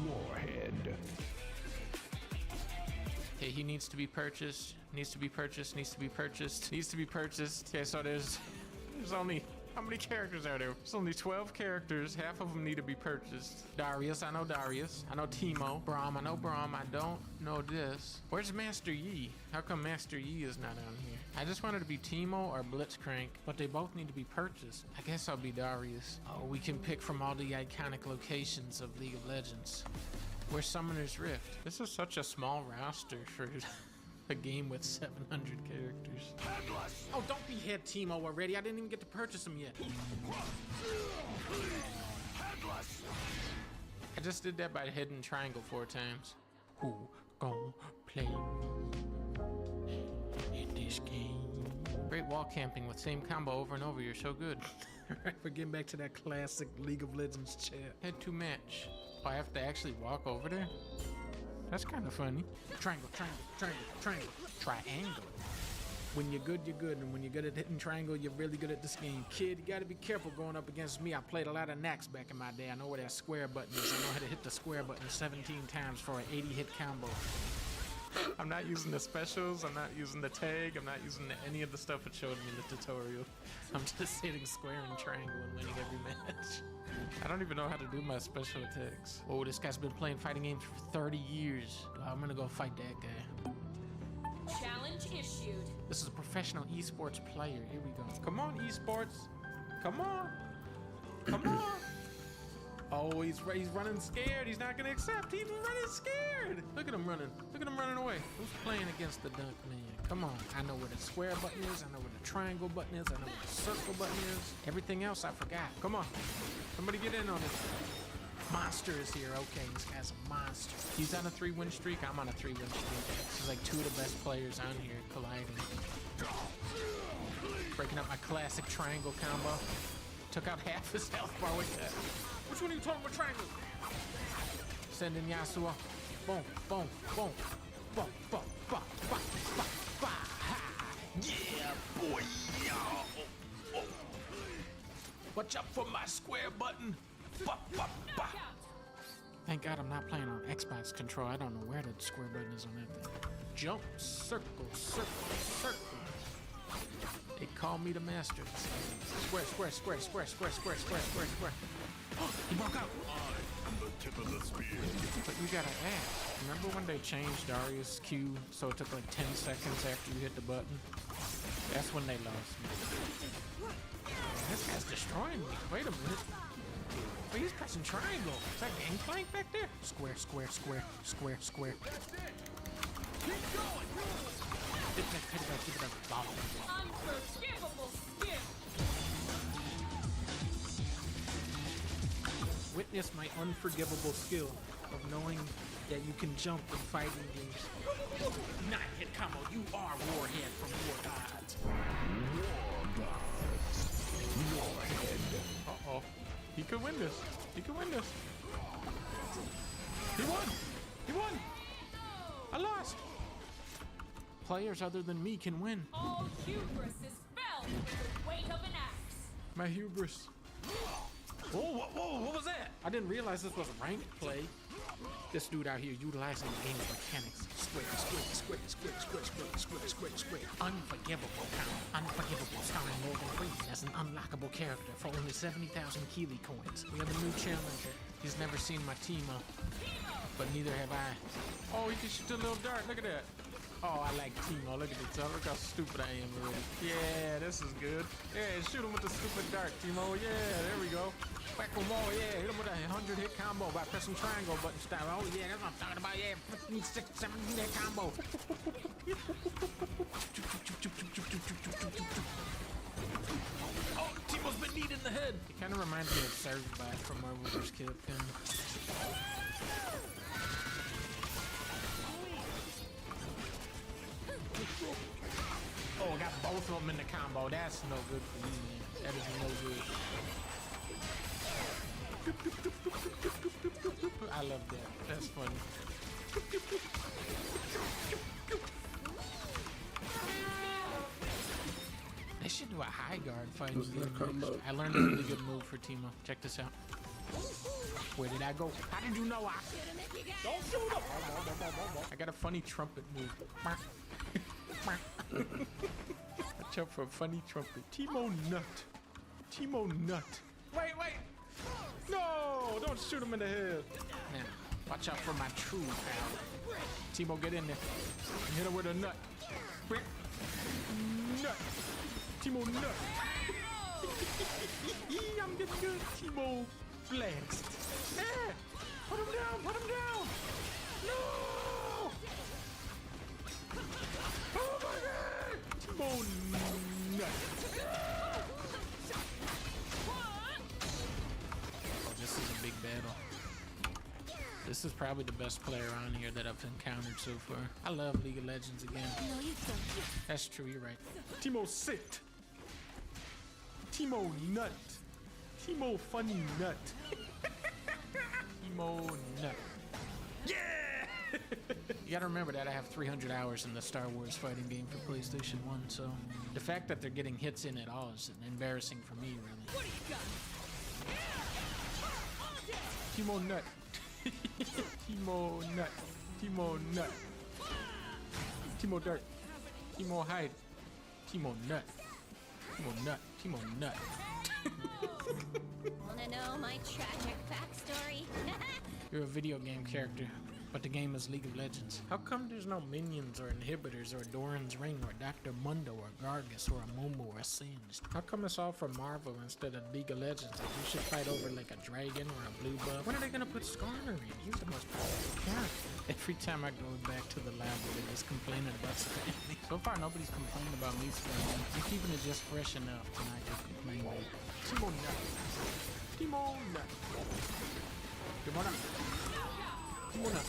Warhead. Okay, he needs to be purchased. Needs to be purchased. Needs to be purchased. Needs to be purchased. Okay, so there's only... How many characters are there? There's only 12 characters. Half of them need to be purchased. Darius, I know Darius. I know Teemo. Braum, I know Braum. I don't know this. Where's Master Yi? How come Master Yi is not on here? I just wanted to be Teemo or Blitzcrank, but they both need to be purchased. I guess I'll be Darius. Oh, we can pick from all the iconic locations of League of Legends. Where's Summoner's Rift? This is such a small roster for a game with 700 characters. Oh, don't be head Teemo already. I didn't even get to purchase him yet. I just did that by hitting triangle 4 times. Who gon' play in this game? Great wall camping with same combo over and over. You're so good. We're getting back to that classic League of Legends chat. Head to match. Oh, I have to actually walk over there? That's kind of funny. Triangle, triangle, triangle, triangle, triangle. When you're good, you're good. And when you're good at hitting triangle, you're really good at this game. Kid, you gotta be careful going up against me. I played a lot of Nax back in my day. I know where that square button is. I know how to hit the square button 17 times for an 80 hit combo. I'm not using the specials. I'm not using the tag. I'm not using any of the stuff it showed me in the tutorial. I'm just hitting square and triangle and winning every match. I don't even know how to do my special attacks. Oh, this guy's been playing fighting games for 30 years. I'm gonna go fight that guy. Challenge issued. This is a professional esports player. Here we go. Come on, esports. Come on. Come on. Oh, he's running scared. He's not gonna accept. He's running scared. Look at him running. Look at him running away. Who's playing against the dunk man? Come on. I know where the square button is. I know where the triangle button is. I know where the circle button is. Everything else I forgot. Come on. Somebody get in on this. Monster is here. Okay, this guy's a monster. He's on a 3-win streak. I'm on a 3-win streak. This is like 2 of the best players on here colliding. Breaking up my classic triangle combo. Took out half his health bar with that. Which one are you talking about triangle? Send in Yasuo. Boom, boom, boom. Boom, boom, boom, boom, boom, boom. Yeah, boy. Oh. Watch out for my square button. Bah, bah, bah. Thank God I'm not playing on Xbox control. I don't know where the square button is on that thing. Jump, circle, circle, circle. They call me the master. Square, square, square, square, square, square, square, square, square. Oh, he broke out. I'm the tip of the spear. But you gotta ask. Remember when they changed Darius' Q so it took like 10 seconds after you hit the button? That's when they lost me. This guy's destroying me. Wait a minute. Wait, he's pressing triangle. Is that Gangplank back there? Square, square, square, square, square. Keep going. Hit it back, ball. Unforgivable skill. Witness my unforgivable skill of knowing that you can jump in fighting games. Not hit combo, you are Warhead from War Gods. War Gods. Warhead. Uh-oh. He could win this. He could win this. He won! He won! I lost! Players other than me can win. All hubris is felled with the weight of an axe. My hubris. Whoa, what was that? I didn't realize this was a ranked play. This dude out here utilizing the game's mechanics. Square, square, square, square, square, square, square, square, square. Unforgivable count. Unforgivable starring Morgan Freeman as an unlockable character for only 70,000 Keeley coins. We have a new challenger. He's never seen my Timo, but neither have I. Oh, he can shoot a little dart. Look at that. Oh, I like Timo. Look at this. Look how stupid I am already. Yeah, this is good. Yeah, shoot him with the stupid dart, Timo. Yeah, there we go. Whack him all. Yeah, hit him with a 100-hit combo by pressing triangle button style. Oh, yeah, that's what I'm talking about. Yeah, 15, 6, 17-hit combo. Oh, Timo's been kneed in the head. It kind of reminds me of Surge by from Marvel vs. Capcom. Oh, I got both of them in the combo. That's no good for me, man. That is no good. I love that. That's funny. They should do a high guard fighting game. I learned a really good move for Timo. Check this out. Where did I go? How did you know I? Don't shoot him! I got a funny trumpet move. Watch out for a funny trumpet. Timo Nut. Timo Nut. Wait. No! Don't shoot him in the head. Now, watch out for my true power. Timo, get in there. Hit him with a nut. Quick. Nut. Timo Nut. I'm getting good. Timo flexed. Yeah! Put him down! Put him down! No! Oh my God! Timo Nut. Oh, this is a big battle. This is probably the best player on here that I've encountered so far. I love League of Legends again. No, you don't. That's true, you're right. Timo sit. Timo Nut. Timo funny nut. Timo Nut. Yeah! You gotta remember that I have 300 hours in the Star Wars fighting game for PlayStation 1, so the fact that they're getting hits in at all is embarrassing for me, really. What do you got? Timo Nut. Timo Nut. Timo Nut. Timo Dirt. Timo Hide. Timo Nut. Timo Nut. Timo Nut. Wanna know my tragic backstory? You're a video game character, but the game is League of Legends. How come there's no minions or inhibitors or Doran's Ring or Dr. Mundo or Gargus or a Momo or a Singed? How come it's all from Marvel instead of League of Legends? Like you should fight over like a dragon or a blue buff. When are they gonna put Skarner in? He's the most powerful character. Every time I go back to the lab, they're just complaining about spamming. So far, nobody's complaining about me spamming. I'm keeping it just fresh enough to not get complained about. Timo Nut. Timo Nut. Timona. Timona.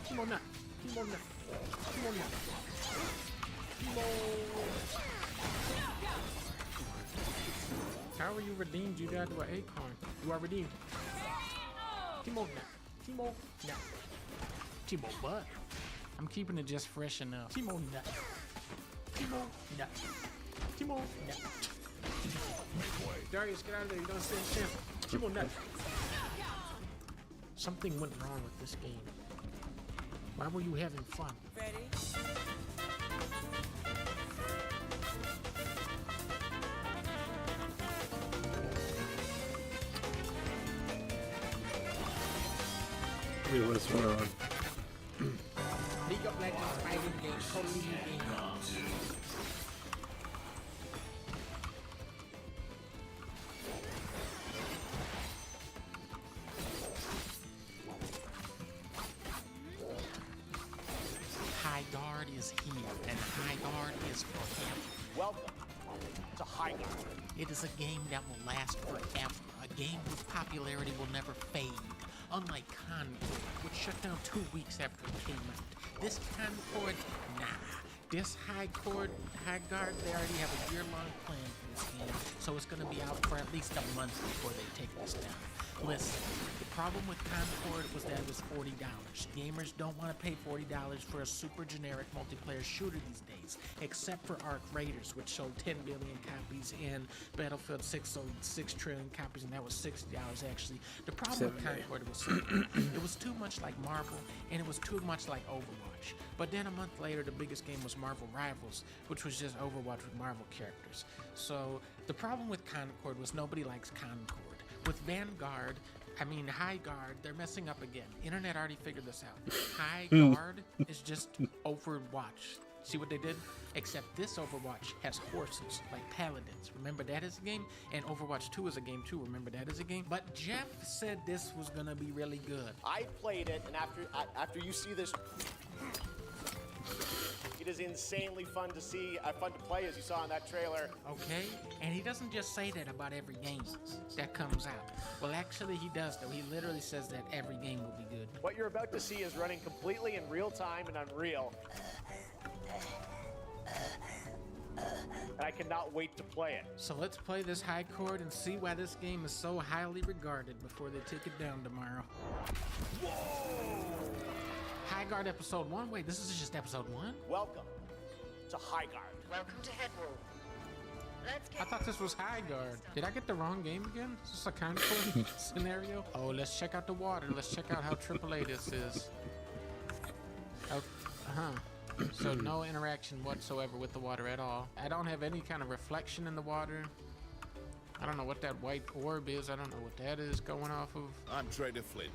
Timona. Timona. Timona. How are you redeemed? You died to an acorn. You are redeemed. Timona. Timona. Timona butt. I'm keeping it just fresh enough. Timona. Timona. Timona. Darius, get out of there. You don't stand a chance. Timona. Something went wrong with this game. Why were you having fun? Ready? Wait, what's going on? League of Legends fighting game, totally new game. High Guard is here, and High Guard is forever. Welcome to High Guard. It is a game that will last forever. A game whose popularity will never fade. Unlike Concord, which shut down 2 weeks after it came out. This Concord, nah. This High Guard, they already have a year-long plan for this game, so it's gonna be out for at least a month before they take this down. Listen, the problem with Concord was that it was $40. Gamers don't want to pay $40 for a super generic multiplayer shooter these days, except for Arc Raiders, which sold 10 billion copies, and Battlefield 6 sold 6 trillion copies, and that was $60 actually. The problem with Concord was simple. It was too much like Marvel, and it was too much like Overwatch. But then a month later, the biggest game was Marvel Rivals, which was just Overwatch with Marvel characters. So the problem with Concord was nobody likes Concord. With High Guard, they're messing up again. Internet already figured this out. High Guard is just Overwatch. See what they did? Except this Overwatch has horses, like paladins. Remember that is a game? And Overwatch 2 is a game too. Remember that is a game? But Jeff said this was gonna be really good. I played it, and after you see this, it is insanely fun to see, fun to play, as you saw in that trailer. Okay, and he doesn't just say that about every game that comes out. Well, actually, he does, though. He literally says that every game will be good. What you're about to see is running completely in real time and Unreal. And I cannot wait to play it. So let's play this High Guard and see why this game is so highly regarded before they take it down tomorrow. Whoa! High Guard Episode 1? Wait, this is just Episode 1? Welcome to High Guard. Welcome to Headwall. Let's get I thought this was High Guard. Did I get the wrong game again? Is this a Concord scenario? Oh, let's check out the water. Let's check out how AAA this is. Oh, So no interaction whatsoever with the water at all. I don't have any kind of reflection in the water. I don't know what that white orb is. I don't know what that is going off of. I'm Trader Flynn.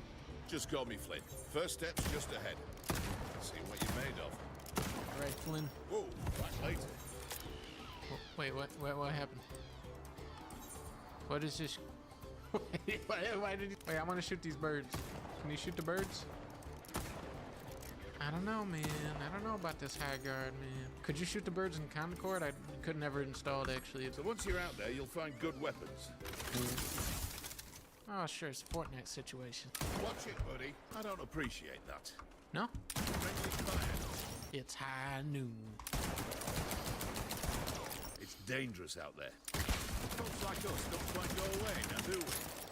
Just call me Flynn. First step's just ahead. See what you're made of. All right, Flynn. Whoa, back later. Wait, what happened? What is this? Why did he... Wait, I want to shoot these birds. Can you shoot the birds? I don't know, man. I don't know about this High Guard, man. Could you shoot the birds in Concord? I could never install it, actually. So once you're out there, you'll find good weapons. Oh, sure, it's a Fortnite situation. Watch it, buddy. I don't appreciate that. No? It's high noon. It's dangerous out there. Folks like us don't quite go away, now do we?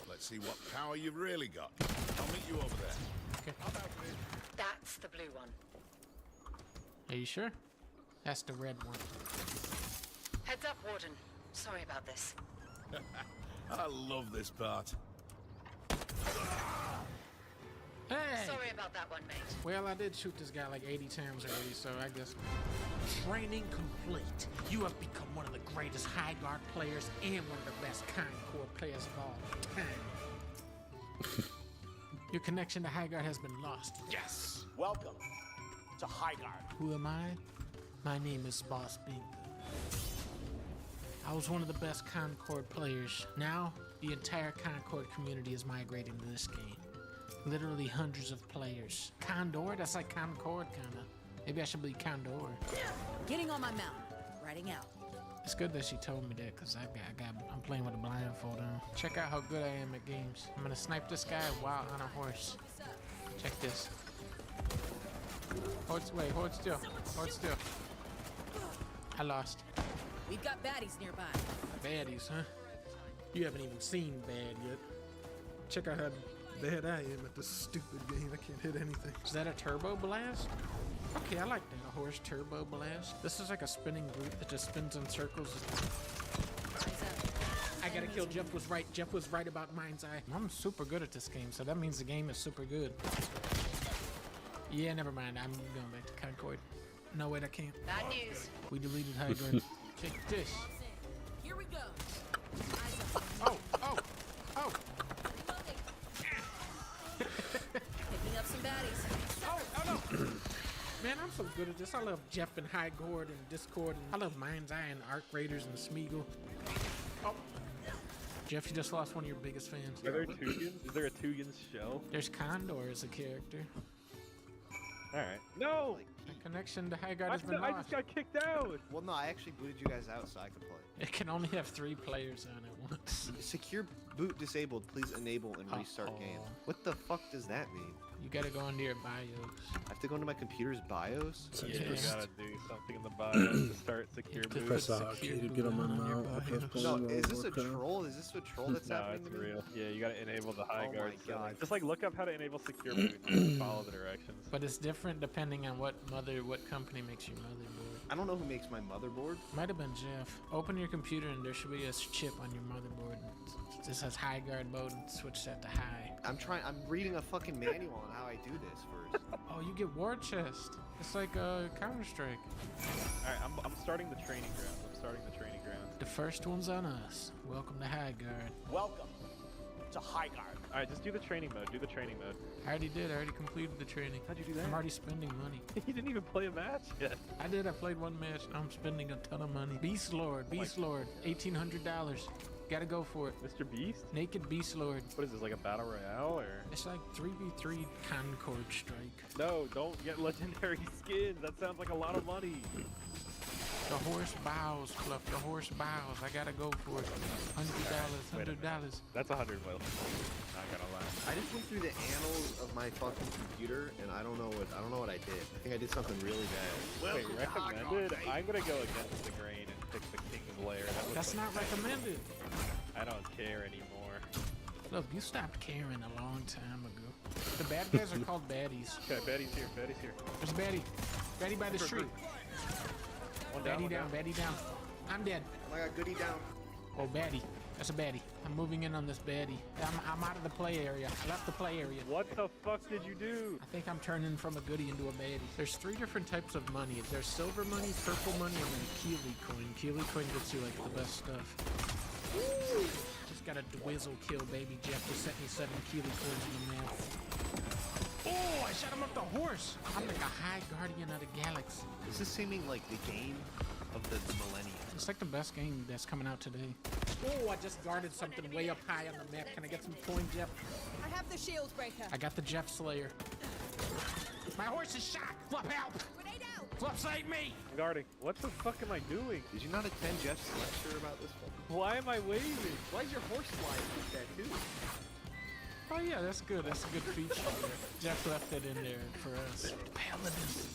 Let's see what power you've really got. I'll meet you over there. Okay. That's the blue one. Are you sure? That's the red one. Heads up, Warden. Sorry about this. I love this part. Hey! Sorry about that one, mate. Well, I did shoot this guy like 80 times already, so I guess... Training complete. You have become one of the greatest High Guard players and one of the best Concord players of all time. Your connection to High Guard has been lost. Yes! Welcome to High Guard. Who am I? My name is Boss Bingo. I was one of the best Concord players. Now, the entire Concord community is migrating to this game. Literally hundreds of players. Condor? That's like Concord, kinda. Maybe I should be Condor. Getting on my mount. Riding out. It's good that she told me that, cause I'm playing with a blindfold on. Check out how good I am at games. I'm gonna snipe this guy while on a horse. Check this. Hold still. Hold still. I lost. We've got baddies nearby. Baddies, huh? You haven't even seen bad yet. Check out how bad I am at this stupid game. I can't hit anything. Is that a turbo blast? Okay, I like that. A horse turbo blast. This is like a spinning boot that just spins in circles. I gotta kill Jeff was right. Jeff was right about Mind's Eye. I'm super good at this game, so that means the game is super good. Yeah, never mind. I'm going back to Concord. No, wait, I can't. Bad news. We deleted high ground. Take this. Here we go. Oh! Picking up some baddies. Oh no! Man, I'm so good at this. I love Jeff and High Gourd and Discord, and I love Mind's Eye and Arc Raiders and Smeagol. Oh! Jeff, you just lost one of your biggest fans. Are there Tugans? Is there a Tugans show? There's Condor as a character. Alright. No! My connection to High Guard has been I lost. just got kicked out! Well, no, I actually booted you guys out so I could play. It can only have 3 players on it once. Secure boot disabled. Please enable and restart game. What the fuck does that mean? You gotta go into your BIOS. I have to go into my computer's BIOS? Yeah, you gotta do something in the BIOS to start secure boot. Press hotkey to get on my mouth. No, is this a troll? Is this a troll that's happening it's to me? real. Yeah, you gotta enable the high Oh guard my God. setting. Just like look up how to enable secure boot and just follow the directions. But it's different depending on what company makes your motherboard. I don't know who makes my motherboard. Might have been Jeff. Open your computer and there should be a chip on your motherboard. It says high guard mode and switch that to high. I'm reading a fucking manual on how I do this first. Oh, you get war chest. It's like Counter-Strike. Alright, I'm starting the training grounds. The first one's on us. Welcome to High Guard. Welcome to High Guard. Alright, just do the training mode. I already did. I already completed the training. How'd you do that? I'm already spending money. You didn't even play a match yet. I did. I played 1 match. Now I'm spending a ton of money. Beast Lord. $1,800. Gotta go for it. Mr. Beast? Naked Beast Lord. What is this, like a battle royale or? It's like 3v3 Concord Strike. No, don't get legendary skins. That sounds like a lot of money. The horse bows, Fluff. The horse bows. I gotta go for it. $100. That's 100 mil. Not gonna lie. I just went through the annals of my fucking computer and I don't know what I did. I think I did something really bad. Wait, recommended? I'm gonna go against the grain and pick the King's Lair. That's not recommended. I don't care anymore. Look, you stopped caring a long time ago. The bad guys are called baddies. Okay, baddie's here. There's a baddie. Baddie by the street. Baddie down. I'm dead. Oh my god, goodie down. Oh, baddie. That's a baddie. I'm moving in on this baddie. I'm out of the play area. I left the play area. What the fuck did you do? I think I'm turning from a goodie into a baddie. There's 3 different types of money. There's silver money, purple money, and then Keely coin. Keely coin gets you like the best stuff. Woo! Just got a dwizzle kill, baby. Jeff just sent me 7 Keely coins in the mouth. Oh, I shot him up the horse. I'm like a high guardian of the galaxy. This is seeming like the game of the millennium. It's like the best game that's coming out today. Oh, I just guarded something way up high on the map. Can I get some coin, Jeff? I have the shield breaker. I got the Jeff Slayer. My horse is shot. Fluff, help! Grenade out. Fluff, save me! I'm guarding. What the fuck am I doing? Did you not attend Jeff's lecture about this? Why am I waving? Why is your horse flying like that too? Oh yeah, that's good. That's a good feature. Jeff left it in there for us. Paladins.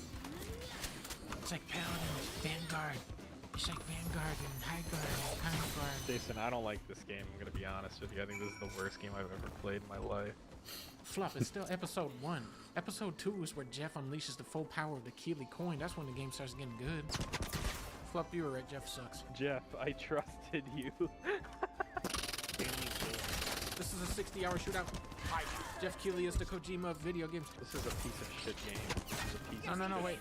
It's like Paladins. Vanguard. It's like Vanguard and High Guard and Concord. Jason, I don't like this game. I'm gonna be honest with you. I think this is the worst game I've ever played in my life. Fluff, it's still episode 1. Episode 2 is where Jeff unleashes the full power of the Keely coin. That's when the game starts getting good. Fluff, you were right. Jeff sucks. Jeff, I trusted you. This is a 60-hour shootout. Hi. Jeff Keely is the Kojima of video games. This is a piece of shit game. No, wait.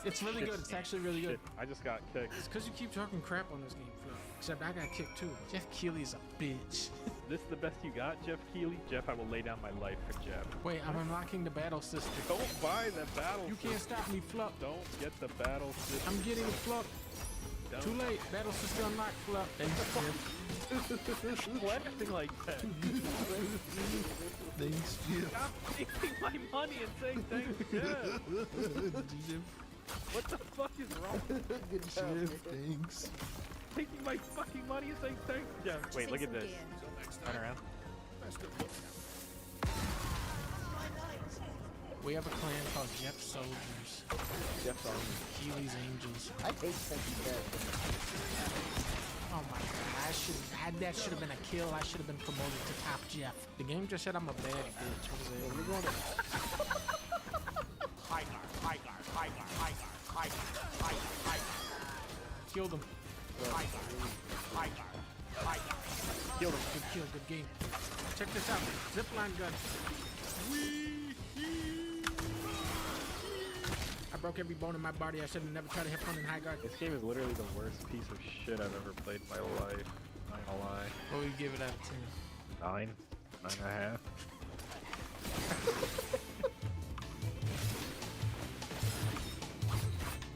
It's really good. It's actually really good. Shit. I just got kicked. It's because you keep talking crap on this game, Fluff. Except I got kicked too. Jeff Keely's a bitch. This is the best you got, Jeff Keely? Jeff, I will lay down my life for Jeff. Wait, I'm unlocking the battle system. Don't buy the battle You can't stop me, Fluff. Don't get the battle system. I'm getting it, Fluff. Don't. Too late. Battle system unlocked, Fluff. Thanks, Jeff. Flexing like that. Thanks, Jeff. Stop taking my money and saying thanks, Jeff. What the fuck is wrong? Good job. Jeff, thanks. taking my fucking money and saying thanks, Jeff. Wait, look at this. Turn around. We have a clan called Jeff Soldiers. Jeff Soldiers. Keely's Angels. I hate Sexy Dead. Oh my god, that should have been a kill. I should have been promoted to Top Jeff. The game just said I'm a bad bitch. What is it? We're going to... High guard, high guard, high guard, high guard, high guard, high guard, high guard. Killed him. High guard, high guard, high guard. Killed him. Good kill, good game. Check this out. Zipline gun. I broke every bone in my body. I should have never tried to hit fun in high guard. This game is literally the worst piece of shit I've ever played in my life. Not gonna lie. What would you give it out of 10? 9, 9.5.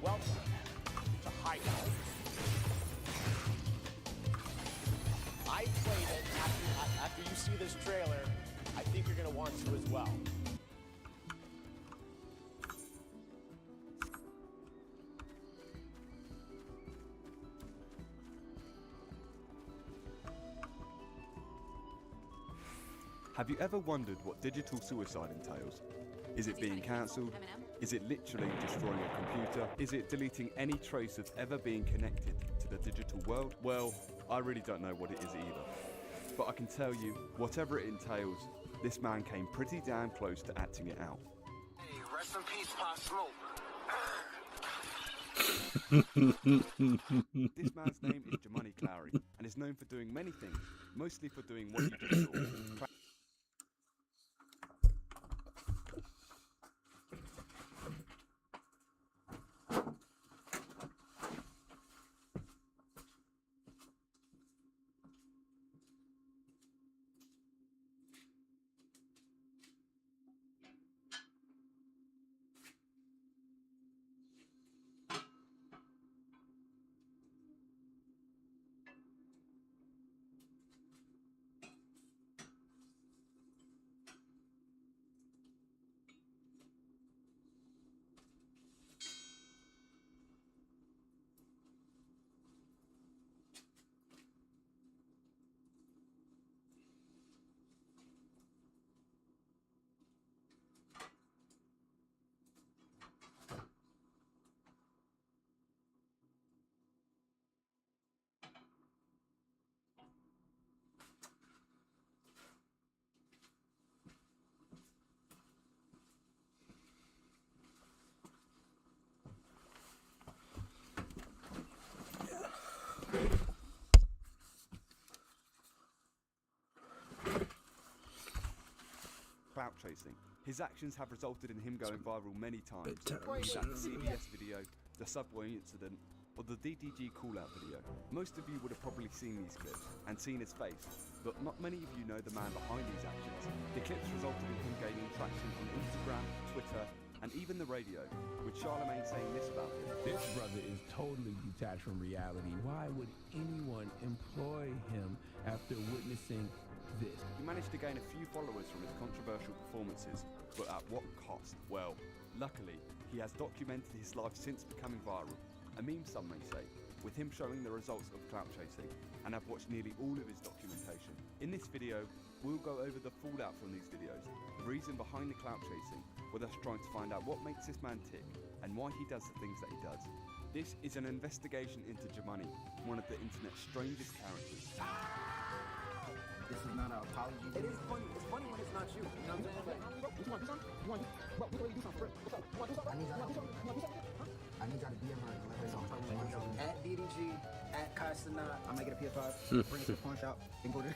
Welcome to High Guard. I played it after you see this trailer. I think you're gonna want to as well. Have you ever wondered what digital suicide entails? Is it being cancelled? Is it literally destroying a computer? Is it deleting any trace of ever being connected to the digital world? Well, I really don't know what it is either. But I can tell you, whatever it entails, this man came pretty damn close to acting it out. Hey, rest in peace, Pop Smoke. This man's name is Jamani Clowry, and is known for doing many things, mostly for doing what you just saw. Clout chasing. His actions have resulted in him going viral many times. Be that the CBS video, the Subway incident, or the DDG call-out video. Most of you would have probably seen these clips and seen his face, but not many of you know the man behind these actions. The clips resulted in him gaining traction on Instagram, Twitter, and even the radio, with Charlemagne saying this about him. This brother is totally detached from reality. Why would anyone employ him after witnessing this? He managed to gain a few followers from his controversial performances, but at what cost? Well, luckily, he has documented his life since becoming viral. A meme, some may say, with him showing the results of clout chasing, and I've watched nearly all of his documentation. In this video, we'll go over the fallout from these videos, the reason behind the clout chasing, with us trying to find out what makes this man tick, and why he does the things that he does. This is an investigation into Jamani, one of the internet's strangest characters. This is not an apology. It is funny. It's funny when it's not you. You know what I'm saying? I need y'all to DM her and let her know. At DDG, at Kasana, I'm gonna get a PS5, bring some punch out, and go to the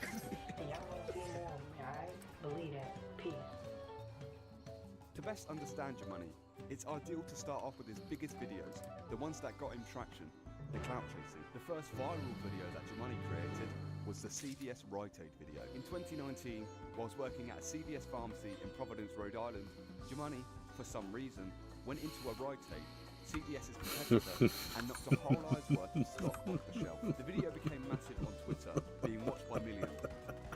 Y'all wanna see more of me, alright? Believe that. Peace. To best understand Jamani, it's ideal to start off with his biggest videos, the ones that got him traction, the clout chasing. The first viral video that Jamani created was the CVS Rite Aid video. In 2019, whilst working at a CVS pharmacy in Providence, Rhode Island, Jamani, for some reason, went into a Rite Aid, CVS's competitor, and knocked a whole eye's worth of stock off the shelf. The video became massive on Twitter, being watched by millions.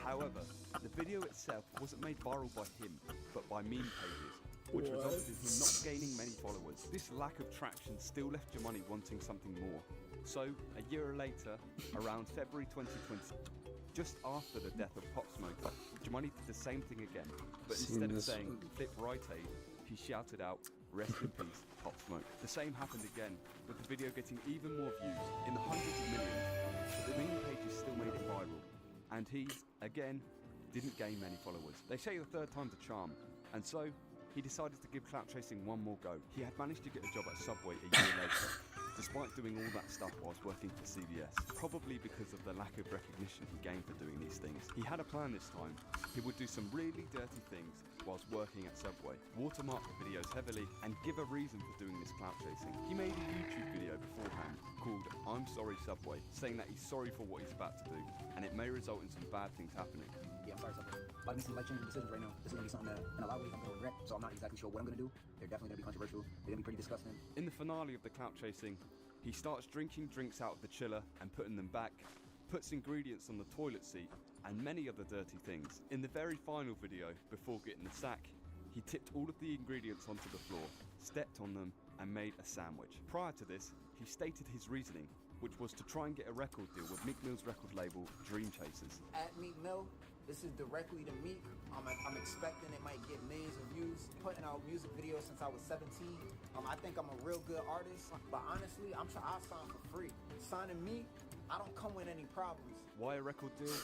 However, the video itself wasn't made viral by him, but by meme pages, which resulted in him not gaining many followers. This lack of traction still left Jamani wanting something more. So, a year later, around February 2020, just after the death of Pop Smoke, Jumoney did the same thing again, but instead of saying "Flip Right Aid," he shouted out "Rest in peace, Pop Smoke." The same happened again, with the video getting even more views, in the hundreds of millions, but the meme pages still made it viral, and he, again, didn't gain many followers. They say the third time's a charm, and so he decided to give clout chasing one more go. He had managed to get a job at Subway a year later, despite doing all that stuff whilst working for CVS, probably because of the lack of recognition he gained for doing these things. He had a plan this time. He would do some really dirty things whilst working at Subway, watermark the videos heavily, and give a reason for doing this clout chasing. He made a YouTube video beforehand called "I'm Sorry Subway," saying that he's sorry for what he's about to do, and it may result in some bad things happening. Yeah, I'm sorry, Subway. Like making some life-changing decisions right now. This is gonna be something that, in a lot of ways, I'm gonna regret. So I'm not exactly sure what I'm gonna do. They're definitely gonna be controversial. They're gonna be pretty disgusting. In the finale of the clout chasing, he starts drinking drinks out of the chiller and putting them back, puts ingredients on the toilet seat, and many other dirty things. In the very final video, before getting the sack, he tipped all of the ingredients onto the floor, stepped on them, and made a sandwich. Prior to this, he stated his reasoning, which was to try and get a record deal with Meek Mill's record label, Dream Chasers. At Meek Mill, this is directly to Meek. I'm expecting it might get millions of views. Putting out music videos since I was 17. I think I'm a real good artist, but honestly, I'll sign for free. Signing me, I don't come with any problems. Why a record deal?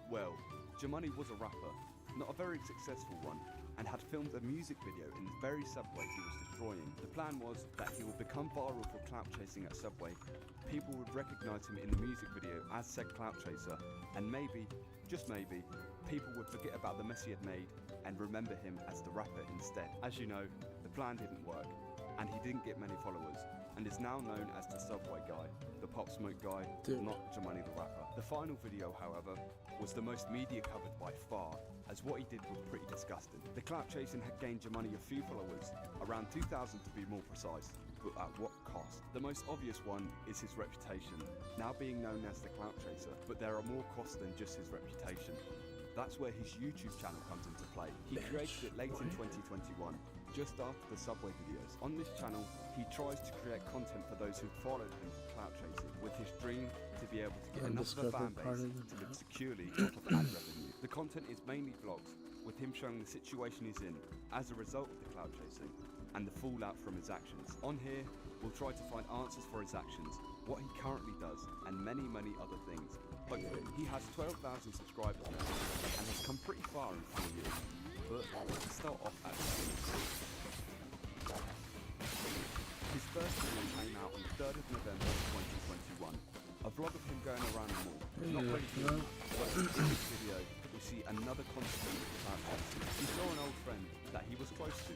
Well, Jumoney was a rapper, not a very successful one, and had filmed a music video in the very Subway he was destroying. The plan was that he would become viral for clout chasing at Subway. People would recognise him in the music video as said clout chaser, and maybe, just maybe, people would forget about the mess he had made and remember him as the rapper instead. As you know, the plan didn't work, and he didn't get many followers, and is now known as the Subway guy, the Pop Smoke guy, not Jumoney the rapper. The final video, however, was the most media covered by far, as what he did was pretty disgusting. The clout chasing had gained Jumoney a few followers, around 2,000 to be more precise, but at what cost? The most obvious one is his reputation, now being known as the clout chaser, but there are more costs than just his reputation. That's where his YouTube channel comes into play. He created it late in 2021, just after the Subway videos. On this channel, he tries to create content for those who followed him for clout chasing, with his dream to be able to get enough of a fan base to live securely off of ad revenue. The content is mainly vlogs, with him showing the situation he's in as a result of the clout chasing, and the fallout from his actions. On here, we'll try to find answers for his actions, what he currently does, and many, many other things. Hopefully, he has 12,000 subscribers now, and has come pretty far in 4 years. But let's start off at the beginning. His first video came out on the 3rd of November 2021. A vlog of him going around the mall. Not really good, but in this video, we see another consequence of clout chasing. He saw an old friend that he was close to,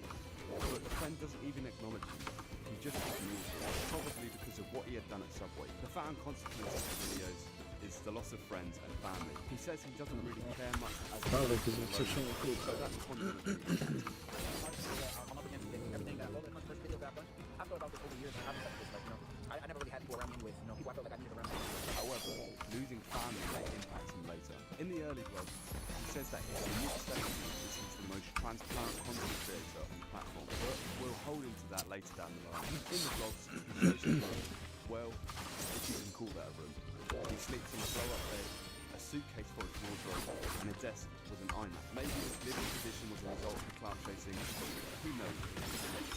but the friend doesn't even acknowledge him. He just ignores him, probably because of what he had done at Subway. The found consequence of the videos is the loss of friends and family. He says he doesn't really care much as probably because it's such a cool so that's content. I'm up against everything that all the first videos that I've done. I've thought about this over years, and I've accepted this. Like, I never really had people around me anyways. People I felt like I needed around me. However, losing family may impact him later. In the early vlogs, he says that his unique statement is he's the most transparent content creator on the platform, but we'll hold into that later down the line. In the vlogs, he shows his room. Well, if you can call that a room. He sleeps on a blow-up bed, a suitcase for his wardrobe, and a desk with an iMac. Maybe this living condition was a result of the clout chasing, who knows.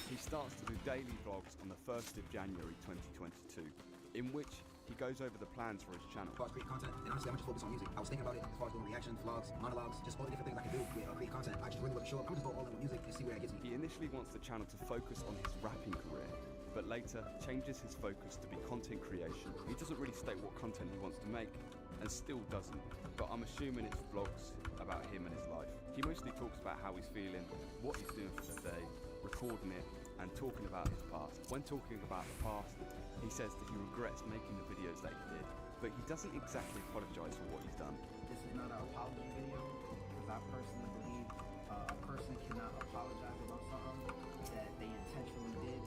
He starts to do daily vlogs on the 1st of January 2022, in which he goes over the plans for his channel. As far as creating content, and honestly, I'm just focused on music. I was thinking about it as far as doing reactions, vlogs, monologues, just all the different things I can do with creating content. I just really wasn't sure. I'm just going all in with music and see where it gets me. He initially wants the channel to focus on his rapping career, but later changes his focus to be content creation. He doesn't really state what content he wants to make, and still doesn't, but I'm assuming it's vlogs about him and his life. He mostly talks about how he's feeling, what he's doing for the day, recording it, and talking about his past. When talking about the past, he says that he regrets making the videos that he did, but he doesn't exactly apologise for what he's done. This is not an apology video, because I personally believe a person cannot apologize about something that they intentionally did.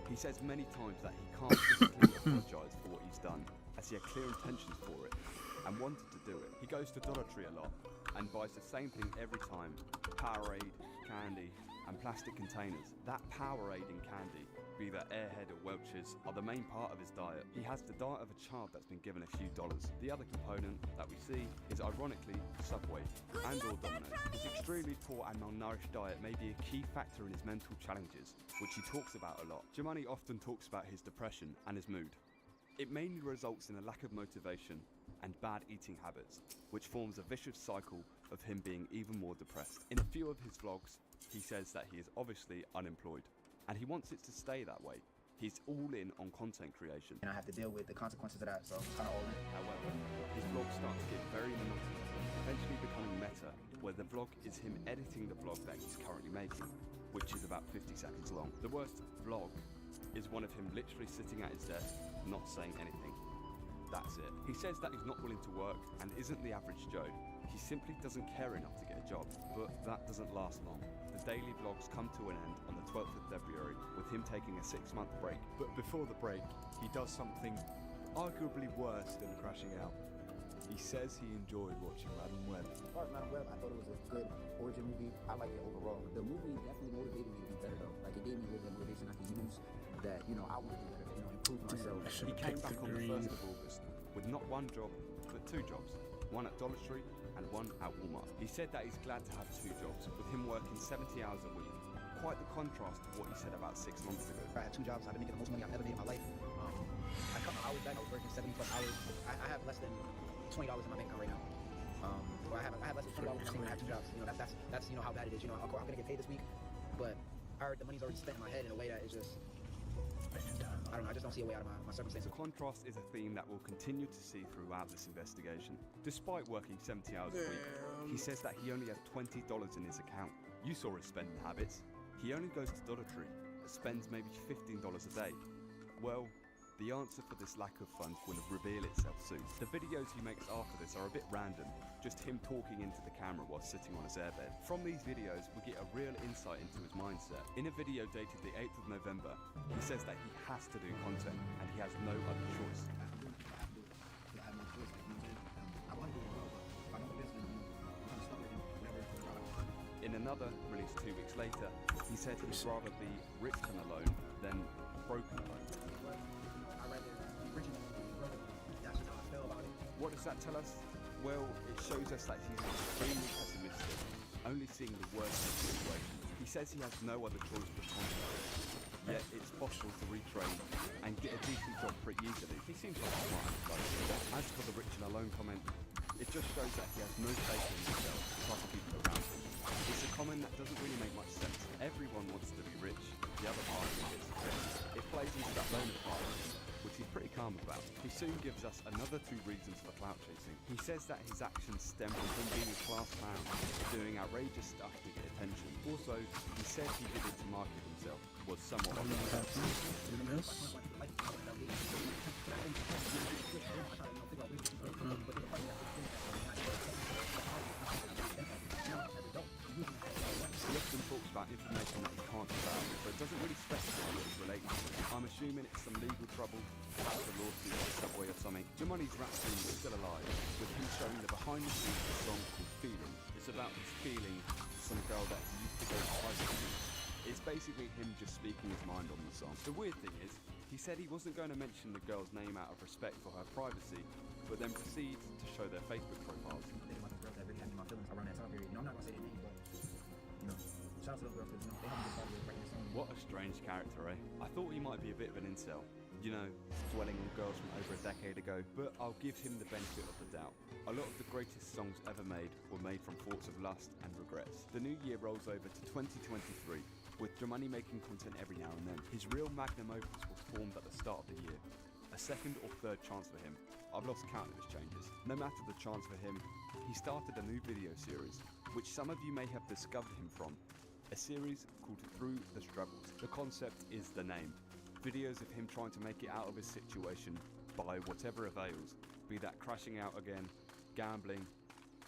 He says many times that he can't physically apologise for what he's done, as he had clear intentions for it, and wanted to do it. He goes to Dollar Tree a lot, and buys the same thing every time: Powerade, candy, and plastic containers. That Powerade and candy be that airhead or Welch's, are the main part of his diet. He has the diet of a child that's been given a few dollars. The other component that we see is ironically Subway and or Domino's. His extremely poor and malnourished diet may be a key factor in his mental challenges, which he talks about a lot. Jumoney often talks about his depression and his mood. It mainly results in a lack of motivation and bad eating habits, which forms a vicious cycle of him being even more depressed. In a few of his vlogs, he says that he is obviously unemployed, and he wants it to stay that way. He's all in on content creation. And I have to deal with the consequences of that, so I'm kind of all in. However, his vlogs start to get very monotonous, eventually becoming meta, where the vlog is him editing the vlog that he's currently making, which is about 50 seconds long. The worst vlog is one of him literally sitting at his desk, not saying anything. That's it. He says that he's not willing to work and isn't the average Joe. He simply doesn't care enough to get a job, but that doesn't last long. The daily vlogs come to an end on the 12th of February with him taking a 6-month break. But before the break, he does something arguably worse than crashing out. He says he enjoyed watching Madam Web. As far as Madam Web, I thought it was a good origin movie. I like it overall. The movie definitely motivated me to be better though. Like it gave me a little bit of motivation I could use that, you know, I want to do better, you know, improve myself. He came back on the 1st of August with not one job, but 2 jobs. One at Dollar Tree and one at Walmart. He said that he's glad to have 2 jobs, with him working 70 hours a week. Quite the contrast to what he said about 6 months ago. I had 2 jobs. I've been making the most money I've ever made in my life. I cut my hours back. I was working 70+ hours. I have less than $20 in my bank account right now. Or I have less than $20 in my bank. I have 2 jobs. You know, that's you know how bad it is. You know, I'm gonna get paid this week, but I heard the money's already spent in my head in a way that is just, I don't know, I just don't see a way out of my circumstances. Contrast is a theme that we'll continue to see throughout this investigation. Despite working 70 hours a week, he says that he only has $20 in his account. You saw his spending habits. He only goes to Dollar Tree, spends maybe $15 a day. Well, the answer for this lack of funds will reveal itself soon. The videos he makes after this are a bit random, just him talking into the camera while sitting on his airbed. From these videos, we get a real insight into his mindset. In a video dated the 8th of November, he says that he has to do content and he has no other choice. In another, released 2 weeks later, he said he'd rather be rich and alone than broken alone. What does that tell us? Well, it shows us that he's extremely pessimistic, only seeing the worst of the situation. He says he has no other choice but content, yet it's possible to retrain and get a decent job pretty easily. He seems like a smart guy. As for the rich and alone comment, it just shows that he has no faith in himself plus people around him. It's a comment that doesn't really make much sense. Everyone wants to be rich, the other part gets depressed. It plays into that loner part, which he's pretty calm about. He soon gives us another 2 reasons for clout chasing. He says that his actions stem from him being a class clown, doing outrageous stuff to get attention. Also, he said he did it to market himself, was somewhat He often talks about information that he can't give out, but doesn't really specify what it's related to. I'm assuming it's some legal trouble, perhaps a lawsuit or Subway or something. Jumoney's rap scene is still alive, with him showing the behind the scenes of a song called Feeling. It's about his feeling for some girl that he used to go to high school with. It's basically him just speaking his mind on the song. The weird thing is, he said he wasn't going to mention the girl's name out of respect for her privacy, but then proceeds to show their Facebook profiles. What a strange character, eh? I thought he might be a bit of an incel. You know, dwelling on girls from over a decade ago, but I'll give him the benefit of the doubt. A lot of the greatest songs ever made were made from thoughts of lust and regrets. The new year rolls over to 2023, with Jumoney making content every now and then. His real magnum opus was formed at the start of the year. A 2nd or 3rd chance for him. I've lost count of his changes. No matter the chance for him, he started a new video series, which some of you may have discovered him from. A series called Through the Struggles. The concept is the name. Videos of him trying to make it out of his situation by whatever avails, be that crashing out again, gambling,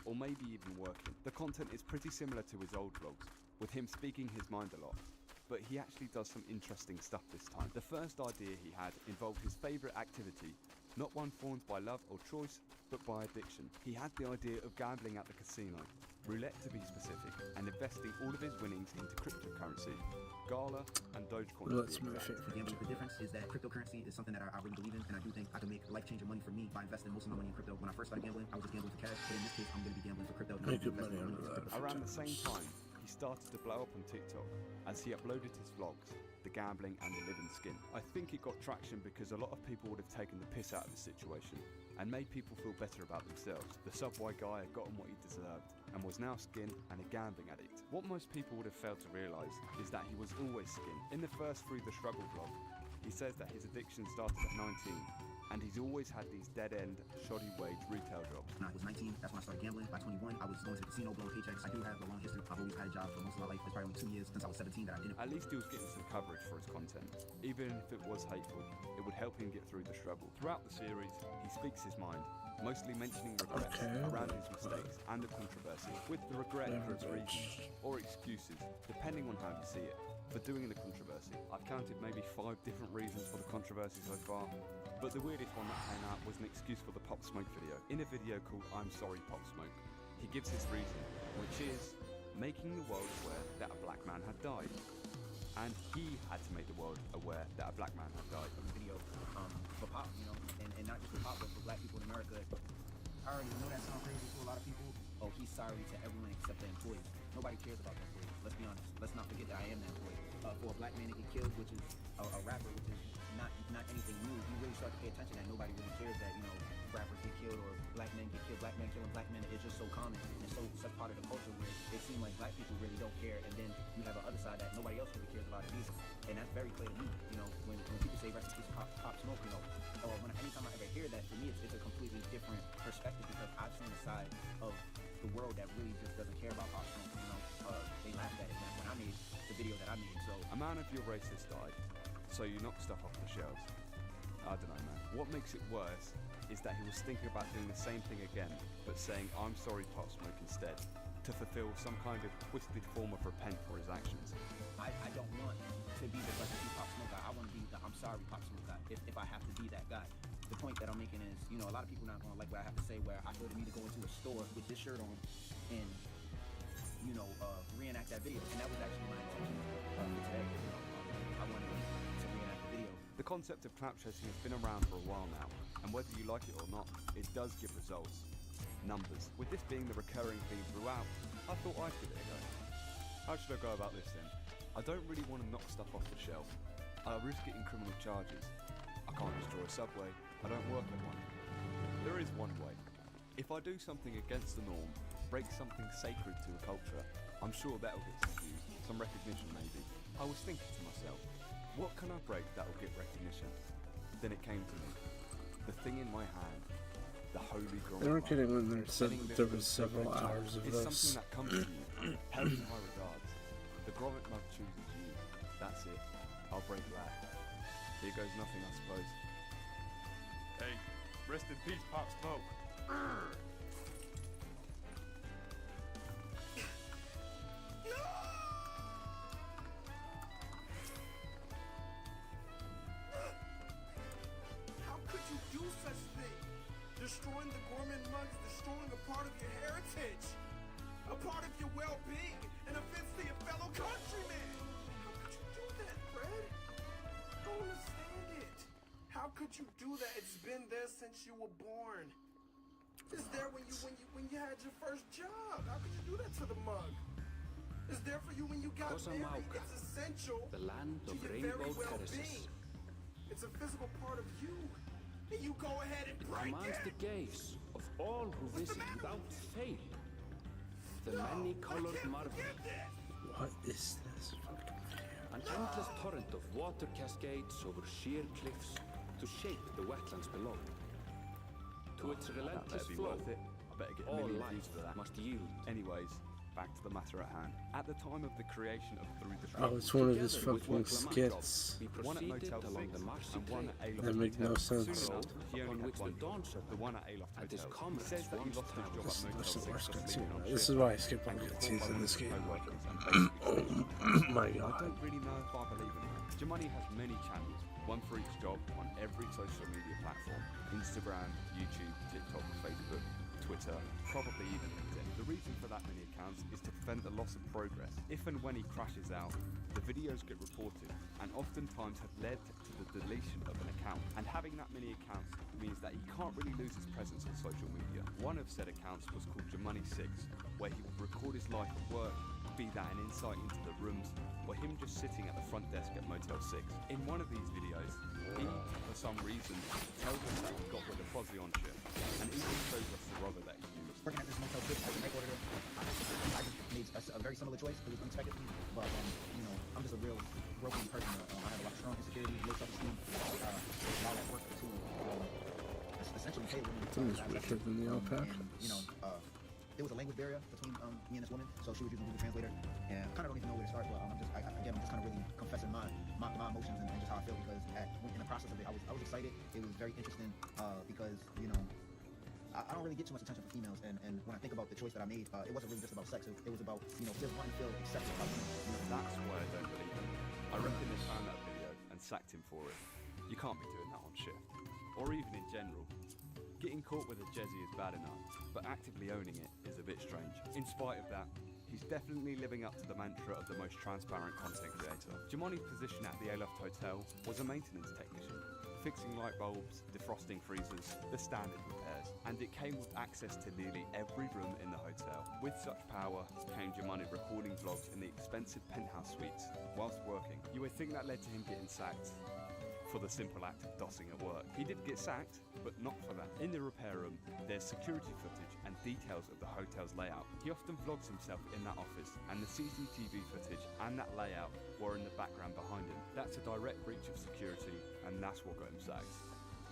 or maybe even working. The content is pretty similar to his old vlogs, with him speaking his mind a lot, but he actually does some interesting stuff this time. The first idea he had involved his favourite activity, not one formed by love or choice, but by addiction. He had the idea of gambling at the casino. roulette to be specific, and investing all of his winnings into cryptocurrency, Gala and Dogecoin. Well, that's my favorite. The difference is that cryptocurrency is something that I really believe in, and I do think I can make life-changing money for me by investing most of my money in crypto. When I first started gambling, I was just gambling for cash, but in this case, I'm going to be gambling for crypto. Make good money out of that. Around the same time, he started to blow up on TikTok as he uploaded his vlogs, the gambling and the living skin. I think it got traction because a lot of people would have taken the piss out of the situation and made people feel better about themselves. The Subway guy had gotten what he deserved and was now skin and a gambling addict. What most people would have failed to realise is that he was always skin. In the first Through the Struggle vlog, he says that his addiction started at 19 and he's always had these dead-end, shoddy wage retail jobs. When I was 19, that's when I started gambling. By 21, I was going to the casino blowing paychecks. I do have a long history. I've always had a job for most of my life. It's probably only 2 years since I was 17 that I didn't. At least he was getting some coverage for his content. Even if it was hateful, it would help him get through the struggle. Throughout the series, he speaks his mind, mostly mentioning regrets around his mistakes and the controversy, with the regret as reasons or excuses, depending on how you see it, for doing the controversy. I've counted maybe 5 different reasons for the controversy so far, but the weirdest one that came out was an excuse for the Pop Smoke video. In a video called I'm Sorry Pop Smoke, he gives his reason, which is making the world aware that a black man had died. And he had to make the world aware that a black man had died. Video for Pop, you know, and not just for Pop, but for black people in America. I already know that sounds crazy to a lot of people. Oh, he's sorry to everyone except the employees. Nobody cares about the employees. Let's be honest. Let's not forget that I am the employee. For a black man to get killed, which is a rapper, which is not anything new, you really start to pay attention that nobody really cares that, you know, rappers get killed or black men get killed. Black men killing black men is just so common and so such part of the culture where it seems like black people really don't care, and then you have the other side that nobody else really cares about it either. And that's very clear to me, you know, when people say rest in peace Pop Smoke, you know, or anytime I ever hear that, for me it's a completely different perspective because I've seen the side of the world that really just doesn't care about Pop Smoke, you know. They laughed at it when I made the video that I made. So a man of your race has died, so you knock stuff off the shelves. I don't know, man. What makes it worse is that he was thinking about doing the same thing again, but saying I'm sorry Pop Smoke instead, to fulfill some kind of twisted form of repent for his actions. I don't want to be the rest of Pop Smoke guy. I want to be the I'm sorry Pop Smoke guy if I have to be that guy. The point that I'm making is, you know, a lot of people not gonna like what I have to say, where I feel the need to go into a store with this shirt on and, you know, reenact that video. And that was actually my intention for today. You know, I wanted to reenact the video. The concept of clout chasing has been around for a while now, and whether you like it or not, it does give results. Numbers. With this being the recurring theme throughout, I thought I'd give it a go. How should I go about this then? I don't really want to knock stuff off the shelf. I risk getting criminal charges. I can't destroy a Subway. I don't work at one. There is one way. If I do something against the norm, break something sacred to a culture, I'm sure that'll get some views, some recognition maybe. I was thinking to myself, what can I break that'll get recognition? Then it came to me. The thing in my hand. The holy grail. They were kidding when they said that there was several hours of it's this. Something that comes to you. Held in high regards. The grommet mug chooses you. That's it. I'll break that. Here goes nothing, I suppose. Hey, rest in peace, Pop Smoke. How could you do such thing? Destroying the gourmet mugs, destroying a part of your heritage, a part of your well-being, an offense to your fellow countrymen. How could you do that, Fred? I don't understand it. How could you do that? It's been there since you were born. It's there when you had your first job. How could you do that to the mug? It's there for you when you got married. It's essential the land to of your very rainbow well-being. terraces. It's a physical part of you. And you go ahead and break Commands it. the gaze of all who visit without fail. The many-colored marble. What is this fucking video? An endless torrent of water cascades over sheer cliffs to shape the wetlands below. To its relentless That'd be flow, worth it. I better get a all million life views for that. must yield. Anyways, back to the matter at hand. At the time of the creation of Through the Struggle, Oh, it's one of his together with fucking work on my skits. job, one at Motel 6 and one at Aloft That make no Hotel. sense. Soon enough, he Upon only which had the dawn shall the one at Aloft and his Hotel. He comrades says that he once lost his job This, at Motel this is 6 the worst for cutscene. sleeping on This shift. is why I skip all And was cutscenes caught in by this one game. of his co-workers and basically My I god. don't really know if I believe in it. Jamani has many channels, one for each job on every social media platform: Instagram, YouTube, TikTok, Facebook, Twitter. Twitter, probably even LinkedIn. The reason for that many accounts is to prevent the loss of progress. If and when he crashes out, the videos get reported and oftentimes have led to the deletion of an account. And having that many accounts means that he can't really lose his presence on social media. One of said accounts was called Jamoney6, where he would record his life at work, be that an insight into the rooms, or him just sitting at the front desk at Motel 6. In one of these videos, he, for some reason, tells us that he got with a posse on shift, and even shows us the rubber that he used. Working at this Motel 6, I can make order there. I just made a very similar choice. It was unexpected, but you know, I'm just a real broken person. I have a lot of strong insecurity, low self-esteem, a lot of work to essentially pay women. It's almost richer than the alpaca. And you know, there was a language barrier between me and this woman, so she was using Google Translator, and I kind of don't even know where to start. But I'm just kind of really confessing my emotions and just how I feel, because in the process of it, I was excited. It was very interesting because you know, I don't really get too much attention from females, and when I think about the choice that I made, it wasn't really just about sex. It was about, you know, just wanting to feel accepted by women. You know, that's why I don't believe him. I reckon they found that video and sacked him for it. You can't be doing that on shift, or even in general. Getting caught with a jezzy is bad enough, but actively owning it is a bit strange. In spite of that, he's definitely living up to the mantra of the most transparent content creator. Jamoney's position at the Aloft Hotel was a maintenance technician, fixing light bulbs, defrosting freezers, the standard repairs, and it came with access to nearly every room in the hotel. With such power came Jamoney recording vlogs in the expensive penthouse suites whilst working. You would think that led to him getting sacked for the simple act of dossing at work. He did get sacked, but not for that. In the repair room, there's security footage and details of the hotel's layout. He often vlogs himself in that office, and the CCTV footage and that layout were in the background behind him. That's a direct breach of security, and that's what got him sacked.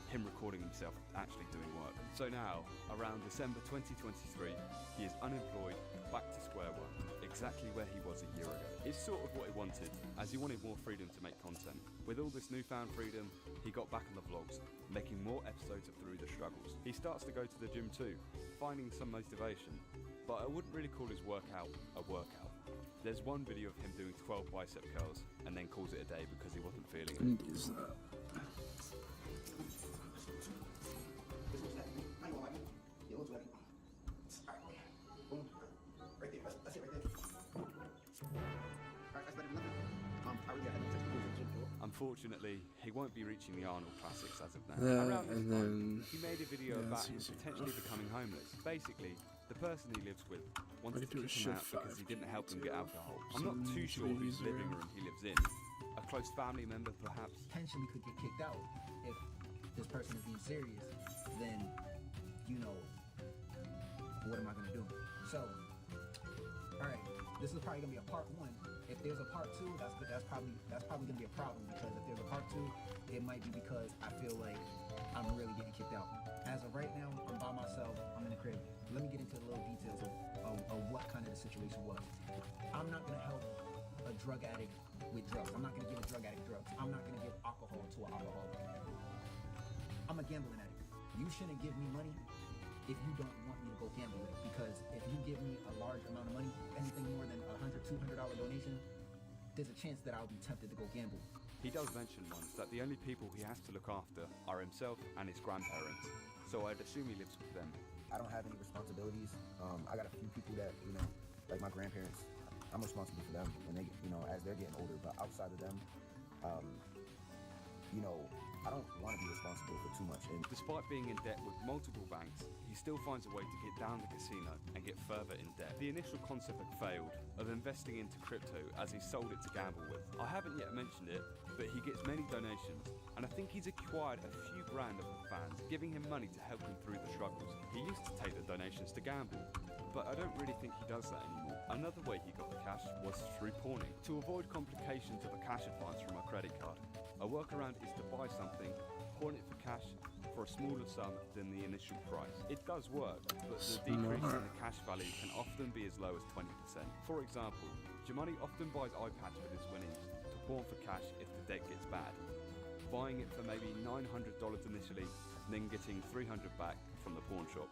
Him recording himself actually doing work. So now, around December 2023, he is unemployed, back to square one, exactly where he was a year ago. It's sort of what he wanted, as he wanted more freedom to make content. With all this newfound freedom, he got back on the vlogs, making more episodes of Through the Struggles. He starts to go to the gym too, finding some motivation, but I wouldn't really call his workout a workout. There's one video of him doing 12 bicep curls, and then calls it a day because he wasn't feeling it. Unfortunately, he won't be reaching the Arnold Classics as of now. Around this time, he made a video about him potentially becoming homeless. Basically, the person he lives with wanted to kick him out because he didn't help him get alcohol. I'm not too sure whose living room he lives in. A close family member, perhaps? Potentially could get kicked out if this person is being serious. Then, you know, what am I gonna do? So, all right, this is probably gonna be a part one. If there's a part two, that's probably gonna be a problem, because if there's a part two, it might be because I feel like I'm really getting kicked out. As of right now, I'm by myself. I'm in the crib. Let me get into the little details of what kind of the situation was. I'm not gonna help a drug addict with drugs. I'm not gonna give a drug addict drugs. I'm not gonna give alcohol to an alcoholic. I'm a gambling addict. You shouldn't give me money if you don't want me to go gamble with it, because if you give me a large amount of money, anything more than $100, $200 donation, there's a chance that I'll be tempted to go gamble. He does mention once that the only people he has to look after are himself and his grandparents, so I'd assume he lives with them. I don't have any responsibilities. I got a few people that, you know, like my grandparents, I'm responsible for them when they, you know, as they're getting older, but outside of them, you know, I don't want to be responsible for too much. And despite being in debt with multiple banks, he still finds a way to get down the casino and get further in debt. The initial concept had failed of investing into crypto, as he sold it to gamble with. I haven't yet mentioned it, but he gets many donations, and I think he's acquired a few grand of the fans, giving him money to help him through the struggles. He used to take the donations to gamble, but I don't really think he does that anymore. Another way he got the cash was through pawning. To avoid complications of a cash advance from a credit card, a workaround is to buy something, pawn it for cash for a smaller sum than the initial price. It does work, but the decrease in the cash value can often be as low as 20%. For example, Jamoney often buys iPads with his winnings to pawn for cash if the debt gets bad, buying it for maybe $900 initially, and then getting $300 back from the pawn shop.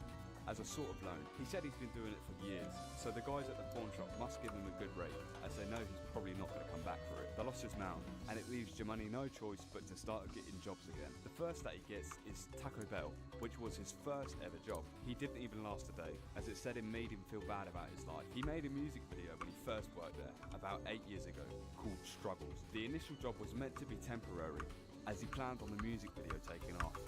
as a sort of loan. He said he's been doing it for years, so the guys at the pawn shop must give him a good rate, as they know he's probably not going to come back for it. The loss is mound, and it leaves Jimani no choice but to start getting jobs again. The first that he gets is Taco Bell, which was his first ever job. He didn't even last a day, as it said it made him feel bad about his life. He made a music video when he first worked there, about 8 years ago, called Struggles. The initial job was meant to be temporary, as he planned on the music video taking off,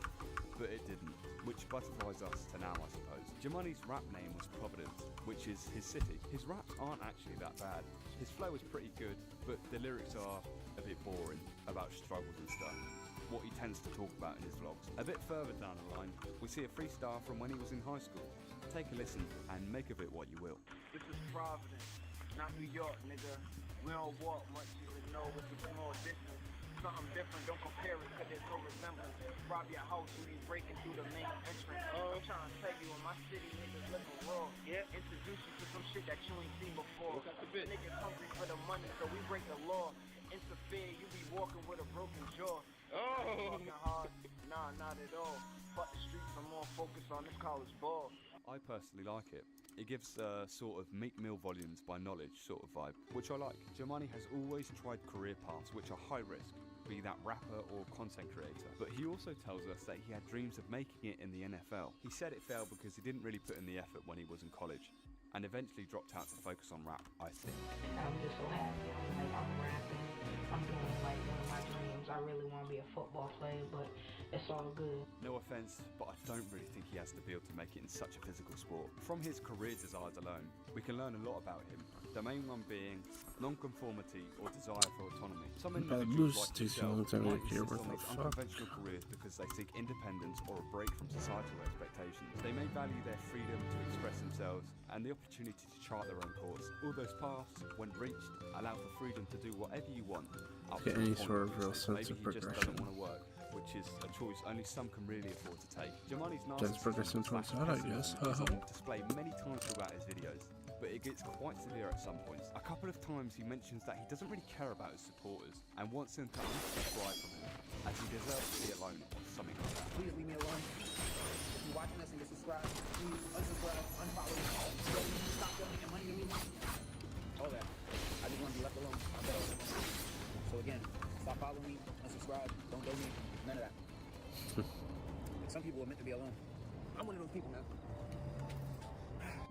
but it didn't, which butterflies us to now, I suppose. Jimani's rap name was Providence, which is his city. His raps aren't actually that bad. His flow is pretty good, but the lyrics are a bit boring, about struggles and stuff, what he tends to talk about in his vlogs. A bit further down the line, we see a freestyle from when he was in high school. Take a listen and make of it what you will. This is Providence, not New York, nigga. We don't walk much, even know it's a small distance. Something different, don't compare it, cause there's no resemblance. Rob your house when you breaking through the main entrance. I'm trying to tell you, in my city, niggas living raw. Yeah, introduce you to some shit that you ain't seen before. Niggas hungry for the money, so we break the law. Interfere, you be walking with a broken jaw. Oh! Fucking hard, nah, not at all. Fuck the streets, I'm more focused on this college ball. I personally like it. It gives a sort of Meek Mill volumes by knowledge sort of vibe, which I like. Jimani has always tried career paths which are high risk, be that rapper or content creator. But he also tells us that he had dreams of making it in the NFL. He said it failed because he didn't really put in the effort when he was in college, and eventually dropped out to focus on rap, I think. I'm just so happy. I'm rapping. I'm doing like one of my dreams. I really want to be a football player, but it's all good. No offense, but I don't really think he has the build to make it in such a physical sport. From his career desires alone, we can learn a lot about him. The main one being non-conformity or desire for autonomy. Some individuals like himself might insist on these unconventional careers because they seek independence or a break from societal expectations. They may value their freedom to express themselves and the opportunity to chart their own course. All those paths, when reached, allow for freedom to do whatever you want. Get any sort of real sense of maybe he just progression. doesn't want to work, which is a choice only some can really afford to take. Jimani's That's progressing towards that, I guess. is on display many times throughout his videos, but it gets quite severe at some points. A couple of times he mentions that he doesn't really care about his supporters and wants them to unsubscribe from him, as he deserves to be alone or something like that. Please leave me alone. If you're watching this and you're subscribed, please unsubscribe, unfollow me. Stop donating money to me. All that. I just want to be left alone. So again, stop following me, unsubscribe, don't donate, none of that. Some people are meant to be alone. I'm one of those people, man.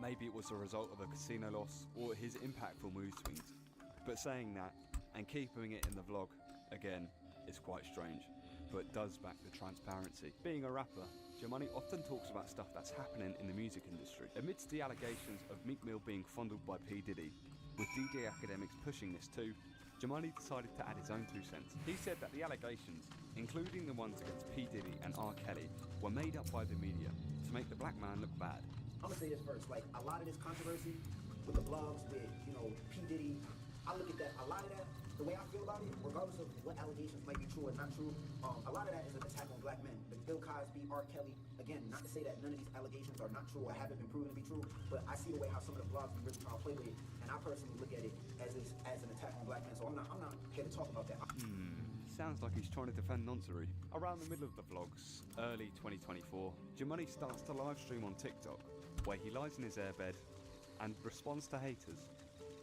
Maybe it was a result of a casino loss or his impactful mood swings. But saying that, and keeping it in the vlog, again, is quite strange, but does back the transparency. Being a rapper, Jimani often talks about stuff that's happening in the music industry. Amidst the allegations of Meek Mill being fondled by P. Diddy, with DJ Academics pushing this too, Jimani decided to add his own 2 cents. He said that the allegations, including the ones against P. Diddy and R. Kelly, were made up by the media to make the black man look bad. I'm gonna say this first, like a lot of this controversy with the blogs, with, you know, P. Diddy, I look at that, a lot of that, the way I feel about it, regardless of what allegations might be true or not true, a lot of that is an attack on black men. The Bill Cosby, R. Kelly, again, not to say that none of these allegations are not true or haven't been proven to be true, but I see the way how some of the blogs be really trying to play with it, and I personally look at it as an attack on black men, so I'm not here to talk about that. Sounds like he's trying to defend Noncery. Around the middle of the vlogs, early 2024, Jimani starts to live stream on TikTok, where he lies in his airbed and responds to haters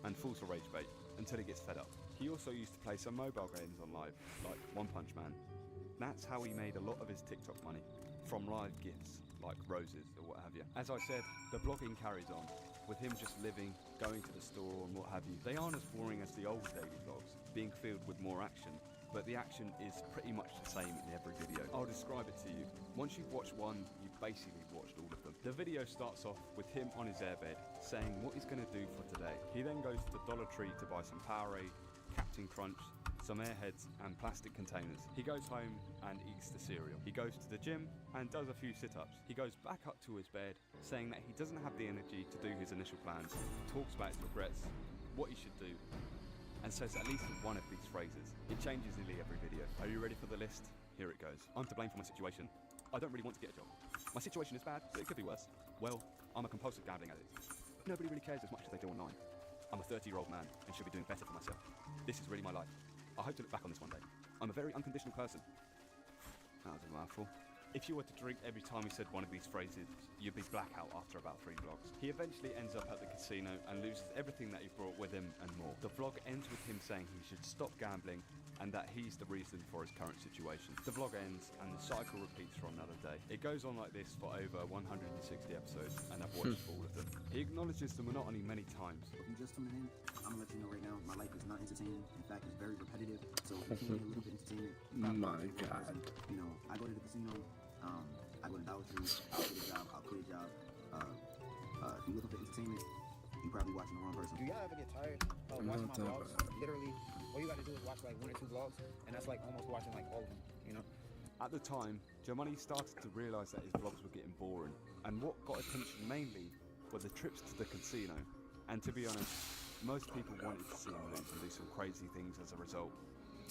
and falls for rage bait until he gets fed up. He also used to play some mobile games on live, like One Punch Man. That's how he made a lot of his TikTok money, from live gifts, like roses or what have you. As I said, the blogging carries on, with him just living, going to the store and what have you. They aren't as boring as the old daily vlogs, being filled with more action, but the action is pretty much the same in every video. I'll describe it to you. Once you've watched one, you've basically watched all of them. The video starts off with him on his airbed, saying what he's going to do for today. He then goes to the Dollar Tree to buy some Powerade, Captain Crunch, some Airheads and plastic containers. He goes home and eats the cereal. He goes to the gym and does a few sit-ups. He goes back up to his bed, saying that he doesn't have the energy to do his initial plans, talks about his regrets, what he should do, and says at least one of these phrases. It changes nearly every video. Are you ready for the list? Here it goes. I'm to blame for my situation. I don't really want to get a job. My situation is bad, but it could be worse. Well, I'm a compulsive gambling addict. Nobody really cares as much as they do online. I'm a 30-year-old man and should be doing better for myself. This is really my life. I hope to look back on this one day. I'm a very unconditional person. That was a mouthful. If you were to drink every time he said one of these phrases, you'd be blackout after about 3 vlogs. He eventually ends up at the casino and loses everything that he brought with him and more. The vlog ends with him saying he should stop gambling and that he's the reason for his current situation. The vlog ends and the cycle repeats for another day. It goes on like this for over 160 episodes and I've watched all of them. He acknowledges the monotony many times. If you're just tuning in, I'm gonna let you know right now, my life is not entertaining. In fact, it's very repetitive. So if you need a little bit of entertainment, My God. You know, I go to the casino, I go to Dollar Tree, I'll get a job, I'll quit a job. If you're looking for entertainment, you're probably watching the wrong person. Do y'all ever get tired of watching my vlogs? Literally, all you gotta do is watch like 1 or 2 vlogs, and that's like almost watching like all of them, you know? At the time, Jomani started to realise that his vlogs were getting boring, and what got attention mainly were the trips to the casino. And to be honest, most people wanted to see him lose and do some crazy things as a result,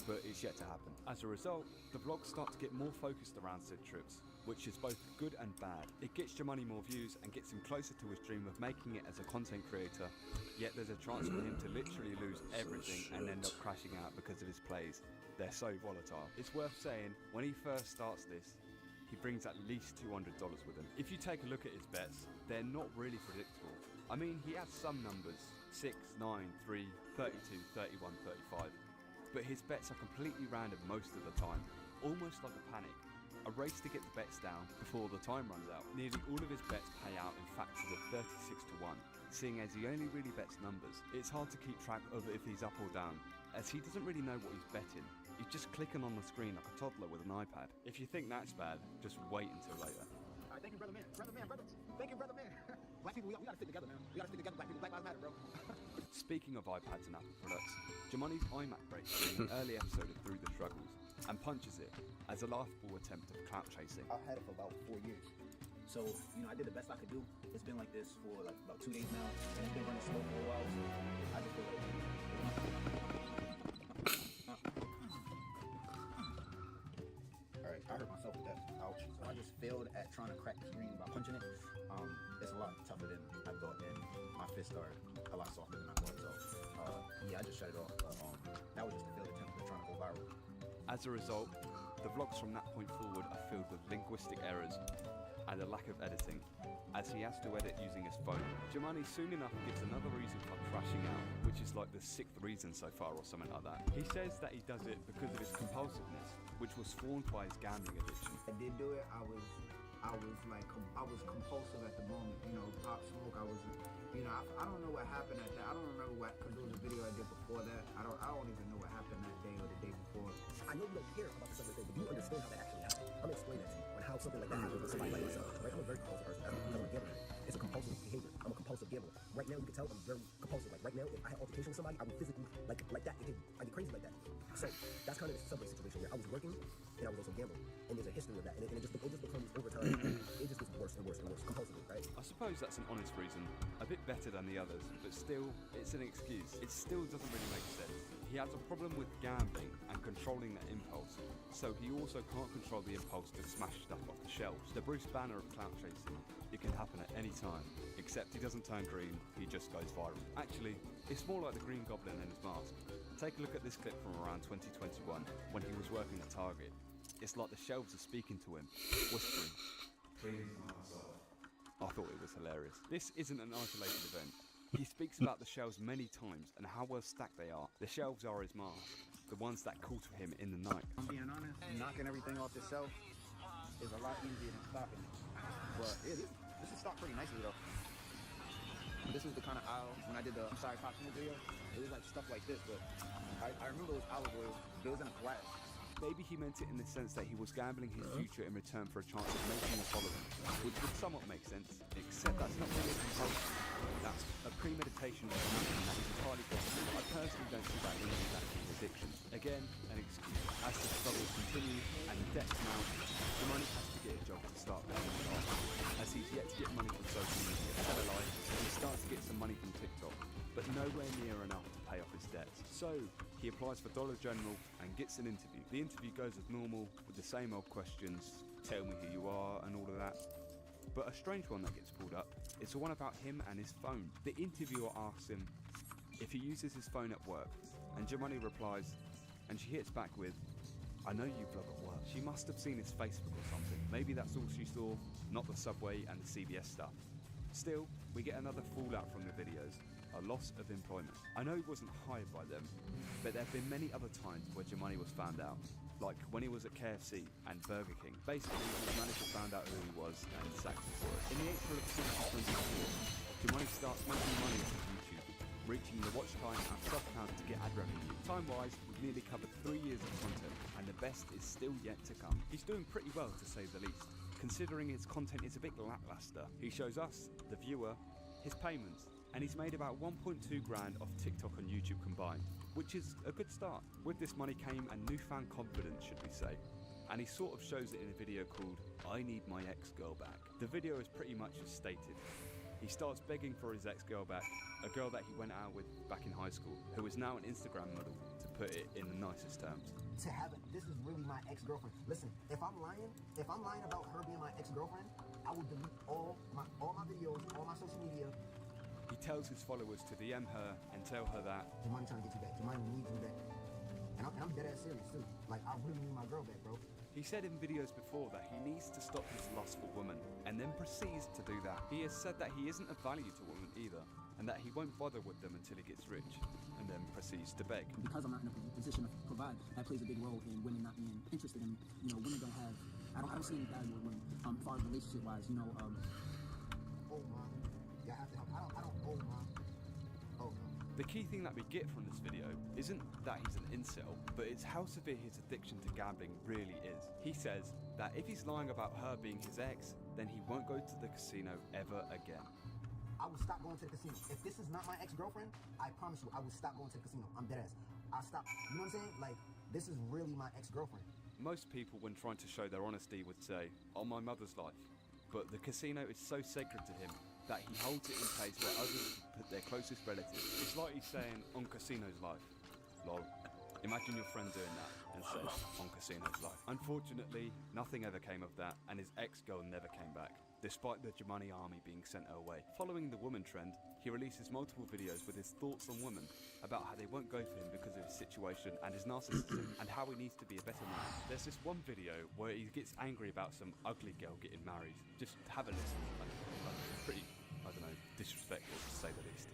but it's yet to happen. As a result, the vlogs start to get more focused around said trips, which is both good and bad. It gets Jomani more views and gets him closer to his dream of making it as a content creator, yet there's a chance for him to literally lose everything and end up crashing out because of his plays. They're so volatile. It's worth saying, when he first starts this, he brings at least $200 with him. If you take a look at his bets, they're not really predictable. I mean, he has some numbers, 6, 9, 3, 32, 31, 35, but his bets are completely random most of the time, almost like a panic. A race to get the bets down before the time runs out. Nearly all of his bets pay out in factors of 36 to 1, seeing as he only really bets numbers. It's hard to keep track of if he's up or down, as he doesn't really know what he's betting. He's just clicking on the screen like a toddler with an iPad. If you think that's bad, just wait until later. All right, thank you, brother man. Brother man, brother. Thank you, brother man. Black people, we gotta stick together, man. We gotta stick together, black people. Black lives matter, bro. Speaking of iPads and Apple products, Jomani's iMac breaks during an early episode of Through the Struggles and punches it as a laughable attempt of clout chasing. I've had it for about 4 years. So, you know, I did the best I could do. It's been like this for like about 2 days now, and it's been running slow for a while, so I just feel like... Alright, I hurt myself with that. Ouch. So I just failed at trying to crack the screen by punching it. It's a lot tougher than I thought, and my fists are a lot softer than I thought, so yeah, I just shut it off. That was just a failed attempt at trying to go viral. As a result, the vlogs from that point forward are filled with linguistic errors and a lack of editing, as he has to edit using his phone. Jomani soon enough gives another reason for crashing out, which is like the 6th reason so far or something like that. He says that he does it because of his compulsiveness, which was formed by his gambling addiction. I did do it. I was compulsive at the moment, you know, Pop Smoke, I was, you know, I don't know what happened at that. I don't remember what, because there was a video I did before that. I don't even know what happened that day or the day before. I know you don't care about the subject thing, but you understand how that actually happened. I'm gonna explain that to you, on how something like that happens with somebody like myself, right? I'm a very compulsive person. That's what I'm a gambler. It's a compulsive behavior. I'm a compulsive gambler. Right now, you can tell I'm very compulsive. Like right now, if I had altercation with somebody, I would physically, like that, I get crazy like that. So that's kind of the subway situation where I was working and I was also gambling, and there's a history of that, and it just becomes over time. It just gets worse and worse and worse, compulsively, right? I suppose that's an honest reason, a bit better than the others, but still, it's an excuse. It still doesn't really make sense. He has a problem with gambling and controlling that impulse, so he also can't control the impulse to smash stuff off the shelves. The Bruce Banner of clout chasing, it can happen at any time, except he doesn't turn green, he just goes viral. Actually, it's more like the Green Goblin and his mask. Take a look at this clip from around 2021, when he was working at Target. It's like the shelves are speaking to him, whispering. I thought it was hilarious. This isn't an isolated event. He speaks about the shelves many times and how well stacked they are. The shelves are his mask, the ones that call to him in the night. I'm being honest, knocking everything off the shelf is a lot easier than stopping it. But yeah, this is stocked pretty nicely though. This is the kind of aisle, when I did the I'm Sorry Pop Smoke video, it was like stuff like this, but I remember it was olive oil, but it was in a glass. Maybe he meant it in the sense that he was gambling his future in return for a chance of making a following, which would somewhat make sense, except that's not really a compulsion. That's a premeditation of something that is entirely possible. I personally don't see that linking back to his addiction. Again, an excuse. As the struggles continue and the debts mount, the money has to get a job to start paying it off. As he's yet to get money from social media, tell a lie, he starts to get some money from TikTok, but nowhere near enough to pay off his debts. So, he applies for Dollar General and gets an interview. The interview goes as normal, with the same old questions, tell me who you are and all of that. But a strange one that gets pulled up is the one about him and his phone. The interviewer asks him if he uses his phone at work, and Jomani replies, and she hits back with, I know you vlog at work. She must have seen his Facebook or something. Maybe that's all she saw, not the subway and the CBS stuff. Still, we get another fallout from the videos, a loss of employment. I know he wasn't hired by them, but there have been many other times where Jemani was found out. Like when he was at KFC and Burger King. Basically, his manager found out who he was and sacked him for it. In the April of 2024, Jemani starts making money off of YouTube, reaching the watch time and sub count to get ad revenue. Time-wise, we've nearly covered 3 years of content, and the best is still yet to come. He's doing pretty well, to say the least, considering his content is a bit lackluster. He shows us, the viewer, his payments, and he's made about 1.2 grand off TikTok and YouTube combined, which is a good start. With this money came a newfound confidence, should we say, and he sort of shows it in a video called I Need My Ex-Girl Back. The video is pretty much as stated. He starts begging for his ex-girl back, a girl that he went out with back in high school, who is now an Instagram model, to put it in the nicest terms. To have it, this is really my ex-girlfriend. Listen, if I'm lying about her being my ex-girlfriend, I will delete all my videos, all my social media. He tells his followers to DM her and tell her that Jemani trying to get you back. Jemani needs you back. And I'm dead ass serious too. Like, I really need my girl back, bro. he said in videos before that he needs to stop his lust for women, and then proceeds to do that. He has said that he isn't of value to women either, and that he won't bother with them until he gets rich, and then proceeds to beg. Because I'm not in a position to provide, that plays a big role in women not being interested in, women don't have, I don't see any value in women, as far as relationship-wise, Oh, mom. Yeah, I have to help. I don't, oh, mom. Oh, no. The key thing that we get from this video isn't that he's an incel, but it's how severe his addiction to gambling really is. He says that if he's lying about her being his ex, then he won't go to the casino ever again. I will stop going to the casino. If this is not my ex-girlfriend, I promise you, I will stop going to the casino. I'm dead ass. I'll stop. You know what I'm saying? Like, this is really my ex-girlfriend. Most people, when trying to show their honesty, would say, "On my mother's life." But the casino is so sacred to him that he holds it in place where others put their closest relatives. It's like he's saying, "On casino's life." Lol. Imagine your friend doing that and say, "On casino's life." Unfortunately, nothing ever came of that, and his ex-girl never came back, despite the Jemani army being sent her way. Following the woman trend, he releases multiple videos with his thoughts on women, about how they won't go for him because of his situation and his narcissism, and how he needs to be a better man. There's this one video where he gets angry about some ugly girl getting married. Just have a listen. Like, pretty, I don't know, disrespectful to say the least.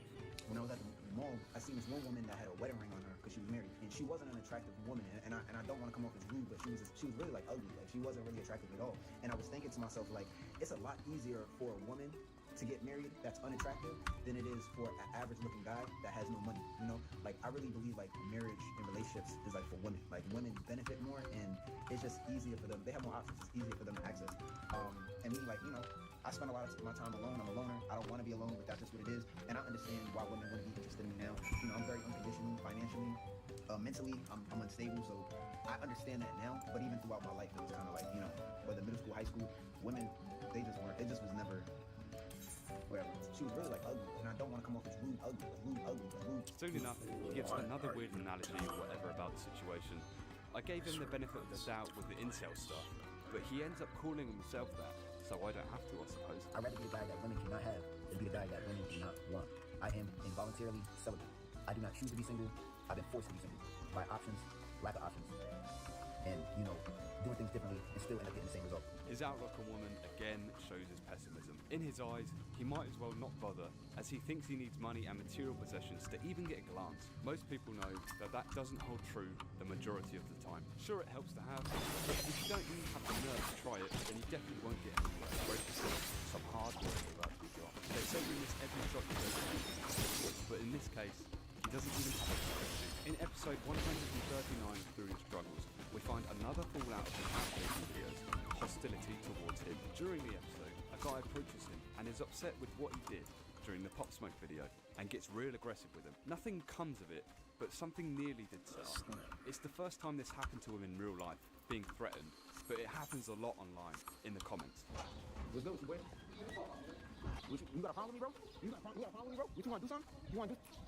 When I was at the mall, I seen this one woman that had a wedding ring on her because she was married, and she wasn't an attractive woman. And I don't want to come off as rude, but she was really like ugly. Like, she wasn't really attractive at all. And I was thinking to myself, like, it's a lot easier for a woman to get married that's unattractive than it is for an average looking guy that has no money. Like, I really believe like marriage and relationships is like for women. Like, women benefit more, and it's just easier for them. They have more options. It's easier for them to access. And me, like, I spend a lot of my time alone. I'm a loner. I don't want to be alone, but that's just what it is. And I understand why women want to be interested in me now. I'm very unconditional financially. Mentally, I'm unstable, so I understand that now. But even throughout my life, it was kind of like, whether middle school, high school, women, they just weren't. It just was never, whatever. She was really like ugly, and I don't want to come off as rude, rude. Soon enough, he gives another weird analogy or whatever about the situation. I gave him the benefit of the doubt with the incel stuff, but he ends up calling himself that, so I don't have to, I suppose. I'd rather be the guy that women cannot have than be the guy that women do not want. I am involuntarily celibate. I do not choose to be single. I've been forced to be single by options, lack of options, and doing things differently and still end up getting the same result. His outlook on women again shows his pessimism. In his eyes, he might as well not bother, as he thinks he needs money and material possessions to even get a glance. Most people know that that doesn't hold true the majority of the time. Sure, it helps to have, but if you don't even have the nerve to try it, then you definitely won't get anywhere. Whereas some hard work is about to be got. They say we miss every shot he goes, but in this case, he doesn't even have a strategy. In episode 139, Through His Struggles, we find another fallout of his application videos, hostility towards him. During the episode, a guy approaches him and is upset with what he did during the Pop Smoke video and gets real aggressive with him. Nothing comes of it, but something nearly did start. It's the first time this happened to him in real life, being threatened, but it happens a lot online, in the comments. What's good with you, boy? You got a problem with me, bro? You got a problem with me, bro? What, you want to do something?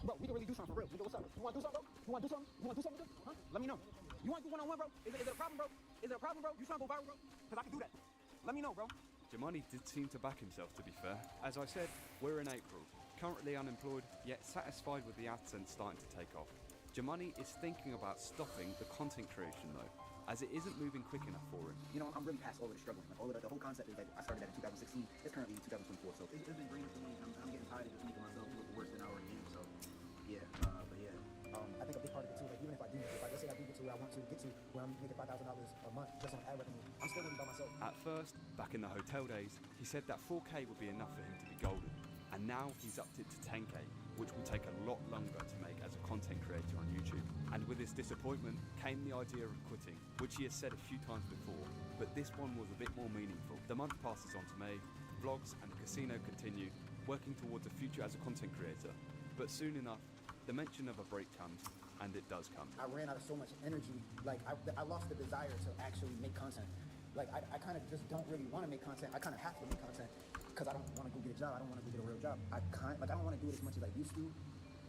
Bro, we can really do something for real. Nigga, what's up? You want to do something, bro? You want to do something? You want to do something, nigga? Huh? Let me know. You want to do one-on-one, bro? Is it a problem, bro? Is it a problem, bro? You trying to go viral, bro? Because I can do that. Let me know, bro. Jemani did seem to back himself, to be fair. As I said, we're in April, currently unemployed, yet satisfied with the AdSense starting to take off. Jemani is thinking about stopping the content creation though, as it isn't moving quick enough for him. You know, I'm really past all of the struggling. Like, all of the whole concept is that I started that in 2016. It's currently 2024, so it's been draining for me. I'm getting tired of just making myself look worse than I already am. So, yeah, but yeah. I think a big part of it too, like even if let's say I do get to where I want to get to, where I'm making $5,000 a month just on ad revenue, I'm still gonna be by myself. At first, back in the hotel days, he said that 4K would be enough for him to be golden. And now he's upped it to 10K, which will take a lot longer to make as a content creator on YouTube. And with his disappointment came the idea of quitting, which he has said a few times before, but this one was a bit more meaningful. The month passes on to May, vlogs and the casino continue, working towards a future as a content creator. But soon enough, the mention of a break comes, and it does come. I ran out of so much energy, like I lost the desire to actually make content. Like I kind of just don't really want to make content. I kind of have to make content because I don't want to go get a job. I don't want to go get a real job. I don't want to do it as much as I used to.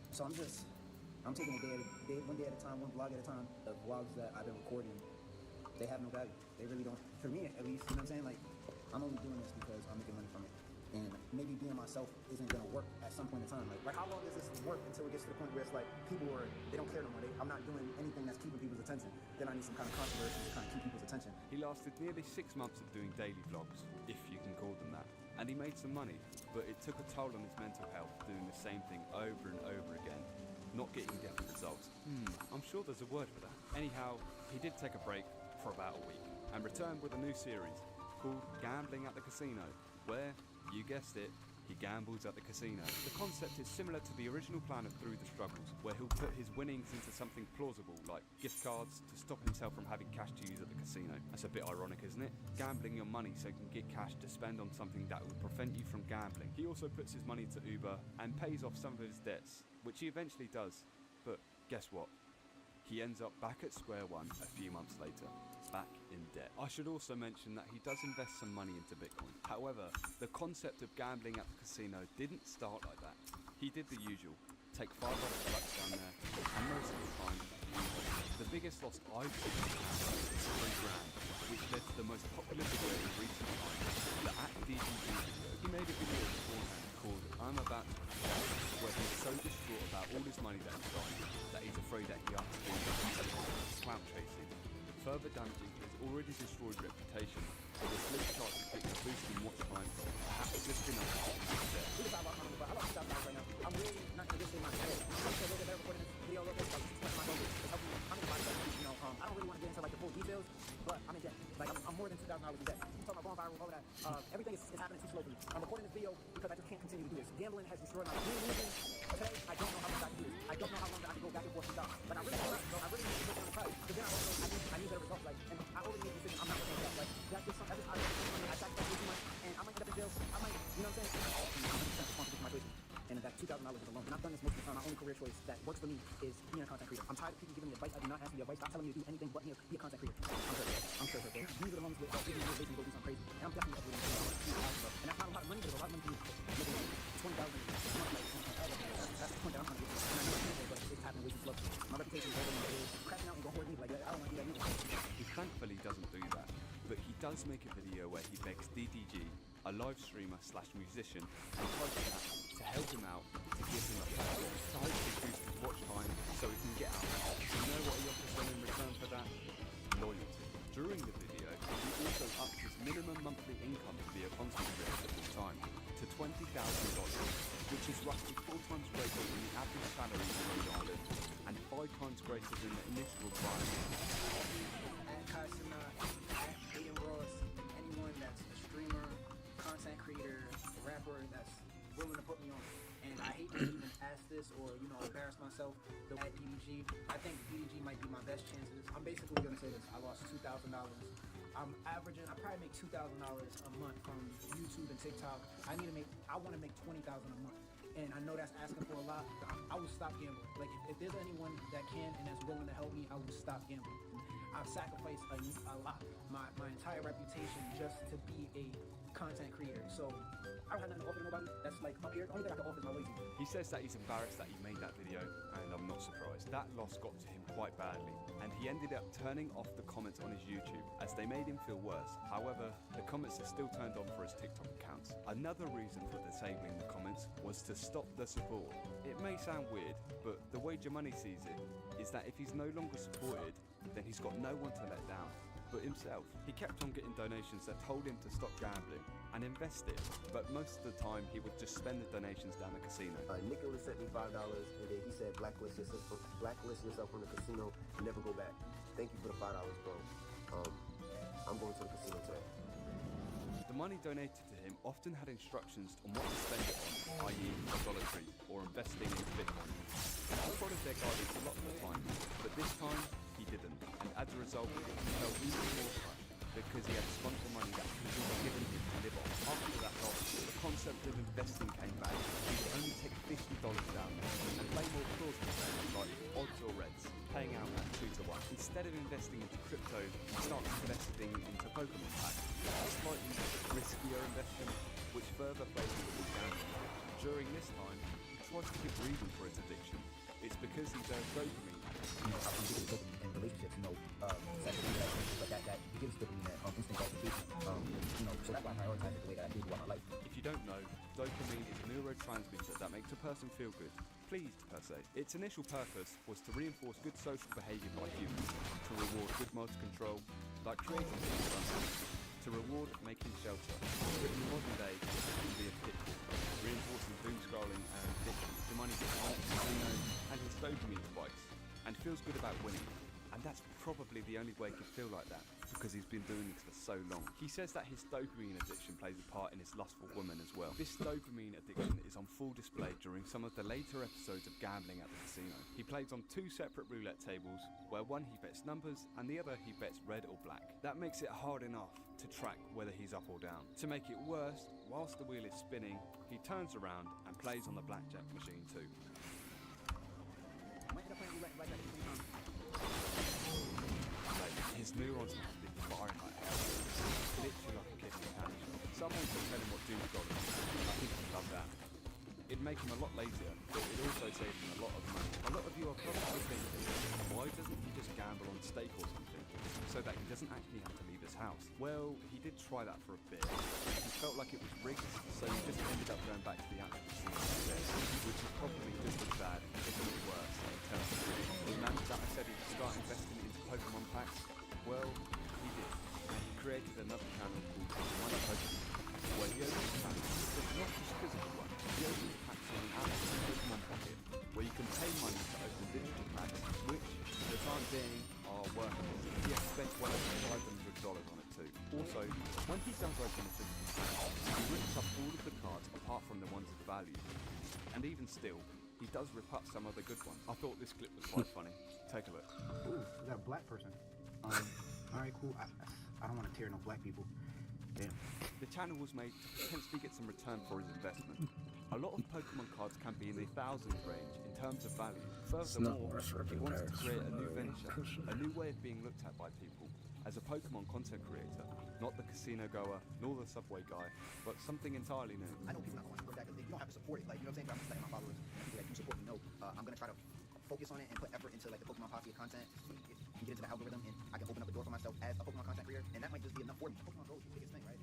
So I'm taking one day at a time, one vlog at a time. The vlogs that I've been recording, they have no value. They really don't, for me at least. You know what I'm saying? Like, I'm only doing this because I'm making money from it. And maybe being myself isn't gonna work at some point in time. Like how long does this work until it gets to the point where it's like they don't care no more. I'm not doing anything that's keeping people's attention. Then I need some kind of controversy to kind of keep people's attention. He lasted nearly 6 months of doing daily vlogs, if you can call them that. And he made some money, but it took a toll on his mental health doing the same thing over and over again, not getting definite results. I'm sure there's a word for that. Anyhow, he did take a break for about a week and returned with a new series called Gambling at the Casino, where, you guessed it, he gambles at the casino. The concept is similar to the original plan of Through the Struggles, where he'll put his winnings into something plausible, like gift cards, to stop himself from having cash to use at the casino. That's a bit ironic, isn't it? Gambling your money so you can get cash to spend on something that will prevent you from gambling. He also puts his money to Uber and pays off some of his debts, which he eventually does. But guess what? He ends up back at square one a few months later, back in debt. I should also mention that he does invest some money into Bitcoin. However, the concept of gambling at the casino didn't start like that. He did the usual, take $5 bucks down there, and most of the time, the biggest loss I've seen is $3,000, which led to the most popular video in recent times, the @DGG video. He made a video beforehand called I'm About to Crash, where he's so distraught about all his money that he's got that he's afraid that he has to do clout chasing, further damaging his already destroyed reputation, with a slim chance to take a boost in watch time, perhaps just enough to keep him dead. I'm really not gonna just say my head. I'm so good at recording this video a little bit, so it's my focus. It's helping me. I'm in my debt. You know, I don't really want to get into like the full details, but I'm in debt. Like I'm more than $2,000 in debt. You talking about going viral, all of that. Everything is happening too slowly. I'm recording this video because I just can't continue to do this. Gambling has destroyed my life. Today, I don't know how much I can do this. I don't know how long I can go back and forth without. But I really want to. I really need to put on the price. But then I also I need better results. Like, and I already made a decision. I'm not going to do that. Like, that's just something. I sacrificed too much, and I might end up in jail. I might, you know what I'm saying? I'm 100% responsible for my choices. And that $2,000 is alone. And I've done this most of the time. My only career choice that works for me is being a content creator. I'm tired of people giving me advice. I do not ask me advice. Stop telling me to do anything but be a content creator. I'm sure. These are the ones that give me motivation to go do something crazy. And I'm definitely uploading $2,000. And that's not a lot of money, but there's a lot of money to making $20,000 a month. That's the point that I'm trying to get to. And I know it's simple, but it's happening way too slow. My reputation is over my head. Crashing out and going horribly like that. I don't want to do that either. He thankfully doesn't do that, but he does make a video where he begs DDG, a live streamer / musician, and Coach to help him out, to give him a platform, to hopefully boost his watch time so he can get out. You know what he offers them in return for that? Loyalty. During the video, he also upped his minimum monthly income to be a content creator full time to $20,000, which is roughly 4 times greater than the average salary in Rhode Island and 5 times greater than the initial requirement. At Kasana, at Aiden Ross, anyone that's a streamer, content creator, rapper that's willing to put me on. And I hate to even ask this or, you know, embarrass myself at DDG. I think DDG might be my best chances. I'm basically going to say this. I lost $2,000. I'm averaging, I probably make $2,000 a month from YouTube and TikTok. I want to make $20,000 a month. And I know that's asking for a lot. I will stop gambling. Like, if there's anyone that can and that's willing to help me, I will stop gambling. I've sacrificed a lot, my entire reputation just to be a content creator. So I don't have nothing to offer to nobody that's like up here. The only thing I can offer is my lazy. He says that he's embarrassed that he made that video, and I'm not surprised. That loss got to him quite badly, and he ended up turning off the comments on his YouTube as they made him feel worse. However, the comments are still turned on for his TikTok accounts. Another reason for disabling the comments was was to stop the support. It may sound weird, but the way Jemani sees it is that if he's no longer supported, then he's got no one to let down but himself. He kept on getting donations that told him to stop gambling and invest it, but most of the time he would just spend the donations down the casino. Nicholas sent me $5, and then he said, blacklist yourself from the casino, never go back. Thank you for the $5, bro. I'm going to the casino today. The money donated to him often had instructions on what to spend it on, i.e. idolatry or investing in Bitcoin. He followed their guidance a lot of the time, but this time he didn't, and as a result he felt even more crushed because he had spent the money that people were given him to live on. After that loss, the concept of investing came back. He would only take $50 down and play more plausible games like odds or reds, paying out at 2 to 1. Instead of investing into crypto, he started investing into Pokemon packs, a slightly riskier investment, which further played into his gambling. During this time, he tries to give reason for his addiction. It's because he's a dopamine. How we get dopamine in relationships, sex, but that gives dopamine that instant gratification. So that's why I prioritize it the way that I do throughout my life. If you don't know, dopamine is a neurotransmitter that makes a person feel good, pleased per se. Its initial purpose was to reinforce good social behaviour by humans, to reward good motor control, like creating things, to reward making shelter. But in the modern day, it can be a pitfall, reinforcing doom scrolling and addiction. The money gets on and his dopamine spikes, and feels good about winning. And that's probably the only way he can feel like that, because he's been doing this for so long. He says that his dopamine addiction plays a part in his lust for women as well. This dopamine addiction is on full display during some of the later episodes of Gambling at the Casino. He plays on 2 separate roulette tables, where one he bets numbers and the other he bets red or black. That makes it hard enough to track whether he's up or down. To make it worse, whilst the wheel is spinning, he turns around and plays on the blackjack machine too. His neurons must be firing like hell. Literally like a kid in a candy shop. Someone could tell him what doom scrolling is. I think he'd love that. It'd make him a lot lazier, but it'd also save him a lot of money. A lot of you are probably thinking, why doesn't he just gamble on stake or something, so that he doesn't actually have to leave his house? Well, he did try that for a bit. He felt like it was rigged, so he just ended up going back to the actual casino instead, which is probably just as bad, if not worse, in terms of rigging. The man that I said he'd start investing into Pokemon packs, well, he did. And he created another channel called Money Pokemon, where he opens packs, but not just physical ones. He opens packs on an app called Pokemon Pocket, where you can pay money to open digital packs, which, for the time being, are workable. He has spent well over $500 on it too. Also, when he does open a physical pack, he rips up all of the cards apart from the ones of value. And even still, he does rip up some of the good ones. I thought this clip was quite funny. Take a look. Ooh, we got a black person. Alright, cool. I don't want to tear no black people. Damn. The channel was made to potentially get some return for his investment. A lot of Pokemon cards can be in the thousands range in terms of value. Furthermore, he wants to create a new venture, a new way of being looked at by people. As a Pokemon content creator, not the casino goer, nor the subway guy, but something entirely new. I know people not going to support that because you don't have to support it. Like, you know what I'm saying? I'm just letting my followers, people that do support me know, I'm going to try to focus on it and put effort into like the Pokemon Posse content so you can get into the algorithm and I can open up a door for myself as a Pokemon content creator, and that might just be enough for me. Pokemon Go is the biggest thing, right?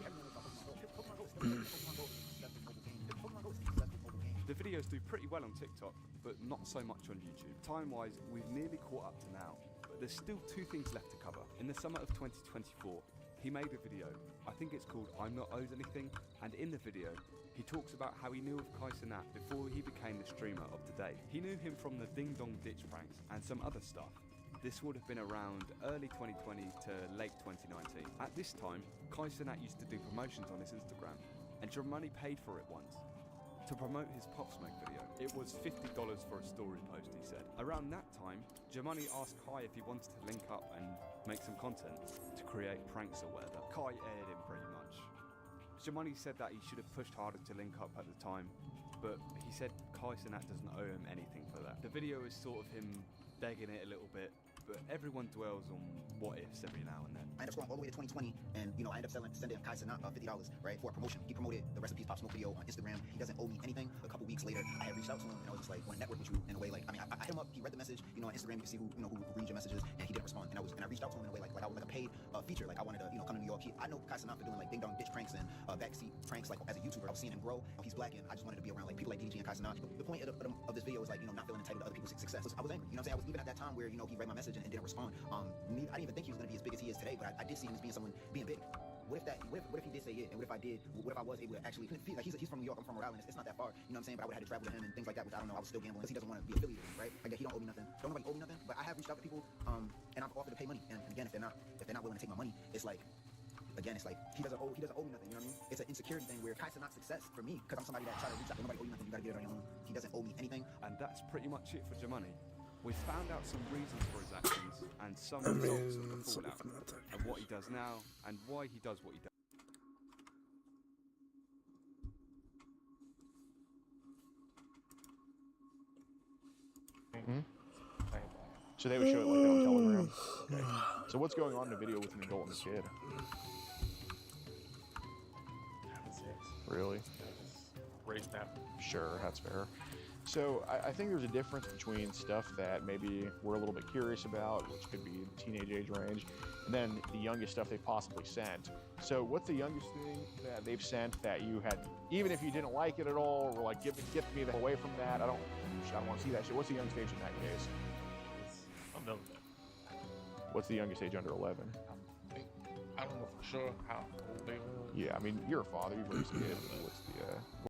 Everyone knows about Pokemon Go. Pokemon Go is still Pokemon Go is a successful mobile game. Pokemon Go is a successful mobile game. The videos do pretty well on TikTok, but not so much on YouTube. Time-wise, we've nearly caught up to now, but there's still 2 things left to cover. In the summer of 2024, he made a video, I think it's called I'm Not Owed Anything, and in the video, he talks about how he knew of Kai Cenat before he became the streamer of today. He knew him from the Ding Dong Ditch pranks and some other stuff. This would have been around early 2020 to late 2019. At this time, Kai Cenat used to do promotions on his Instagram, and Jemani paid for it once. To promote his Pop Smoke video. It was $50 for a story post, he said. Around that time, Jemani asked Kai if he wanted to link up and make some content to create pranks or whatever. Kai aired him pretty much. Jemani said that he should have pushed harder to link up at the time, but he said Kai Cenat doesn't owe him anything for that. The video is sort of him begging it a little bit, but everyone dwells on what ifs every now and then. I ended up going all the way to 2020, and I ended up sending Kai Cenat $50, right, for a promotion. He promoted the Recipes Pop Smoke video on Instagram. He doesn't owe me anything. A couple weeks later, I had reached out to him, and I was just like, want to network with you in a way, like, I hit him up. He read the message, on Instagram. You can see who reads your messages, and he didn't respond. And I reached out to him in a way like I was like a paid feature. Like I wanted to, come to New York. I know Kai Cenat for doing like Ding Dong Ditch pranks and backseat pranks, like as a YouTuber. I was seeing him grow. He's black, and I just wanted to be around like like DDG and Kaiser. The point of this video was like, you know, not feeling entitled to other people's success. I was angry. You know what I'm saying? I was even at that time where, you know, he read my message and didn't respond. I didn't even think he was going to be as big as he is today, but I did see him as being someone being big. What if he did say it, and what if I did? What if I was able to actually? Like he's from New York, I'm from Rhode Island. It's not that far, you know what I'm saying? But I would have had to travel to him and things like that, which I don't know. I was still gambling because he doesn't want to be affiliated, right? Like he don't owe me nothing. Don't nobody owe me nothing. But I have reached out to people, and I've offered to pay money. And again, if they're not willing to take my money, it's like. Again, it's like he doesn't owe me nothing. You know what I mean? It's an insecurity thing where Kai's not success for me because I'm somebody that try to reach out. Nobody owe you nothing. You gotta get it on your own. He doesn't owe me anything. And that's pretty much it for Jemani. We've found out some reasons for his actions and some results of the fallout, and what he does now and why he does what he does. So they would show it like that on Telegram. Okay. So what's going on in the video with an adult and a kid? Really? Raise that. Sure, that's fair. So I think there's a difference between stuff that maybe we're a little bit curious about, which could be the teenage age range, and then the youngest stuff they possibly sent. So what's the youngest thing that they've sent that you had, even if you didn't like it at all, or like give me the hell away from that? I don't want to see that shit. What's the youngest age in that case? I'm never. What's the youngest age under 11? I don't know for sure how old they were. Yeah, I mean, you're a father, you've raised kids. What's the